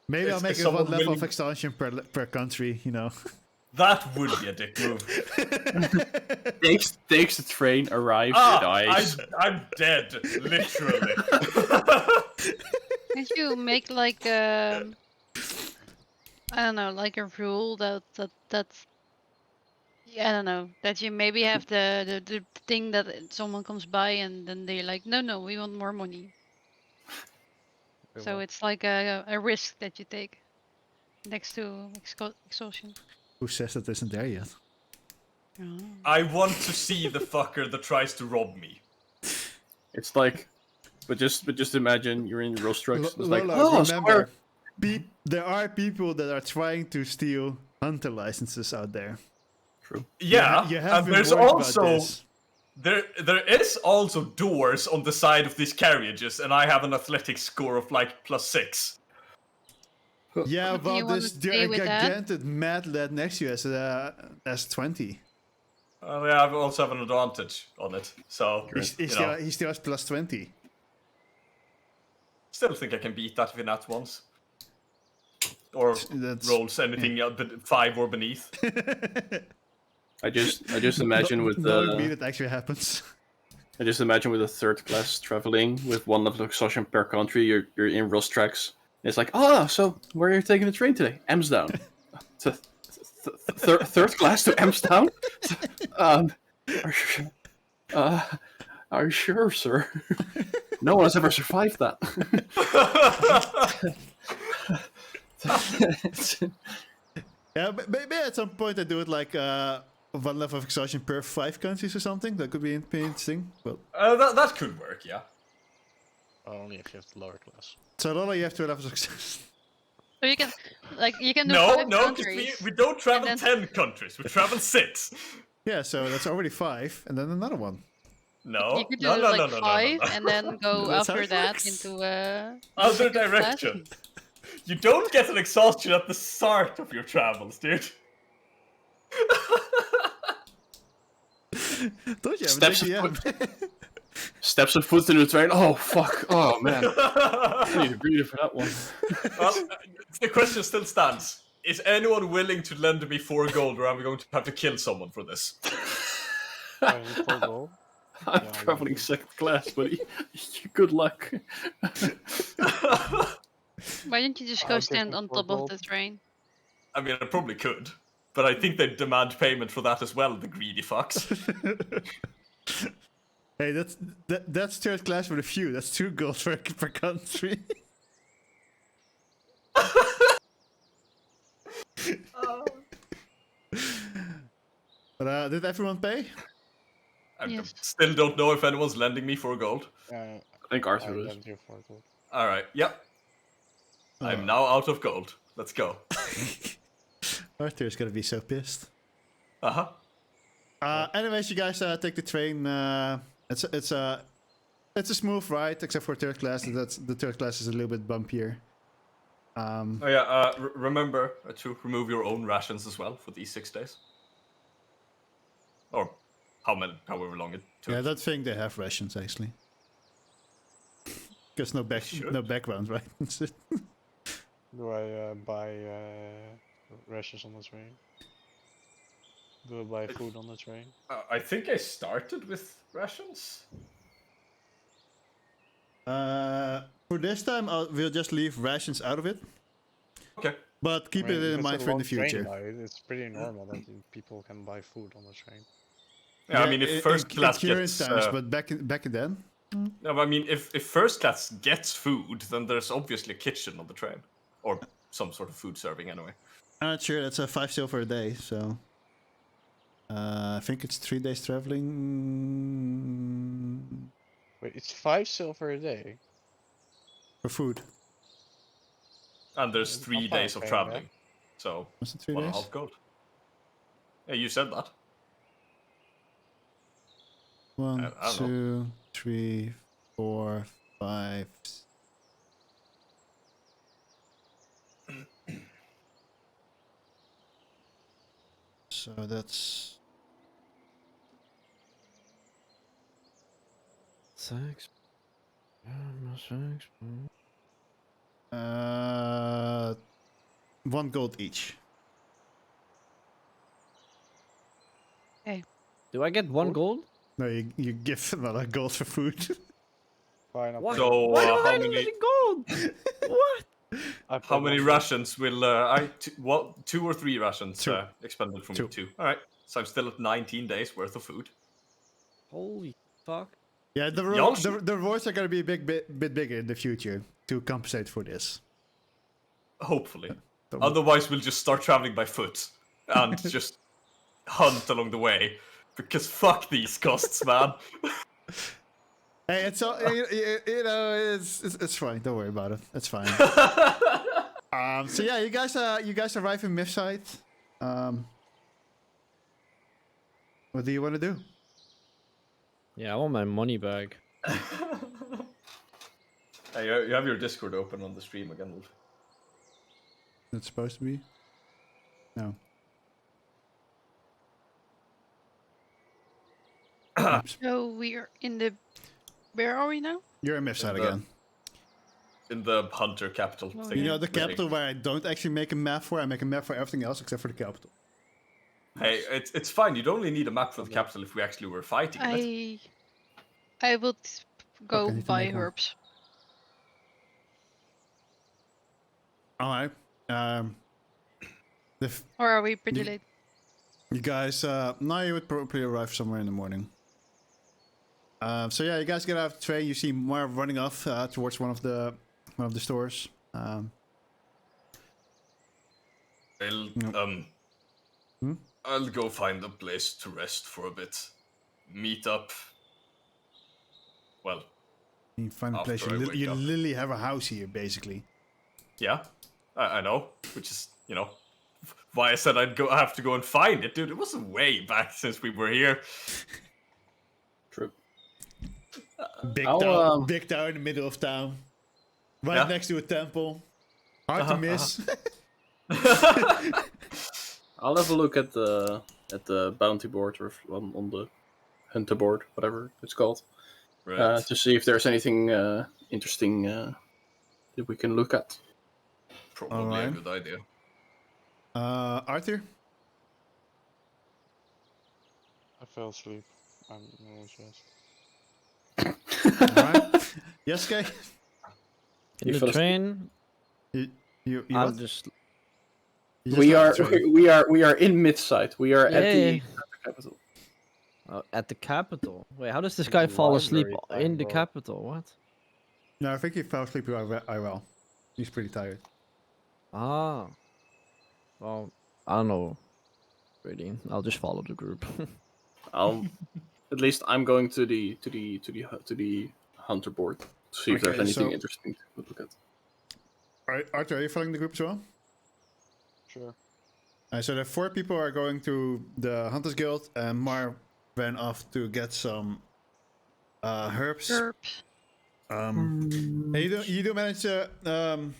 Maybe I'll make is it 1 someone level willing- of exhaustion per country, you know. That would be a dick move. Takes the train, arrives, dies. I'm dead, literally. Can't you make like I don't know, like a rule that's I don't know, that you maybe have the thing that someone comes by and then they're like, no, we want more money. So it's like a risk that you take next to exhaustion. Who says that isn't there yet? Oh. I want to see the fucker that tries to rob me. It's like, but just imagine you're in Rust trucks. It's like, Lola, oh, remember, there are people that are trying to steal hunter licenses out there. True. Yeah, You have and been there's warned about also this. there is also doors on the side of these carriages, and I have an athletics score of like +6. Yeah, Do you well, wanna this stay with that? gigantic mad lad next to you has 20. Oh yeah, I also have an advantage on it, so He still has +20. still think I can beat that if he nat once. Or That's- rolls anything but 5 or beneath. I just imagine with knowing me the that actually happens. I just imagine with a third class traveling with 1 level of exhaustion per country. You're in Rust tracks. It's like, so where are you taking the train today? Amsdown. Third class to Amsdown? Are you sure, sir? No one has ever survived that. Yeah, maybe at some point I do it like 1 level of exhaustion per 5 countries or something. That could be interesting. Well, that could work, yeah. Only if you have the lower class. so Lola, you have 2 levels of exhaustion. So you can do No, 5 because countries. we don't travel and 10 countries, we travel 6. Yeah, so that's already 5, and then another one. No, You could do no, no, like no, no, 5 no, no. and then go That's how after it that works. into Other second class. direction. You don't get an exhaustion at the start of your travels, dude. Don't you have Steps an of idea? Steps a foot into the train. Oh fuck! Oh man, I need a breather for that one. Well, the question still stands. Is anyone willing to lend me 4 gold, or am I going to have to kill someone for this? Full goal. I'm Yeah, traveling second class, buddy. Good luck. Why don't you just I'll go give stand you on 4 top of gold. the train? I mean, I probably could, but I think they demand payment for that as well, the greedy fucks. Hey, that's 3rd class with a few. That's 2 gold per country. But did everyone pay? I Yes. still don't know if anyone's lending me 4 gold. I think I Arthur is. lend you 4 gold. Alright, yep. I'm now out of gold. Let's go. Arthur's gonna be so pissed. Uh-huh. Anyways, you guys take the train. It's a smooth ride, except for 3rd class. The 3rd class is a little bit bumpier. Oh yeah, remember to remove your own rations as well for these 6 days. Or however long it took. Yeah, I don't think they have rations actually. Because no background, right? Do I buy rations on the train? Do I buy food on the train? I think I started with rations. For this time, we'll just leave rations out of it. Okay. But keep it in mind for in the future. It's pretty normal that people can buy food on the train. Yeah, I mean, if first class in current gets... times, but back then, No, but I mean, if first class gets food, then there's obviously a kitchen on the train, or some sort of food serving anyway. I'm not sure. That's a 5 silver a day, so I think it's 3 days traveling Wait, it's 5 silver a day. for food. And there's I'm 3 fine days of paying traveling, so Was it 3 1.5 days? gold. Yeah, you said that. 1, I don't know. 2, 3, 4, 5. So that's 6. 1 gold each. Do I get 1 gold? No, you give them a gold for food. Fine, I'll What? pay. So Why am how I many losing gold? What? I how paid many 1 gold. rations will what 2 or 3 rations 2. expended from 2. me? 2. All right, so I'm still at 19 days worth of food. Holy fuck. Yeah, the rewards are gonna be a bit bigger in the future to compensate for this. Hopefully. The- Otherwise, we'll just start traveling by foot and just hunt along the way. Because fuck these costs, man. Hey, it's all you know, it's fine. Don't worry about it. It's fine. So yeah, you guys arrive in Mythside. What do you want to do? Yeah, I want my money back. Hey, you have your Discord open on the stream again, Wolf. It's supposed to be. No. So we're in the. Where are we now? You're in Mythside In the- again. In the Hunter capital Oh, thing. You know the building. capital where I don't actually make a map for. I make a map for everything else except for the capital. Hey, it's fine. You'd only need a map for the capital if we actually were fighting in it. I will go Okay, I need to buy make one. herbs. All right. Or are we pretty You- late? You guys, now you would probably arrive somewhere in the morning. So yeah, you guys get out of the train. You see Mar running off towards one of the stores. I'll, No. Hmm? I'll go find a place to rest for a bit. Meet up. Well, You find a After place. I wake You up. literally have a house here, basically. yeah, I know. Which is, why I said I have to go and find it, dude. It was way back since we were here. True. Big I'll, town, big town in the middle of town, right Yeah. next to a temple. Hard to miss. I'll have a look at the bounty board or on the hunter board, whatever it's called, Right. to see if there's anything interesting that we can look at. Probably Alright. a good idea. Arthur. I fell asleep. I'm no stress. Alright. Yes, Kay. In You the fell asleep? train, You I'll what? just. You just We left are the train. we are in Midside. We are at the capital. At the capital. Wait, how does this guy fall asleep library in time, the bro. capital? What? No, I think he fell asleep IRL. He's pretty tired. Ah. Well, I don't know. Really, I'll just follow the group. At least I'm going to the hunter board to see if there's Okay, anything so- interesting to look at. Alright, Arthur, are you following the group as well? Sure. So there are 4 people who are going to the Hunters Guild, and Mar ran off to get some herbs. Herbs. And you do manage to. I'm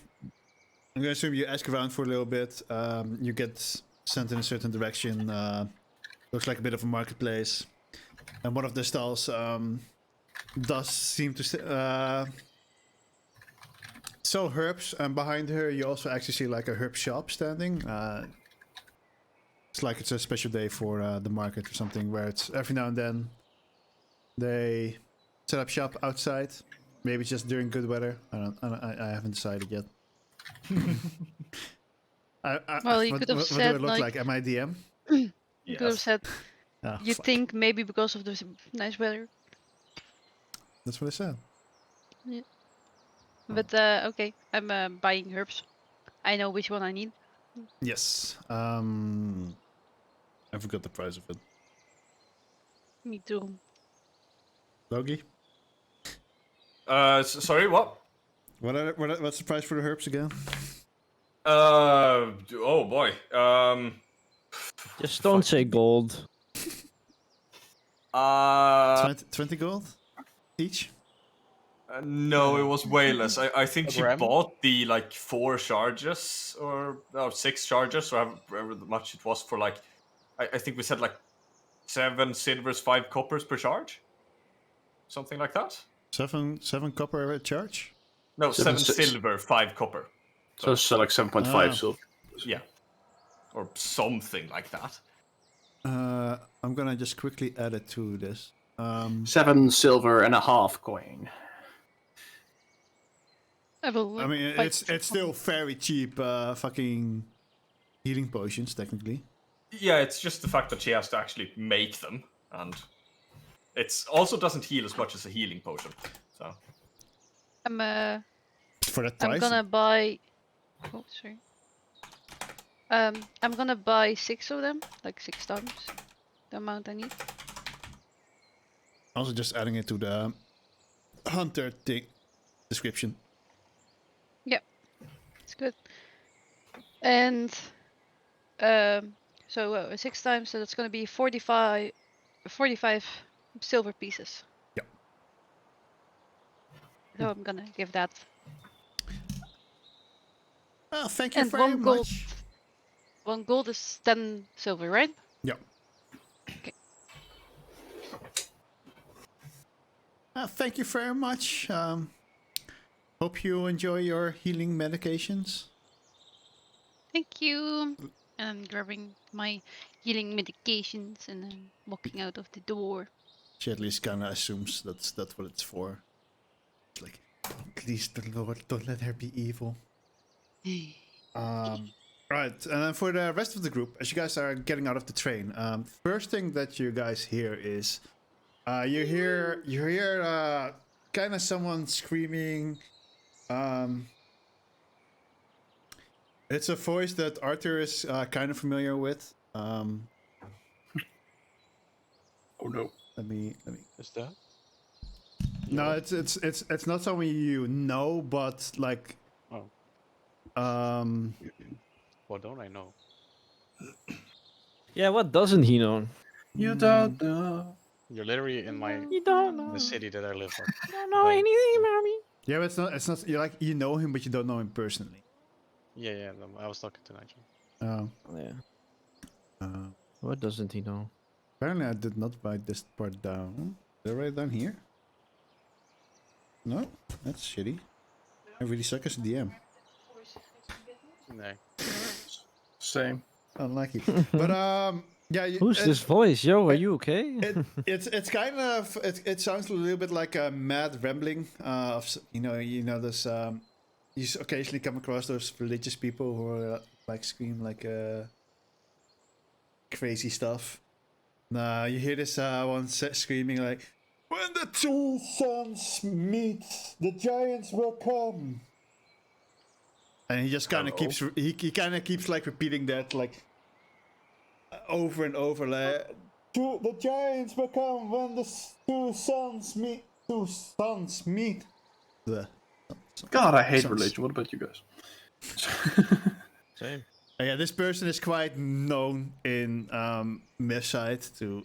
gonna assume you ask around for a little bit. You get sent in a certain direction. Looks like a bit of a marketplace, and one of the stalls does seem to sell herbs. And behind her, you also actually see like a herb shop standing. It's like it's a special day for the market or something, where it's every now and then they set up shop outside. Maybe just during good weather. I haven't decided yet. Well, you what, could have what do I said, look like- like? Am I DM? You could have Yes. said Ah, you fuck. think maybe because of the nice weather. That's what I said. But okay, I'm buying herbs. I know which one I need. Yes. I forgot the price of it. Me too. Logi, Sorry, what? what's the price for the herbs again? Oh boy. Just don't say gold. 20 gold each? No, it was way less. I think A she gram? bought the like 4 charges or 6 charges, or however much it was for like. I think we said like 7 silvers, 5 coppers per charge, something like that. 7 copper a charge? No, 7 6. silver, 5 copper. So it's like 7.5 Ah. silver. Yeah, or something like that. I'm gonna just quickly add it to this. 7 silver and a half coin. I will. I mean, buy it's still very cheap. Fucking healing potions, technically. Yeah, it's just the fact that she has to actually make them, and it's also doesn't heal as much as a healing potion. So For that price. I'm gonna buy. Oh, sorry. I'm gonna buy 6 of them, like 6 times the amount I need. Also, just adding it to the hunter thing description. It's good. And so 6 times, so that's gonna be 45 silver pieces. Yep. So I'm gonna give that. Oh, thank you And very 1 gold. much. 1 gold is 10 silver, right? Yep. Okay. Thank you very much. Hope you enjoy your healing medications. Thank you. And I'm grabbing my healing medications and then walking out of the door. She at least kind of assumes that's what it's for. It's like, please, the Lord, don't let her be evil. Right, and then for the rest of the group, as you guys are getting out of the train, first thing that you guys hear is, you hear kind of someone screaming. It's a voice that Arthur is kind of familiar with. Oh no. Let me. Is that? No, it's not someone you know, but like. Oh. What don't I know? Yeah, what doesn't he know? You don't know. You're literally in my You don't know. the city that I live in. You don't know But- anything about me. Yeah, but it's not. You like you know him, but you don't know him personally. Yeah, no, I was talking to Nigel. Oh. Yeah. What doesn't he know? Apparently, I did not write this part down. Did I write it down here? No, that's shitty. I really suck as a DM. No. Same. Unlucky. But yeah. Who's this voice? Yo, are you okay? It's kind of it sounds a little bit like a mad rambling. You know this. You occasionally come across those religious people who are like scream like crazy stuff. You hear this one screaming like, "When the 2 suns meet, the giants will come." And he just kind of keeps he kind of keeps like repeating that like over and over like, "The giants will come when the 2 suns meet. 2 suns meet." God, I hate Sounds- religion. What about you guys? Same. Yeah, this person is quite known in Mifside to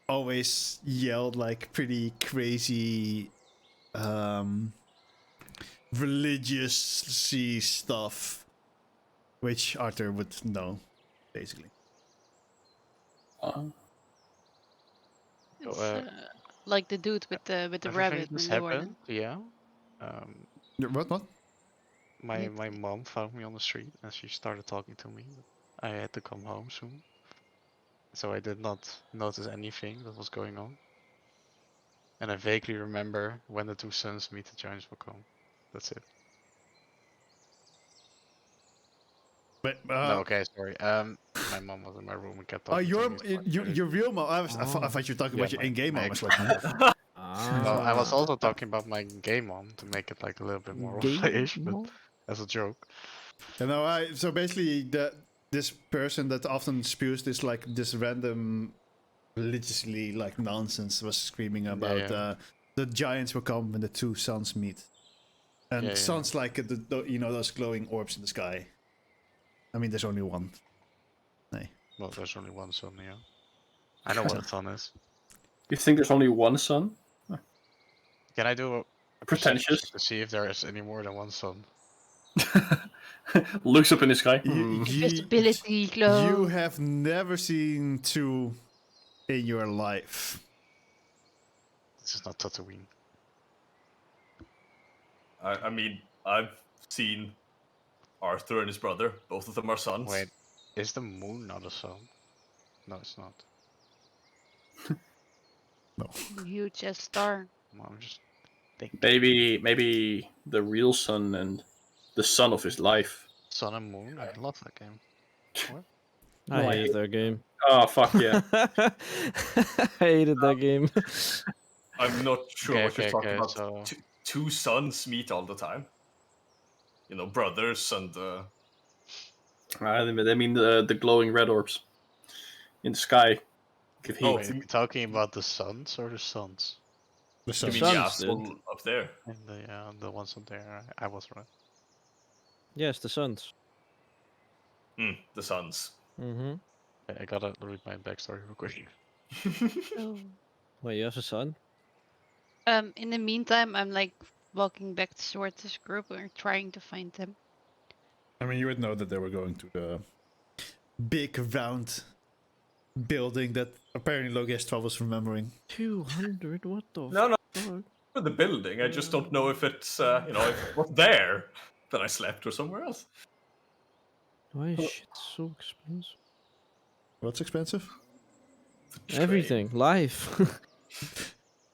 always yell like pretty crazy religious stuff, which Arthur would know, basically. It's like the dude with the Everything rabbit this in the happened, yeah. What? My mom found me on the street and she started talking to me. I had to come home soon, so I did not notice anything that was going on. And I vaguely remember when the 2 suns meet, the giants will come. That's it. But No, okay, sorry. My mom was in my room and kept oh, talking to me. so I your real mom. I thought you were talking about your Yeah, in-game my mom. I was ex- like, Well, I was Ah. also talking about my game on to make it like a little bit more Game roleplay-ish, but on? as a joke. So basically, this person that often spews this random religiously like nonsense was screaming about yeah. the giants will come when the two suns meet, and Yeah, yeah. suns like those glowing orbs in the sky. I mean, there's only one. Hey. Well, there's only one sun, yeah. I know what a sun is. You think there's only one sun? Can I do a Pretentious. perception check to see if there is any more than one sun? Looks up in the sky. Invisibility glow. You have never seen two in your life. This is not Tatooine. I mean, I've seen Arthur and his brother. Both of them are sons. Wait, is the moon not a sun? No, it's not. Huge as star. Well, I'm just thinking. Maybe the real sun and the sun of his life. Sun and Moon? I love that game. What? I No, I hated hate that game. Oh fuck yeah! I hated that game. I'm not sure what you're talking about. So... Two sons meet all the time. You know, brothers and. I mean the glowing red orbs in the sky. Give heat. Oh, Wait, are we talking about the suns or the suns? The You sun. mean Sons, the asshole dude. up there? And the ones up there. I was right. Yes, the Suns. The sons. Mm-hmm. I gotta read my backstory real quick. Oh. Wait, you have a son? In the meantime, I'm like walking back towards this group and trying to find them. I mean, you would know that they were going to the big round building that apparently Logesh 12 was remembering. 200? What the No, fuck? for the building. I just don't know if it's if it was there that I slept or somewhere else. Why is shit so expensive? What's expensive? Everything. Life.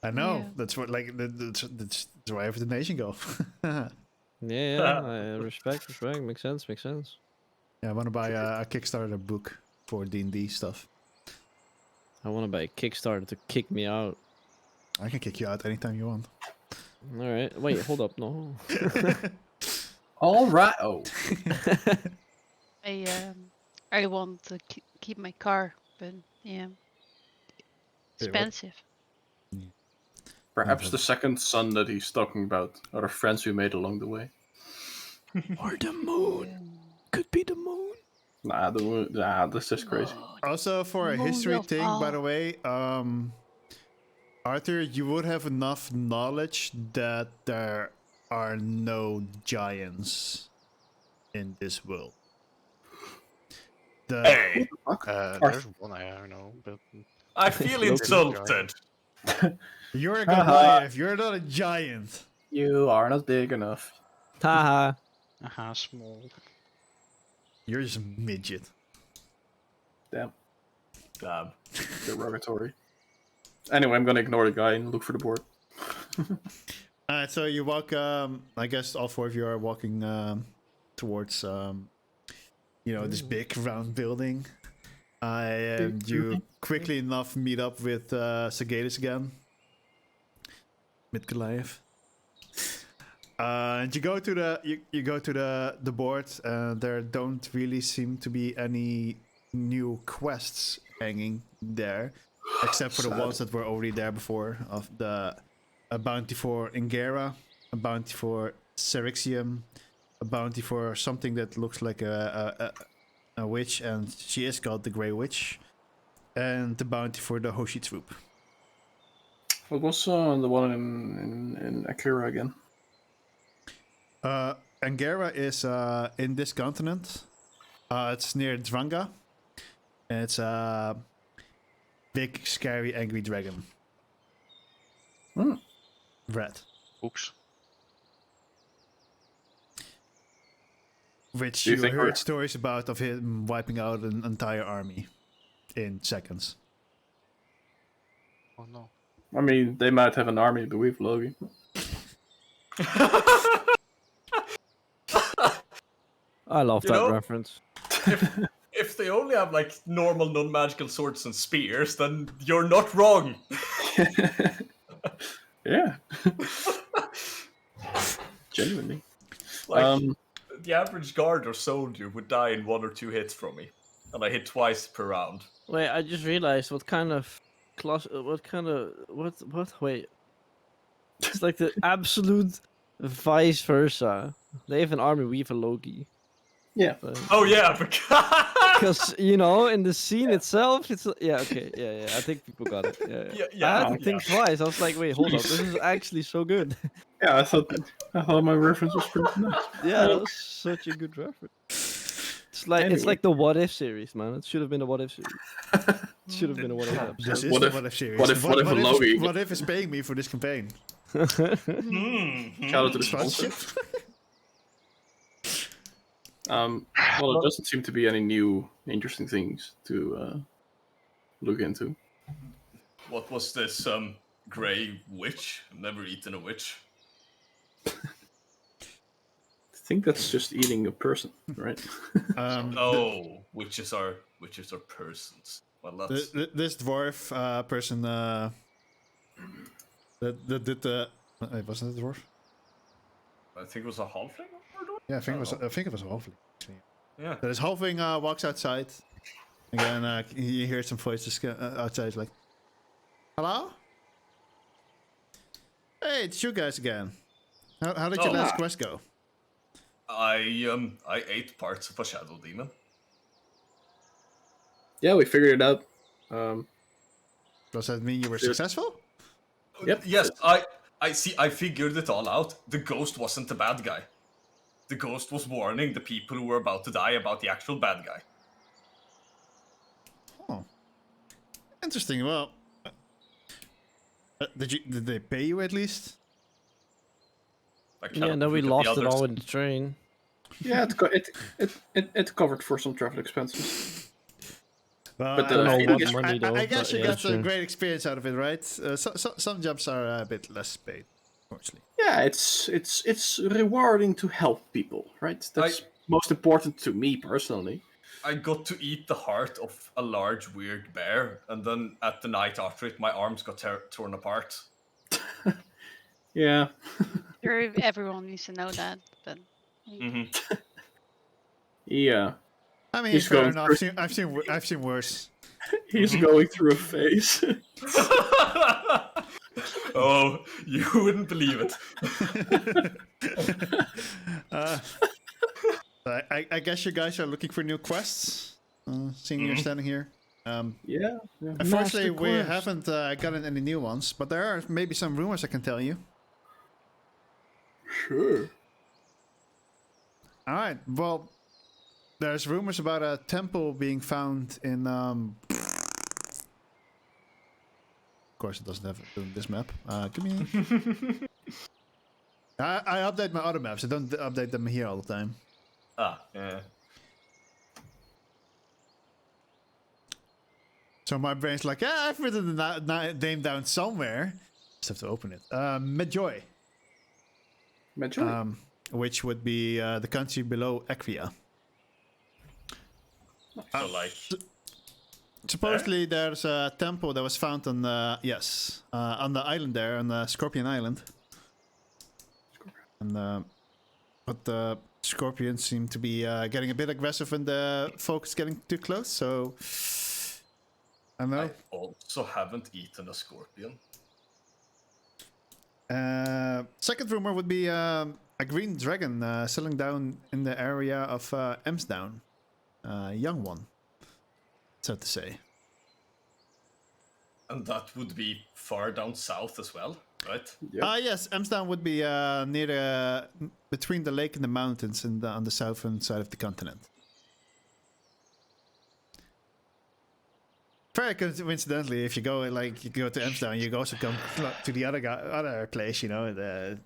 I know. Yeah. That's what that's why every nation go. yeah, I respect. Makes sense. Yeah, I want to buy a Kickstarter book for D&D stuff. I want to buy a Kickstarter to kick me out. I can kick you out anytime you want. Alright, wait, hold up, no. All right. Oh. I want to keep my car, but yeah, expensive. Perhaps the second sun that he's talking about are the friends we made along the way. Or the moon. Could be the moon. Nah, the moon. Nah, this is crazy. Also, for a Moon history will thing, by fall. the way, Arthur, you would have enough knowledge that there are no giants in this world. Hey, There's one I know, but I feel insulted. You're a Goliath. You're not a giant. You are not big enough. Haha. small. You're just a midget. Damn. Damn. Derogatory. Anyway, I'm gonna ignore the guy and look for the board. Alright, so you walk. I guess all four of you are walking towards, this big round building. And you quickly enough meet up with Sagalis again. Mit Goliath. And you go to the board, and there don't really seem to be any new quests hanging there, except for the ones that were already there before. Of a bounty for Ingera, a bounty for Serixium, a bounty for something that looks like a witch, and she is called the Grey Witch, and the bounty for the Hoshi Troop. What was the one in Akira again? Angara is in this continent. It's near Dranga. And it's a big, scary, angry dragon. Red. Oops. Which Do you you think heard we're- stories about of him wiping out an entire army in seconds. Oh no. I mean, they might have an army, but we've Logi. I love You that know- reference. If they only have like normal non-magical swords and spears, then you're not wrong. Yeah. Genuinely. Like, the average guard or soldier would die in 1 or 2 hits from me. And I hit twice per round. Wait, I just realized what kind of class. What kind of. What? Wait. It's like the absolute vice versa. They have an army, we have a Loki. Yeah. Oh yeah, Because, you know, in the scene itself, it's. Yeah, okay. Yeah. I think people got it. Yeah. I had to think twice. I was like, wait, hold on. This is actually so good. Yeah, I thought my reference was pretty nice. Yeah, that was such a good reference. It's like the What If series, man. It should have been a What If series. It should have been a What If episode. This is What the if- What If series. what if Logi- What If is paying me for this campaign? Shout out to the sponsor. Sponsorship? Well, there doesn't seem to be any new interesting things to look into. What was this grey witch? I've never eaten a witch. I think that's just eating a person, right? Oh, witches are persons. Well, that's This dwarf person that did the. Wasn't it a dwarf? I think it was a halfling. Yeah, I think it was a halfling. Actually. Yeah. So this halfling walks outside. Again, you hear some voices outside, like, "Hello? Hey, it's you guys again. How did your last quest go?" I ate parts of a shadow demon. Yeah, we figured it out. Does that mean you were successful? Yep. Yes, I see. I figured it all out. The ghost wasn't the bad guy. The ghost was warning the people who were about to die about the actual bad guy. Oh, interesting. Well, did they pay you at least? I Yeah, cannot and then we look at the lost it others. all in the train. Yeah, it covered for some travel expenses. Well, But I, the- I- I I- money, though, I guess but you yeah, got a true. great experience out of it, right? Some jobs are a bit less paid, unfortunately. Yeah, it's rewarding to help people, right? That's most important to me personally. I got to eat the heart of a large weird bear, and then at the night after it, my arms got torn apart. Yeah. Sure, everyone needs to know that, but Yeah. I mean, He's fair going enough. through- I've seen worse. He's going through a phase. Oh, you wouldn't believe it. I guess you guys are looking for new quests. Seeing you're standing here. Yeah. Unfortunately, we quest. haven't gotten any new ones, but there are maybe some rumors I can tell you. Sure. All right. Well, there's rumors about a temple being found in. Of course, it doesn't have it in this map. Give me. I update my other maps. I don't update them here all the time. Yeah. So my brain's like, I've written the name down somewhere. Just have to open it. Medjoy. Medjoy. Which would be the country below Equia. So like, Supposedly there's a temple that was found on on the island there, on Scorpion Island. And but the scorpions seem to be getting a bit aggressive when the folk is getting too close. So I don't know. I also haven't eaten a scorpion. Second rumor would be a green dragon settling down in the area of Emsdown. Young one, so to say. And that would be far down south as well, right? Yes, Emsdown would be near between the lake and the mountains and on the southern side of the continent. Very coincidentally, if you go to Emsdown, you also come to the other place, you know.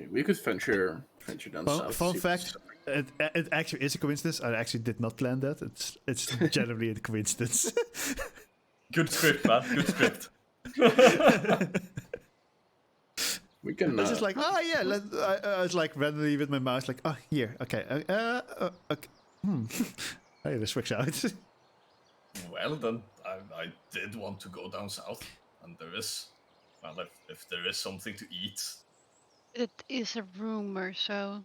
We could venture down south. Fun fact: it actually is a coincidence. I actually did not plan that. It's generally a coincidence. Good script, man. Good script. We can. It's just like, I was like randomly with my mouse, like, here, okay, okay. I just switch out. Well, then I did want to go down south. and there is, well, if there is something to eat. It is a rumor, so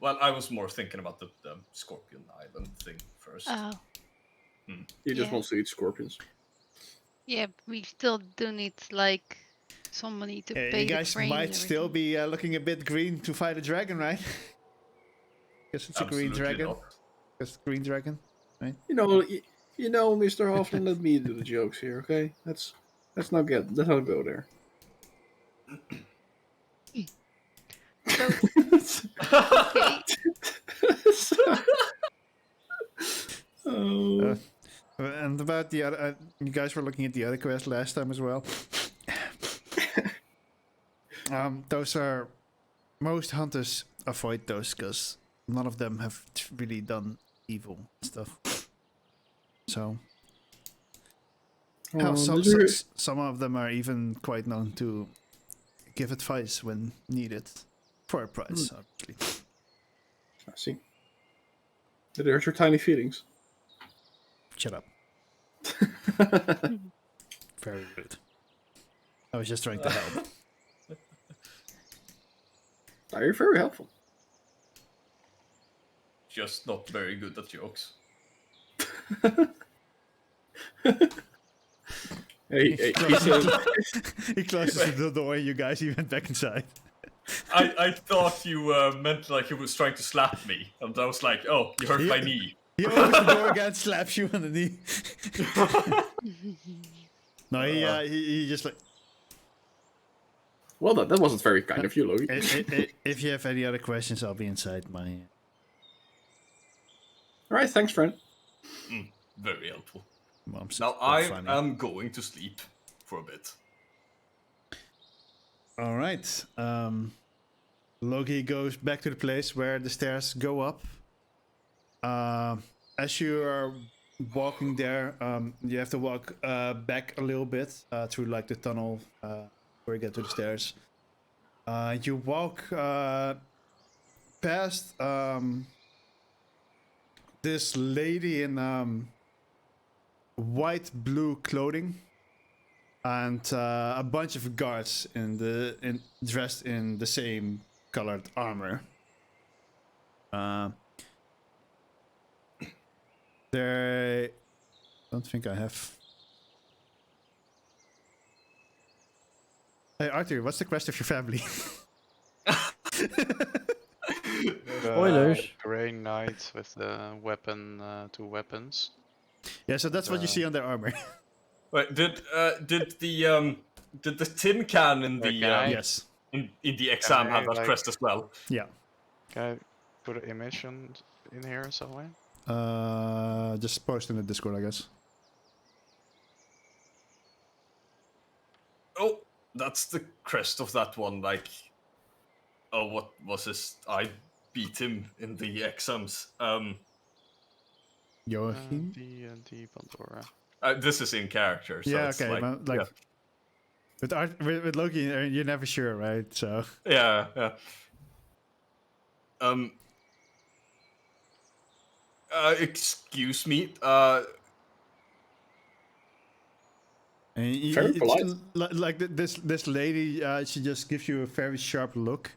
Well, I was more thinking about the Scorpion Island thing first. oh He just Yeah. wants to eat scorpions. yeah, we still do need like somebody to Yeah, pay you the guys train and might still everything. be looking a bit green to fight a dragon, right? Guess it's a green Absolutely dragon. not. Guess green dragon. You know, Mr. Hoffman, let me do the jokes here, okay? Let's not go there. So okay, Oh. And about the other, you guys were looking at the other quest last time as well. Those are, most hunters avoid those because none of them have really done evil stuff. So, hell, some of them are even quite known to give advice when needed for a price, obviously. I see. Did it hurt your tiny feelings? Shut up. Very rude. I was just trying to help. You're very helpful. Just not very good at jokes. Hey, he closes the door and you guys he went back inside. I thought you meant like he was trying to slap me, and I was like, oh, you hurt my knee. He opens the door again, slaps you on the knee. No, he just like... Well, that wasn't very kind of you, Logie. If you have any other questions, I'll be inside my... Alright, thanks, friend. Very helpful. Mom's Now so I funny. am going to sleep for a bit. All right. Logi goes back to the place where the stairs go up. As you are walking there, you have to walk back a little bit through like the tunnel before you get to the stairs. You walk past this lady in white blue clothing. And a bunch of guards dressed in the same colored armor. They don't think I have. Hey Arthur, what's the quest of your family? Spoilers. Grey Knight with the weapon, 2 weapons. Yeah, so that's what you see on their armor. Wait, did the tin can in the Yes. in the exam Can I, have that like- crest as well? Yeah. Can I put an image in here somewhere? Just post in the Discord, I guess. Oh, that's the crest of that one. Like, oh, what was his? I beat him in the exams. Joachim? D&D Pandora. This is in character. So Yeah, it's okay. like, With Loki, you're never sure, right? So. yeah. Excuse me. And Very it's polite. Like this lady, she just gives you a very sharp look.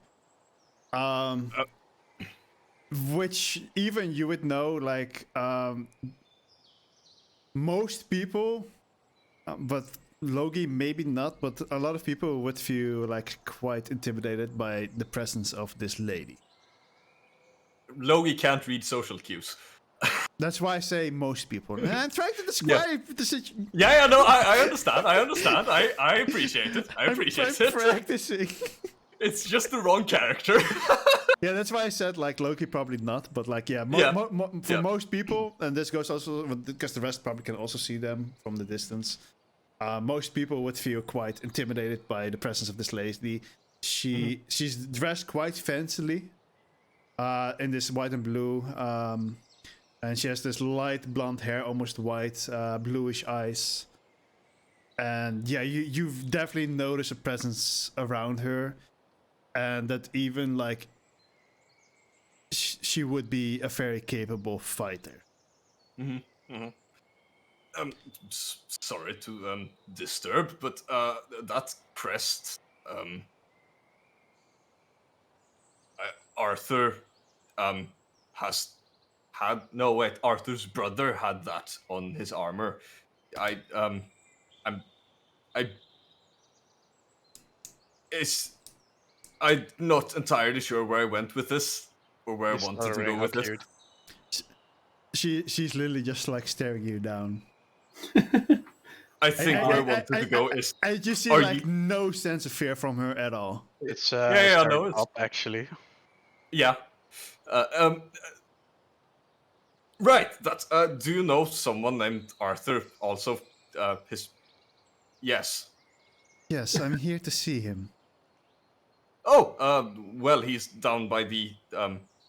Which even you would know, like most people, but Logi maybe not, but a lot of people would feel like quite intimidated by the presence of this lady. Logi can't read social cues. That's why I say most people. And I'm trying to describe the situation. Yeah, no, I understand. I appreciate it. I appreciate I'm it. practicing. It's just the wrong character. Yeah, that's why I said like Loki probably not, but like for most people, and this goes also because the rest probably can also see them from the distance. Most people would feel quite intimidated by the presence of this lady. She's dressed quite fancily, in this white and blue, and she has this light blonde hair, almost white, bluish eyes, and yeah, you've definitely noticed a presence around her, and that even like she would be a very capable fighter. Sorry to disturb, but that crest, Arthur has had. No, wait, Arthur's brother had that on his armor. I'm I'm not entirely sure where I went with this or where I He's wanted to stuttering, go how with this. cute. She's literally just like staring you down. I think where I wanted to go is. I just see Are like you- no sense of fear from her at all. It's yeah, starting no, it's up actually. yeah. Right. That's. Do you know someone named Arthur? Also, his. Yes. Yes, I'm here to see him. Oh. Well, he's down by the.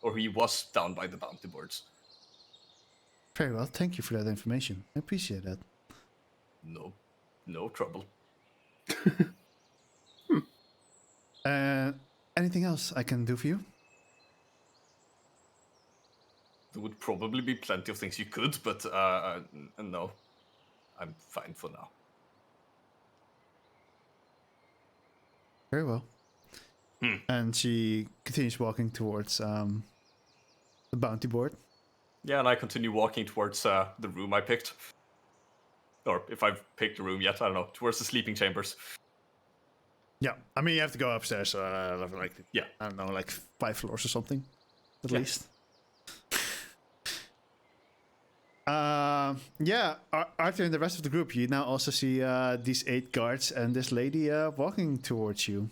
Or he was down by the bounty boards. Very well, thank you for that information. I appreciate that. No trouble. Anything else I can do for you? There would probably be plenty of things you could, but no, I'm fine for now. Very well. And she continues walking towards the bounty board. Yeah, and I continue walking towards the room I picked. Or if I've picked a room yet, I don't know. Towards the sleeping chambers. Yeah, I mean you have to go upstairs. Like Yeah. I don't know, like 5 floors or something, at least. Yeah, Arthur and the rest of the group, you now also see these 8 guards and this lady walking towards you.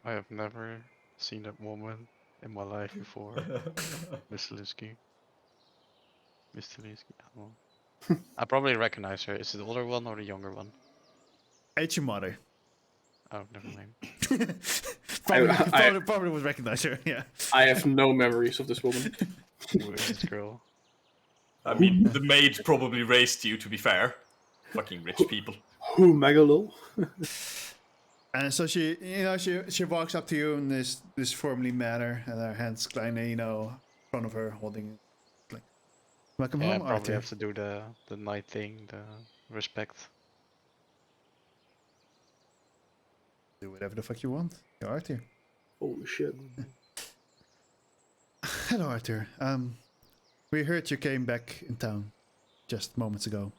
I have never seen that woman in my life before. Mr. Linsky. I probably recognize her. Is it the older one or the younger one? It's your mother. Oh, never mind. Probably would recognize her, yeah. I have no memories of this woman. Who is this girl? I mean, the maid probably raised you, to be fair. Fucking rich people. Who, Megalol? And so she walks up to you in this formally manner, and her hands kind of, in front of her, holding like, welcome Yeah, I home, probably Arthur. have to do the knight thing, the respect. Do whatever the fuck you want. You're Arthur. Holy shit. Hello, Arthur. We heard you came back in town just moments ago.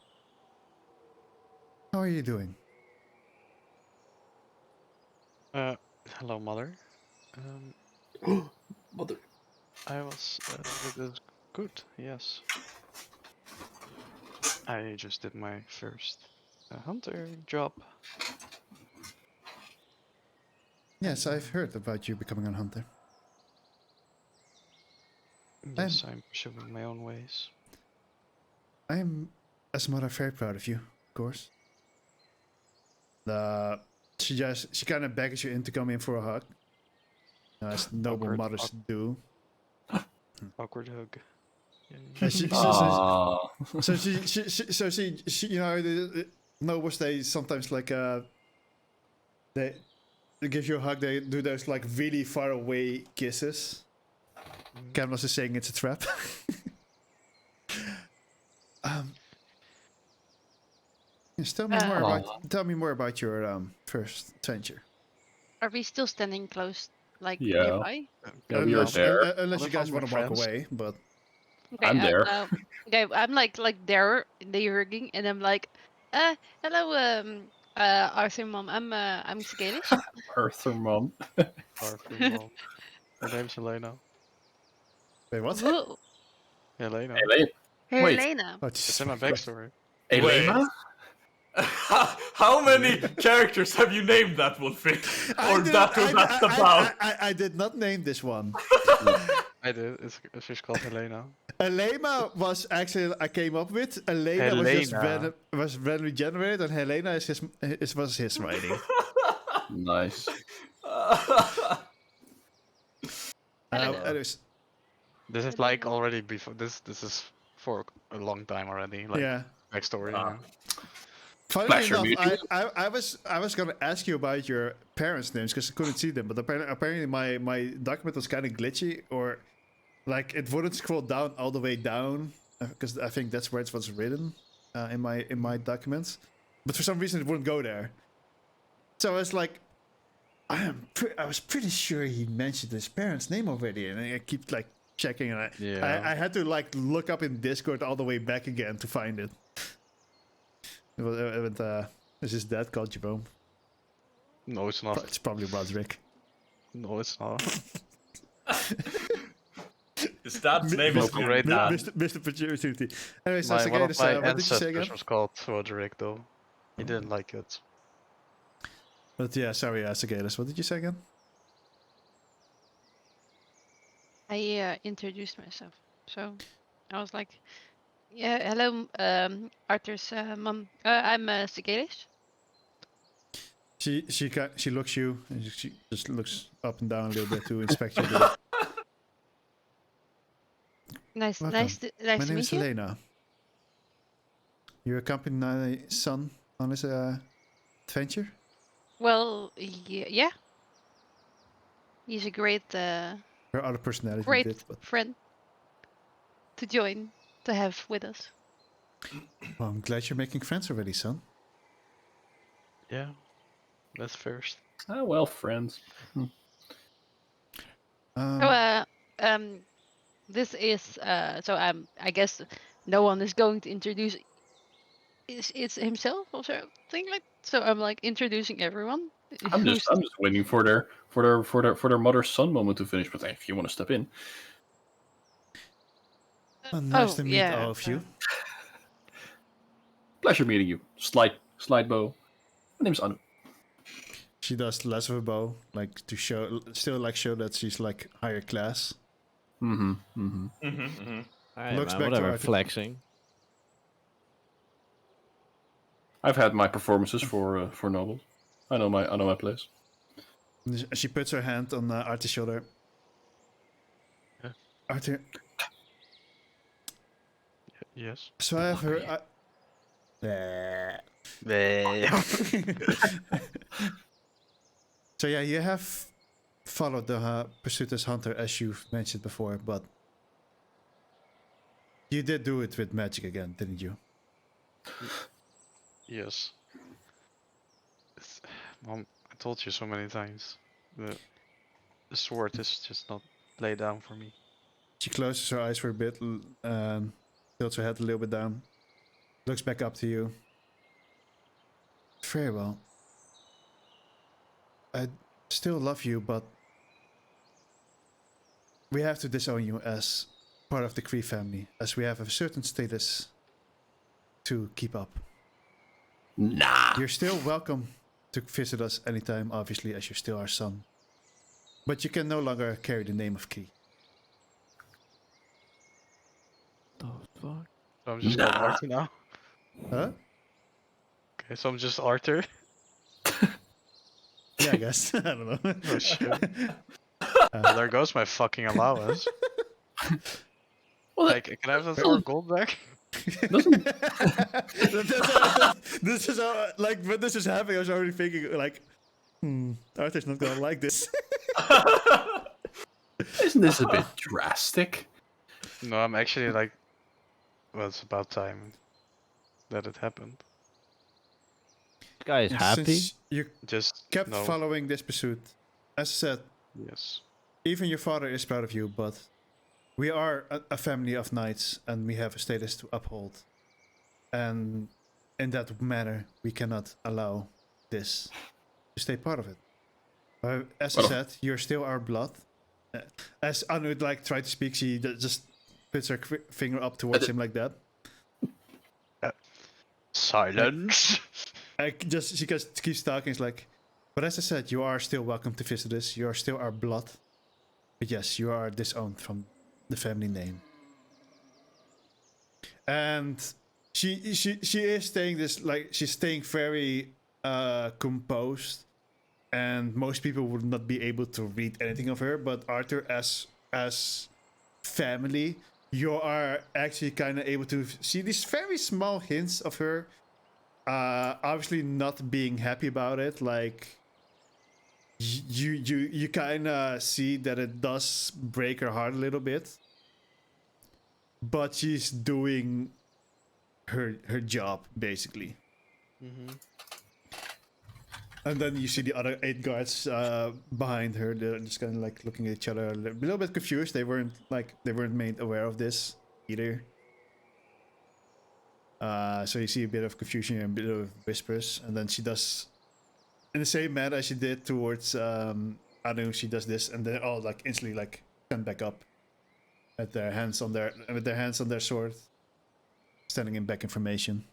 How are you doing? Hello, mother. Mother. I was good, yes. I just did my first hunter job. Yes, I've heard about you becoming a hunter. Yes, I'm pursuing my own ways. I am, as a mother, very proud of you, of course. She kind of beckons you in to come in for a hug, as noble Awkward. mothers do. Awkward hug. And she, the nobles, they sometimes like they give you a hug. They do those like really far away kisses. Canvas is saying it's a trap. Yes, tell me more about your first adventure. Are we still standing close, like Yeah. nearby? Yeah, we are there. Unless you What guys about want my to walk friends? away, but Okay, I'm there. Okay, I'm like there in the rigging, and I'm like, hello, Arthur, mom. I'm Scalish. Arthur mom. Arthur, mom. Her name's Helena. wait, what? Who? Helena. Elaine. Wait. Helena. Oh, It's in my Jesus. backstory. Elena? How many characters have you named that, Wolfie? Or that's about? I did not name this one. I did. She's called Helena. Elena was actually I came up with. Elena Helena. was randomly generated, and Helena was his writing. Nice. Anyways, This is like already before. This is for a long time already. Like yeah. backstory. You know? Funnily Flasher enough, I was gonna ask you about your parents' names because I couldn't see them, but apparently my document was kind of glitchy, or like it wouldn't scroll down all the way down because I think that's where it was written in my documents. But for some reason, it wouldn't go there. So I was like, I was pretty sure he mentioned his parents' name already, and I keep like checking, and I had to like look up in Discord all the way back again to find it. Is his dad called Jerome? No, it's not. It's probably Roderick. No, it's not. His dad's name is great Dan. Mr. Opportunity. Anyway, so One of my what did you say again? ancestors was called Roderick, though. He didn't like it. But yeah, sorry, Sagalis. What did you say again? I introduced myself. So I was like, yeah, hello, Arthur's mom. I'm Sigelish. She looks you, and she just looks up and down a little bit to inspect you. A little. Nice Welcome. nice to My name meet is you. Elena. You accompanied my son on his adventure? Well, yeah. He's a great Her other personality great did, but friend to join, to have with us. well, I'm glad you're making friends already, son. Yeah, that's first. Ah, well, friends. So, this is so I guess no one is going to introduce it's himself or something like. So I'm like introducing everyone. I'm just waiting for their mother-son moment to finish. But if you want to step in, Nice to meet all of you. pleasure meeting you. Slide bow. My name's Anu. She does less of a bow, like to show, still like show that she's like higher class. Alright, Looks man, back to whatever, Arthur. flexing. I've had my performances for nobles. I know my place. She puts her hand on Arthur's shoulder. Yeah. Arthur, Yes. so I have heard. So yeah, you have followed the pursuit as hunter, as you've mentioned before, but you did do it with magic again, didn't you? Yes. Mom, I told you so many times. The sword is just not laid down for me. She closes her eyes for a bit, tilts her head a little bit down, looks back up to you. Very well. I still love you, but we have to disown you as part of the Kree family, as we have a certain status to keep up. Nah. You're still welcome to visit us anytime, obviously, as you're still our son. But you can no longer carry the name of Kree. The fuck? So I'm just called Arthur now. Huh? Okay, so I'm just Arthur. Yeah, I guess. I don't know. Oh shit. There goes my fucking allowance. Well, Like, can I have the 4 gold back? This is how, like, when this is happening, I was already thinking, like, Arthur's not gonna like this. Isn't this a bit drastic? No, I'm actually like, well, it's about time that it happened. Guy is happy. Since you Just kept no. following this pursuit, as I said, Yes. even your father is proud of you, but we are a family of knights and we have a status to uphold. And in that manner, we cannot allow this to stay part of it. As I said, you're still our blood. As Anu would like try to speak, she just puts her finger up towards him like that. Silence. She just keeps talking. It's like, but as I said, you are still welcome to visit us. You are still our blood. But yes, you are disowned from the family name. And she is staying this, like, she's staying very composed, and most people would not be able to read anything of her. But Arthur, as family, you are actually kind of able to see these very small hints of her. Obviously not being happy about it. Like, you kind of see that it does break her heart a little bit. but she's doing her job basically. And then you see the other 8 guards behind her. They're just kind of like looking at each other, a little bit confused. They weren't made aware of this either. So you see a bit of confusion and a bit of whispers, and then she does, in the same manner as she did towards Anu, she does this, and they all like instantly like stand back up, with their hands on their sword, standing in back in formation.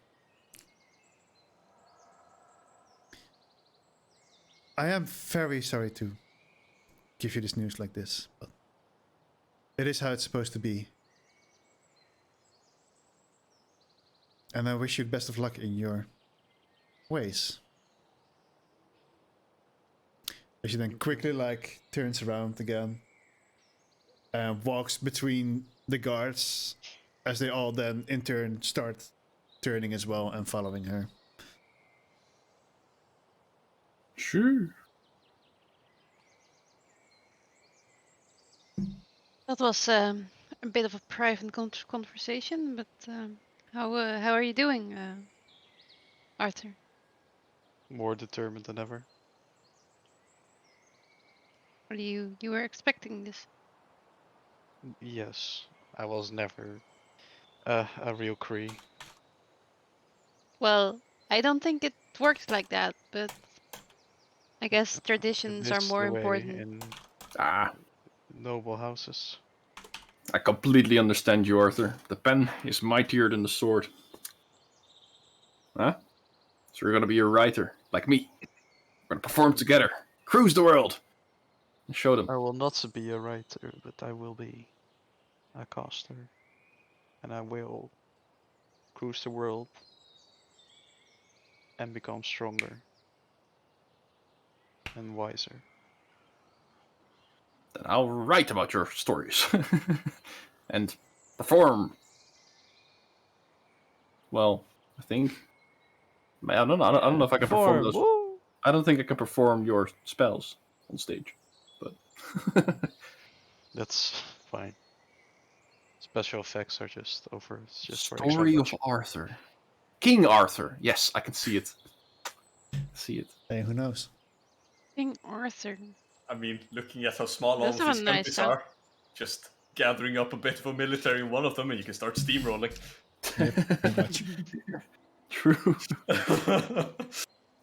I am very sorry to give you this news like this, but it is how it's supposed to be. And I wish you the best of luck in your ways. As she then quickly like turns around again and walks between the guards as they all then in turn start turning as well and following her. Sure. That was a bit of a private conversation, but how are you doing, Arthur? More determined than ever. Or you were expecting this? Yes, I was never a real Cree. Well, I don't think it works like that, but I guess It traditions are is more the way important. in noble houses. I completely understand you, Arthur. The pen is mightier than the sword. Huh? So you're gonna be a writer, like me. We're gonna perform together, cruise the world, and show them. I will not be a writer, but I will be a caster. And I will cruise the world and become stronger and wiser. Then I'll write about your stories and perform. Well, I think. I don't know. I don't know if I can perform those. Woo! I don't think I can perform your spells on stage, but That's fine. Special effects are just over. It's just for Story extra of budget. Arthur, King Arthur. Yes, I can see it. See it. Hey, who knows? King Arthur. I mean, looking at how small all Does of have a these nice countries sound. are, just gathering up a bit of a military in one of them and you can start steamrolling. Pretty much. True.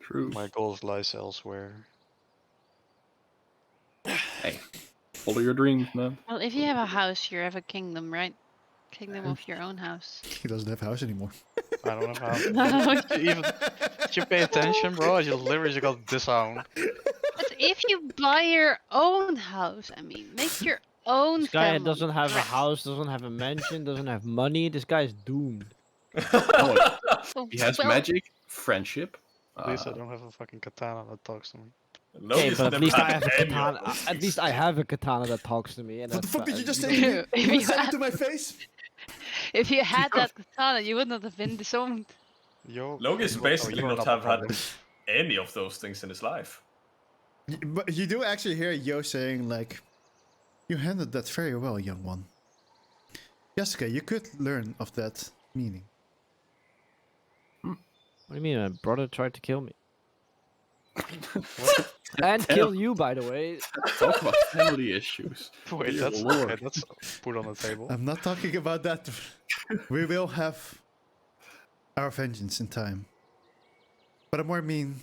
True. My goals lies elsewhere. Hey, follow your dreams, man. Well, if you have a house, you have a kingdom, right? Kingdom of your own house. He doesn't have a house anymore. I don't know how. No. Did you pay attention, bro? I just literally just got disowned. But if you buy your own house, I mean, make your own This guy family. doesn't have a Right. house, doesn't have a mansion, doesn't have money. This guy's doomed. Oh, He has well, magic, friendship. At least I don't have a fucking katana that talks to me. Okay, Logan's but at never least I had have a any of katana. those At least things. I have a katana that talks to me. And What the that's fuck did you just you say? know- You want to say it to my face? if you had that katana, you would not have been disowned. Yo, Logan's you are- basically you are not the have had problem. any of those things in his life. But you do actually hear Yo saying like, "You handled that very well, young one." Jessica, you could learn of that meaning. What do you mean? My brother tried to kill me. And kill you, by the way. Talk about family issues. Wait, Dear that's Lord. okay. That's put on the table. I'm not talking about that. We will have our vengeance in time. But I more mean,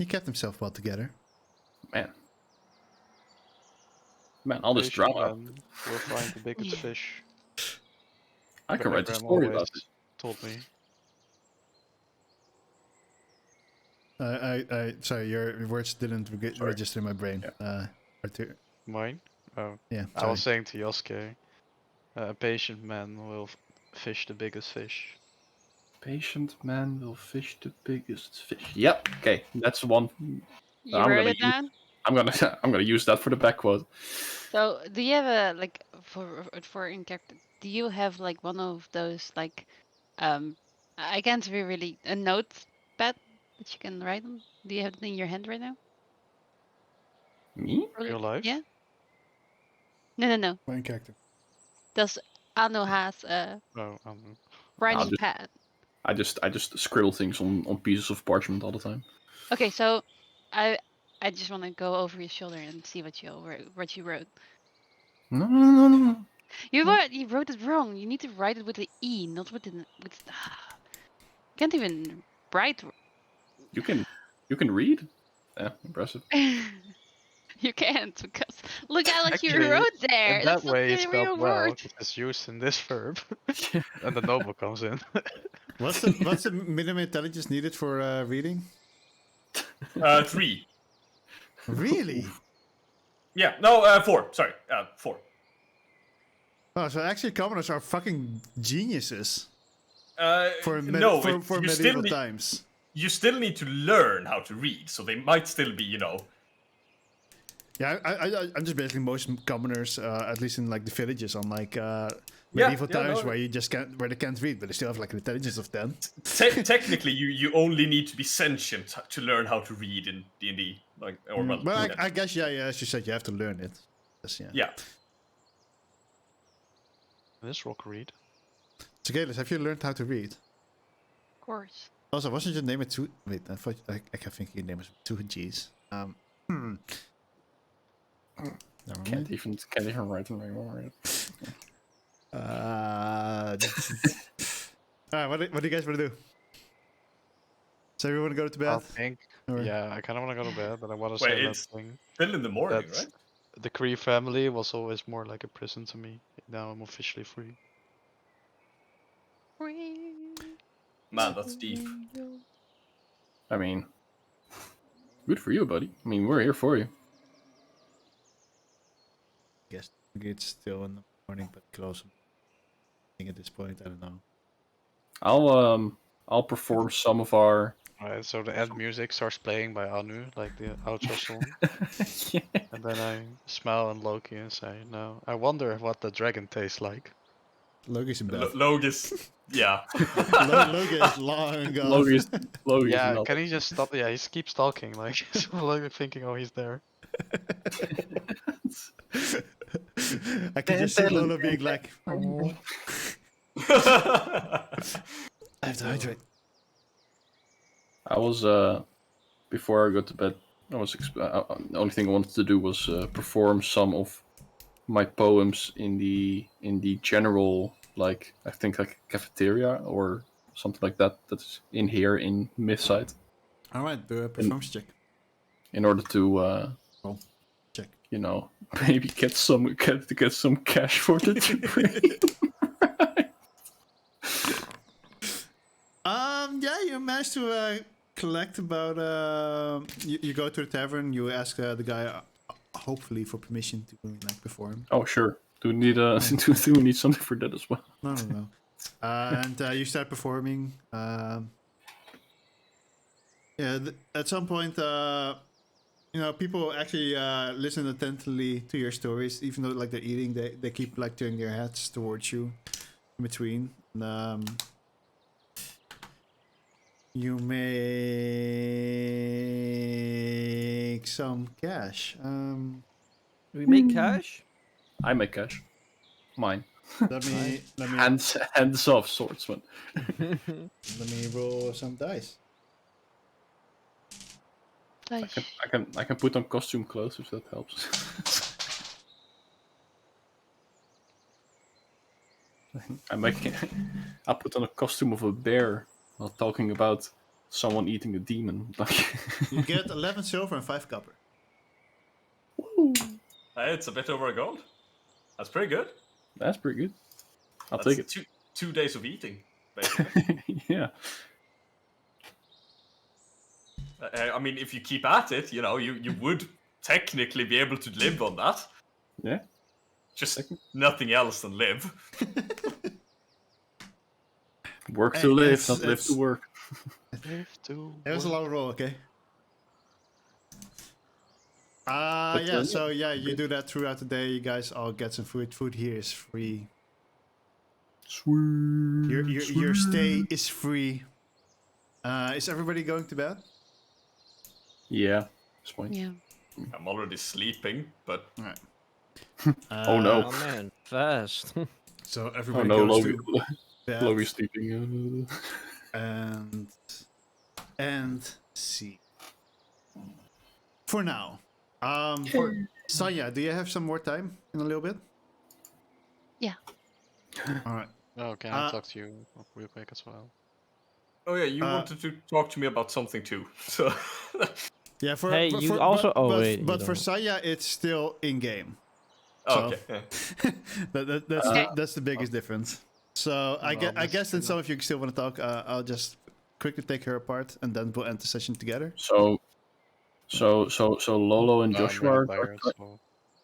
he kept himself well together. Man, all this Patient drama. man will find the biggest fish. I can My write a grandma story always about it. Told me. Sorry, your words didn't register in my brain. Arthur. Mine? Oh, Yeah, I sorry. was saying to Yosuke, a patient man will fish the biggest fish. Patient man will fish the biggest fish. Yep. Okay, that's one. You I'm wrote gonna it use- down. I'm gonna use that for the back quote. So, do you have a like for in character? Do you have like one of those like, I can't really a notepad that you can write on? Do you have it in your hand right now? Me? Or Real life? Yeah. No. Main character. Does Anu has a Oh, writing just- pad. I just scribble things on pieces of parchment all the time. Okay, so I just want to go over your shoulder and see what you wrote. No. You wrote it wrong. You need to write it with the E, not with the with. You can't even write. You can read. Yeah, impressive. You can't because look at what you Actually, wrote there. in That's that way, not it's the real spelled well word. because it's used in this verb, and the noble comes in. What's the minimum intelligence needed for reading? 3. Really? Yeah, no, 4. Sorry, 4. Oh, so actually commoners are fucking geniuses for No, for you medieval still need, times. you still need to learn how to read, so they might still be, Yeah, I'm just basically most commoners, at least in like the villages on like medieval times where you just can't, where they can't read, but they still have like an intelligence of 10. Technically, you only need to be sentient to learn how to read in D&D. Like, or well, Well, I guess yeah, as you said, you have to learn it. Yes, yeah. yeah. This rock read. So, Galis, have you learned how to read? Of course. Also, wasn't your name with two? Wait, I thought I kept thinking your name was with 2 G's. Never mind. Can't even write them anymore. Alright, what do you guys want to do? So we want to go to I bed? think. Or- Yeah, I kind of want to go to bed, but I want to Wait, say that it's thing. still in the morning, That's right? the Cree family was always more like a prison to me. Now I'm officially free. Man, that's deep. I mean, good for you, buddy. I mean, we're here for you. Guess it's still in the morning, but close. I think at this point, I don't know. I'll perform some of our. Alright, so the end music starts playing by Anu, like the outro song. Yeah. And then I smile at Loki and say, no, I wonder what the dragon tastes like. Logi's in bed. Logus, yeah. Logi is long gone. Logi's Yeah, not. can he just stop? Yeah, he keeps talking, like, so Loki thinking, oh, he's there. I can just see Lola being like, oh, I have to hydrate. I was before I got to bed. I was the only thing I wanted to do was perform some of my poems in the general, like I think like cafeteria or something like that. That's in here in Midsight. Alright, do a performance check. In order to check. You know, maybe get some cash for the trade. Yeah, you managed to collect about. You go to the tavern. You ask the guy, hopefully for permission to like perform. Oh sure. Do we need do we need something for that as well? No. And you start performing. At some point, people actually listen attentively to your stories, even though like they're eating. They keep like turning their heads towards you in between. You make some cash. We make cash? I make cash. Mine. Let me hands off, swordsman. let me roll some dice. I can put on costume clothes if that helps. I put on a costume of a bear while talking about someone eating a demon. You get 11 silver and 5 copper. Hey, it's a bit over a gold. That's pretty good. That's pretty good. I'll That's take it. 2 days of eating, basically. Yeah. I mean, if you keep at it, you would technically be able to live on that. Yeah. Just nothing else than live. Work to live, not live to work. It was a long roll, okay? So you do that throughout the day. You guys all get some food. Food here is free. Sweet. Your stay is free. Is everybody going to bed? Yeah. This point. Yeah. I'm already sleeping, but Alright. Oh no. Oh man, fast. So Oh everybody no, goes Lowy, to bed Lowy's sleeping. and see. For now, For Sanya, do you have some more time in a little bit? Yeah. All right. Oh, can I talk to you real quick as well? oh yeah, you wanted to talk to me about something too. So Yeah. For Hey, but you for, also- but, oh, but, wait, you but for don't. Sanya, it's still in game. oh, So okay. Yeah. that's the biggest difference. So I guess then some of you still want to talk. I'll just quickly take her apart and then we'll end the session together. So Lolo and No, I'm Joshua really are tired, so...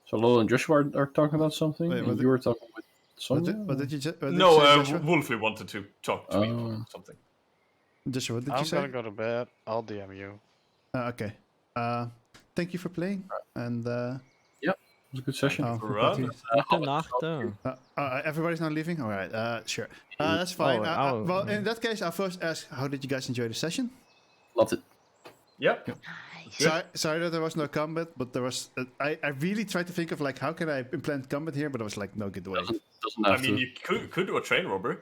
so Lolo and Joshua are talking about something, Wait, what and did- you were talking with What Sonia. did you just? No, say, Joshua? Wolfie wanted to talk to me about something. Joshua, what did you I'm say? gonna go to bed. I'll DM you. Okay. Thank you for playing and. Yep, it was a good session. Oh, Run. Goede nacht. everybody's not leaving? Alright, sure. That's fine. Well, in that case, I'll first ask, how did you guys enjoy the session? Loved it. Yep. Good. Sorry that there was no combat, but there was... I really tried to think of, like, how can I implement combat here, but I was like, no, get away. Doesn't I have mean, to. you could do a train robbery.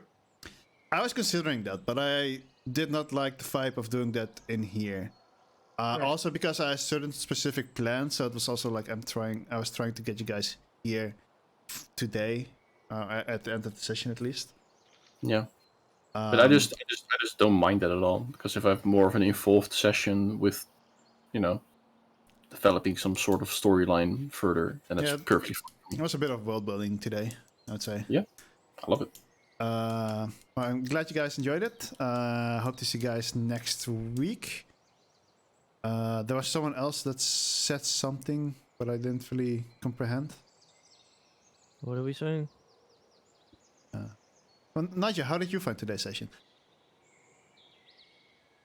I was considering that, but I did not like the vibe of doing that in here. Also because I had certain specific plans, so it was also like I was trying to get you guys here today, at the end of the session at least. Yeah. But I just don't mind that at all, because if I have more of an involved session with, developing some sort of storyline further, then that's perfectly fine. It was a bit of world building today, I'd say. Yeah, I love it. Well, I'm glad you guys enjoyed it. Hope to see you guys next week. There was someone else that said something, but I didn't really comprehend. What are we saying? Well, Nigel, how did you find today's session?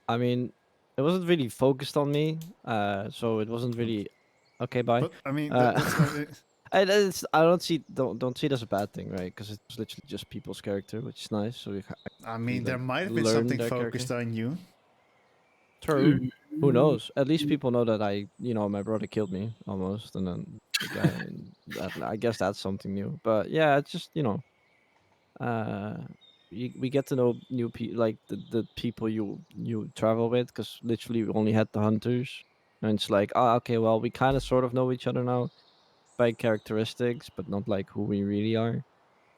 I mean, it wasn't really focused on me, so it wasn't really. Okay, bye. But I mean, I don't see it as a bad thing, right? Because it's literally just people's character, which is nice. So I mean, there like, might have been learn something their focused on you. true. Who knows? At least people know that my brother killed me almost, and then the guy, I guess that's something new. But yeah, it's just we get to know new people, like the people you travel with, because literally we only had the hunters, and it's like, okay, well, we kind of sort of know each other now by characteristics, but not like who we really are.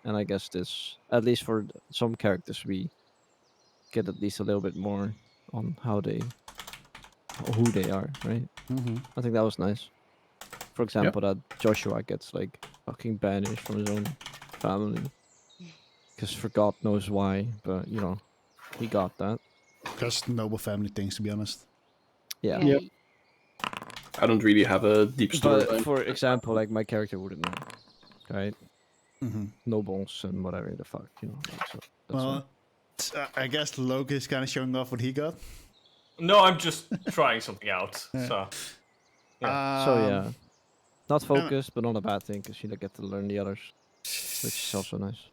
And I guess this, at least for some characters, we get at least a little bit more on who they are, right? Mm-hmm. I think that was nice. For example, that Joshua gets like fucking banished from his own family. Because for God knows why, but he got that. Just noble family things, to be honest. Yeah. Yep. I don't really have a deep story. But for example, like my character wouldn't know, right? Mm-hmm. Nobles and whatever the fuck, so that's Well, I guess Loki is kind of showing off what he got. No, I'm just trying something out. So yeah, not focused, but not a bad thing, because you get to learn the others, which is also nice.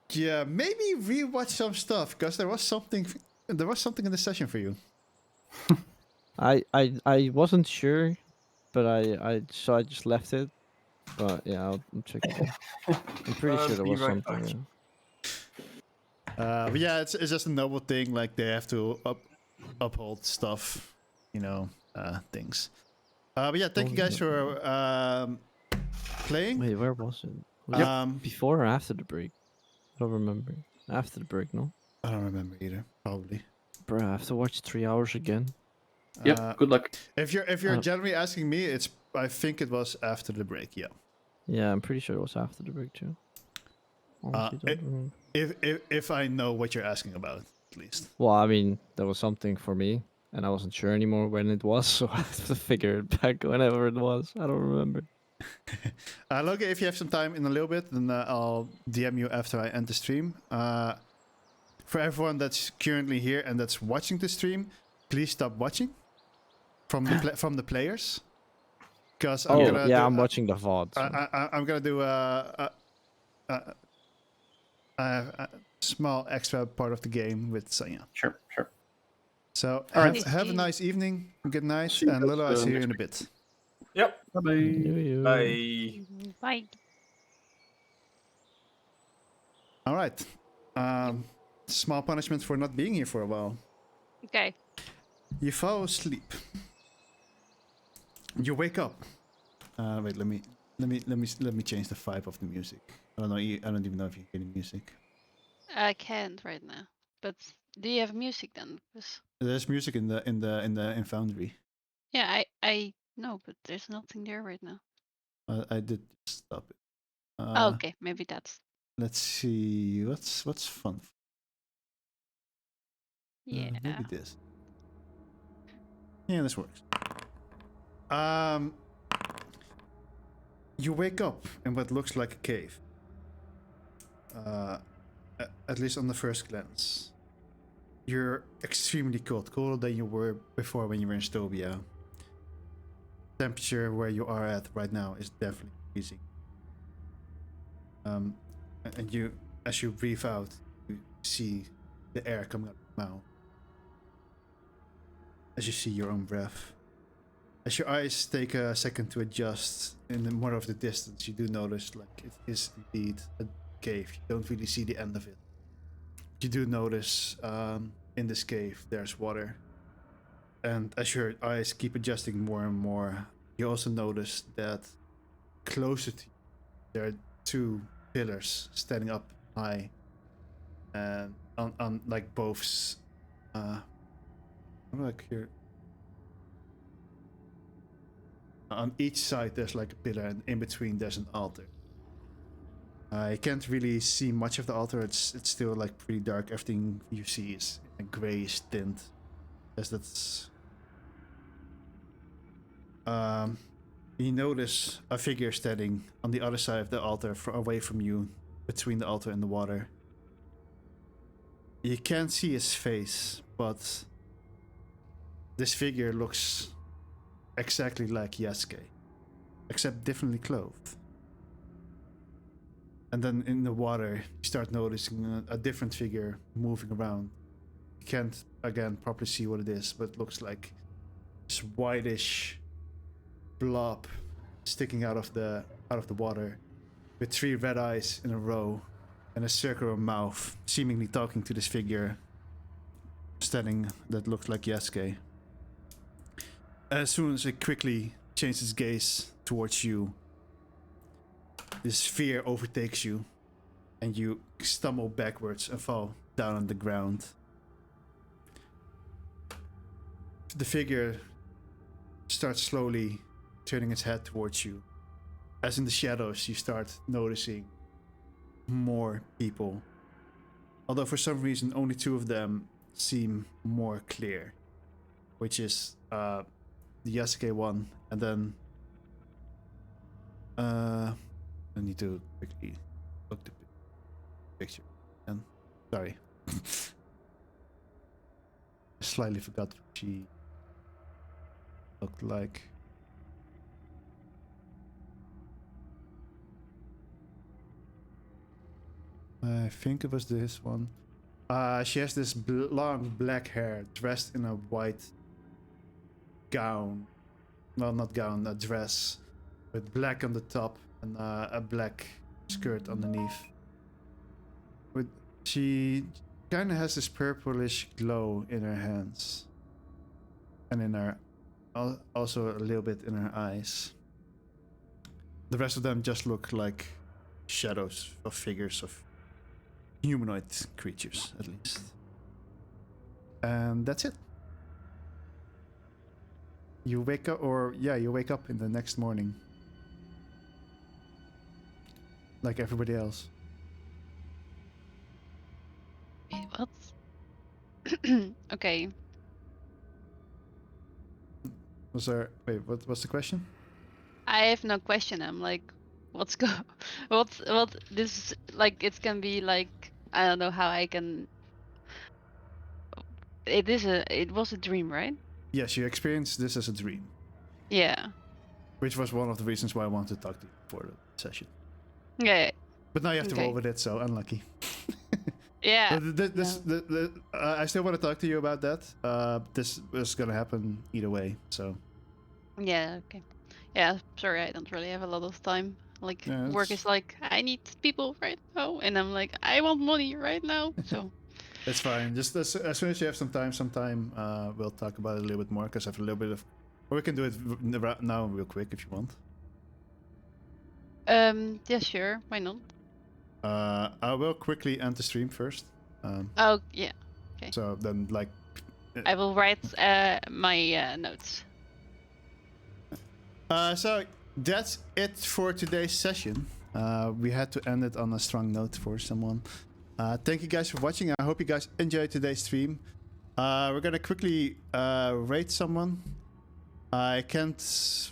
Yeah, maybe rewatch some stuff, because there was something in the session for you. I wasn't sure, but I just left it. But yeah, I'll check it out. I'm pretty sure there was something. But yeah, it's just a noble thing. Like they have to uphold stuff, things. But yeah, thank you guys for playing. Wait, where was it? Was it before or after the break? I don't remember. After the break, no? I don't remember either. Probably. Bruh, I have to watch 3 hours again. Yep. Good luck. If you're generally asking me, I think it was after the break. Yeah. Yeah, I'm pretty sure it was after the break too. Honestly, don't remember. If I know what you're asking about, at least. Well, I mean, there was something for me, and I wasn't sure anymore when it was, so I have to figure it back whenever it was. I don't remember. Logan, if you have some time in a little bit, then I'll DM you after I end the stream. For everyone that's currently here and that's watching the stream, please stop watching from the players. Because I'm watching the VOD. So. I'm gonna do a small extra part of the game with Sanya. Sure. So right. have a nice evening. Good night, and Lilo, I'll see you in a bit. Yep. Bye. Bye. Bye. All right. Small punishment for not being here for a while. Okay. You fall asleep. You wake up. Wait, let me change the vibe of the music. I don't know. I don't even know if you hear the music. I can't right now. But do you have music then? 'Cause- There's music in Foundry. yeah, I know, but there's nothing there right now. I did stop it. Oh, okay, maybe that's. Let's see. What's fun? Yeah. Maybe this. Yeah, this works. You wake up in what looks like a cave. At least on the first glance. You're extremely cold, colder than you were before when you were in Stobia. Temperature where you are at right now is definitely freezing. And you, as you breathe out, you see the air coming out of your mouth. As you see your own breath. As your eyes take a second to adjust in the more of the distance, you do notice like it is indeed a cave. You don't really see the end of it. You do notice in this cave there's water. And as your eyes keep adjusting more and more, you also notice that closer to you, there are two pillars standing up high and on like both like here. On each side there's like a pillar, and in between there's an altar. I can't really see much of the altar. It's still like pretty dark. Everything you see is a grayish tint. Yes, that's. You notice a figure standing on the other side of the altar, away from you, between the altar and the water. You can't see his face, but this figure looks exactly like Yasuke, except differently clothed. And then in the water, you start noticing a different figure moving around. You can't, again, properly see what it is, but it looks like this whitish blob sticking out of the water, with 3 red eyes in a row and a circular mouth, seemingly talking to this figure standing that looks like Yasuke. As soon as it quickly changes its gaze towards you, this fear overtakes you, and you stumble backwards and fall down on the ground. The figure starts slowly turning its head towards you. As in the shadows, you start noticing more people. Although for some reason, only 2 of them seem more clear, which is the Yasuke one, and then I need to quickly look the picture. And sorry, I slightly forgot what she looked like. I think it was this one. She has this long black hair, dressed in a white gown. Well, not gown, a dress, with black on the top and a black skirt underneath. She kind of has this purplish glow in her hands, and in her, also a little bit in her eyes. The rest of them just look like shadows of figures of humanoid creatures, at least. And that's it. You wake up, you wake up in the next morning. Like everybody else. Wait, what? Okay. What's the question? I have no question. I'm like, what's go, what this like? It's gonna be like, I don't know how I can. It was a dream, right? Yes, you experienced this as a dream, Yeah. which was one of the reasons why I wanted to talk to you for the session. Yeah. But now you have to Okay. roll with it, so unlucky. Yeah. I still want to talk to you about that. This is gonna happen either way, so. Yeah. Okay. Yeah. Sorry, I don't really have a lot of time Like Yeah, work it's- is like, I need people right now, and I'm like, I want money right now. So It's fine. Just as soon as you have some time, we'll talk about it a little bit more because I have a little bit of. Or we can do it now real quick if you want. yeah, sure, why not? I will quickly end the stream first. Oh yeah, So then, like, I will write my notes. so that's it for today's session. We had to end it on a strong note for someone. Thank you guys for watching. I hope you guys enjoyed today's stream. We're gonna quickly rate someone. I can't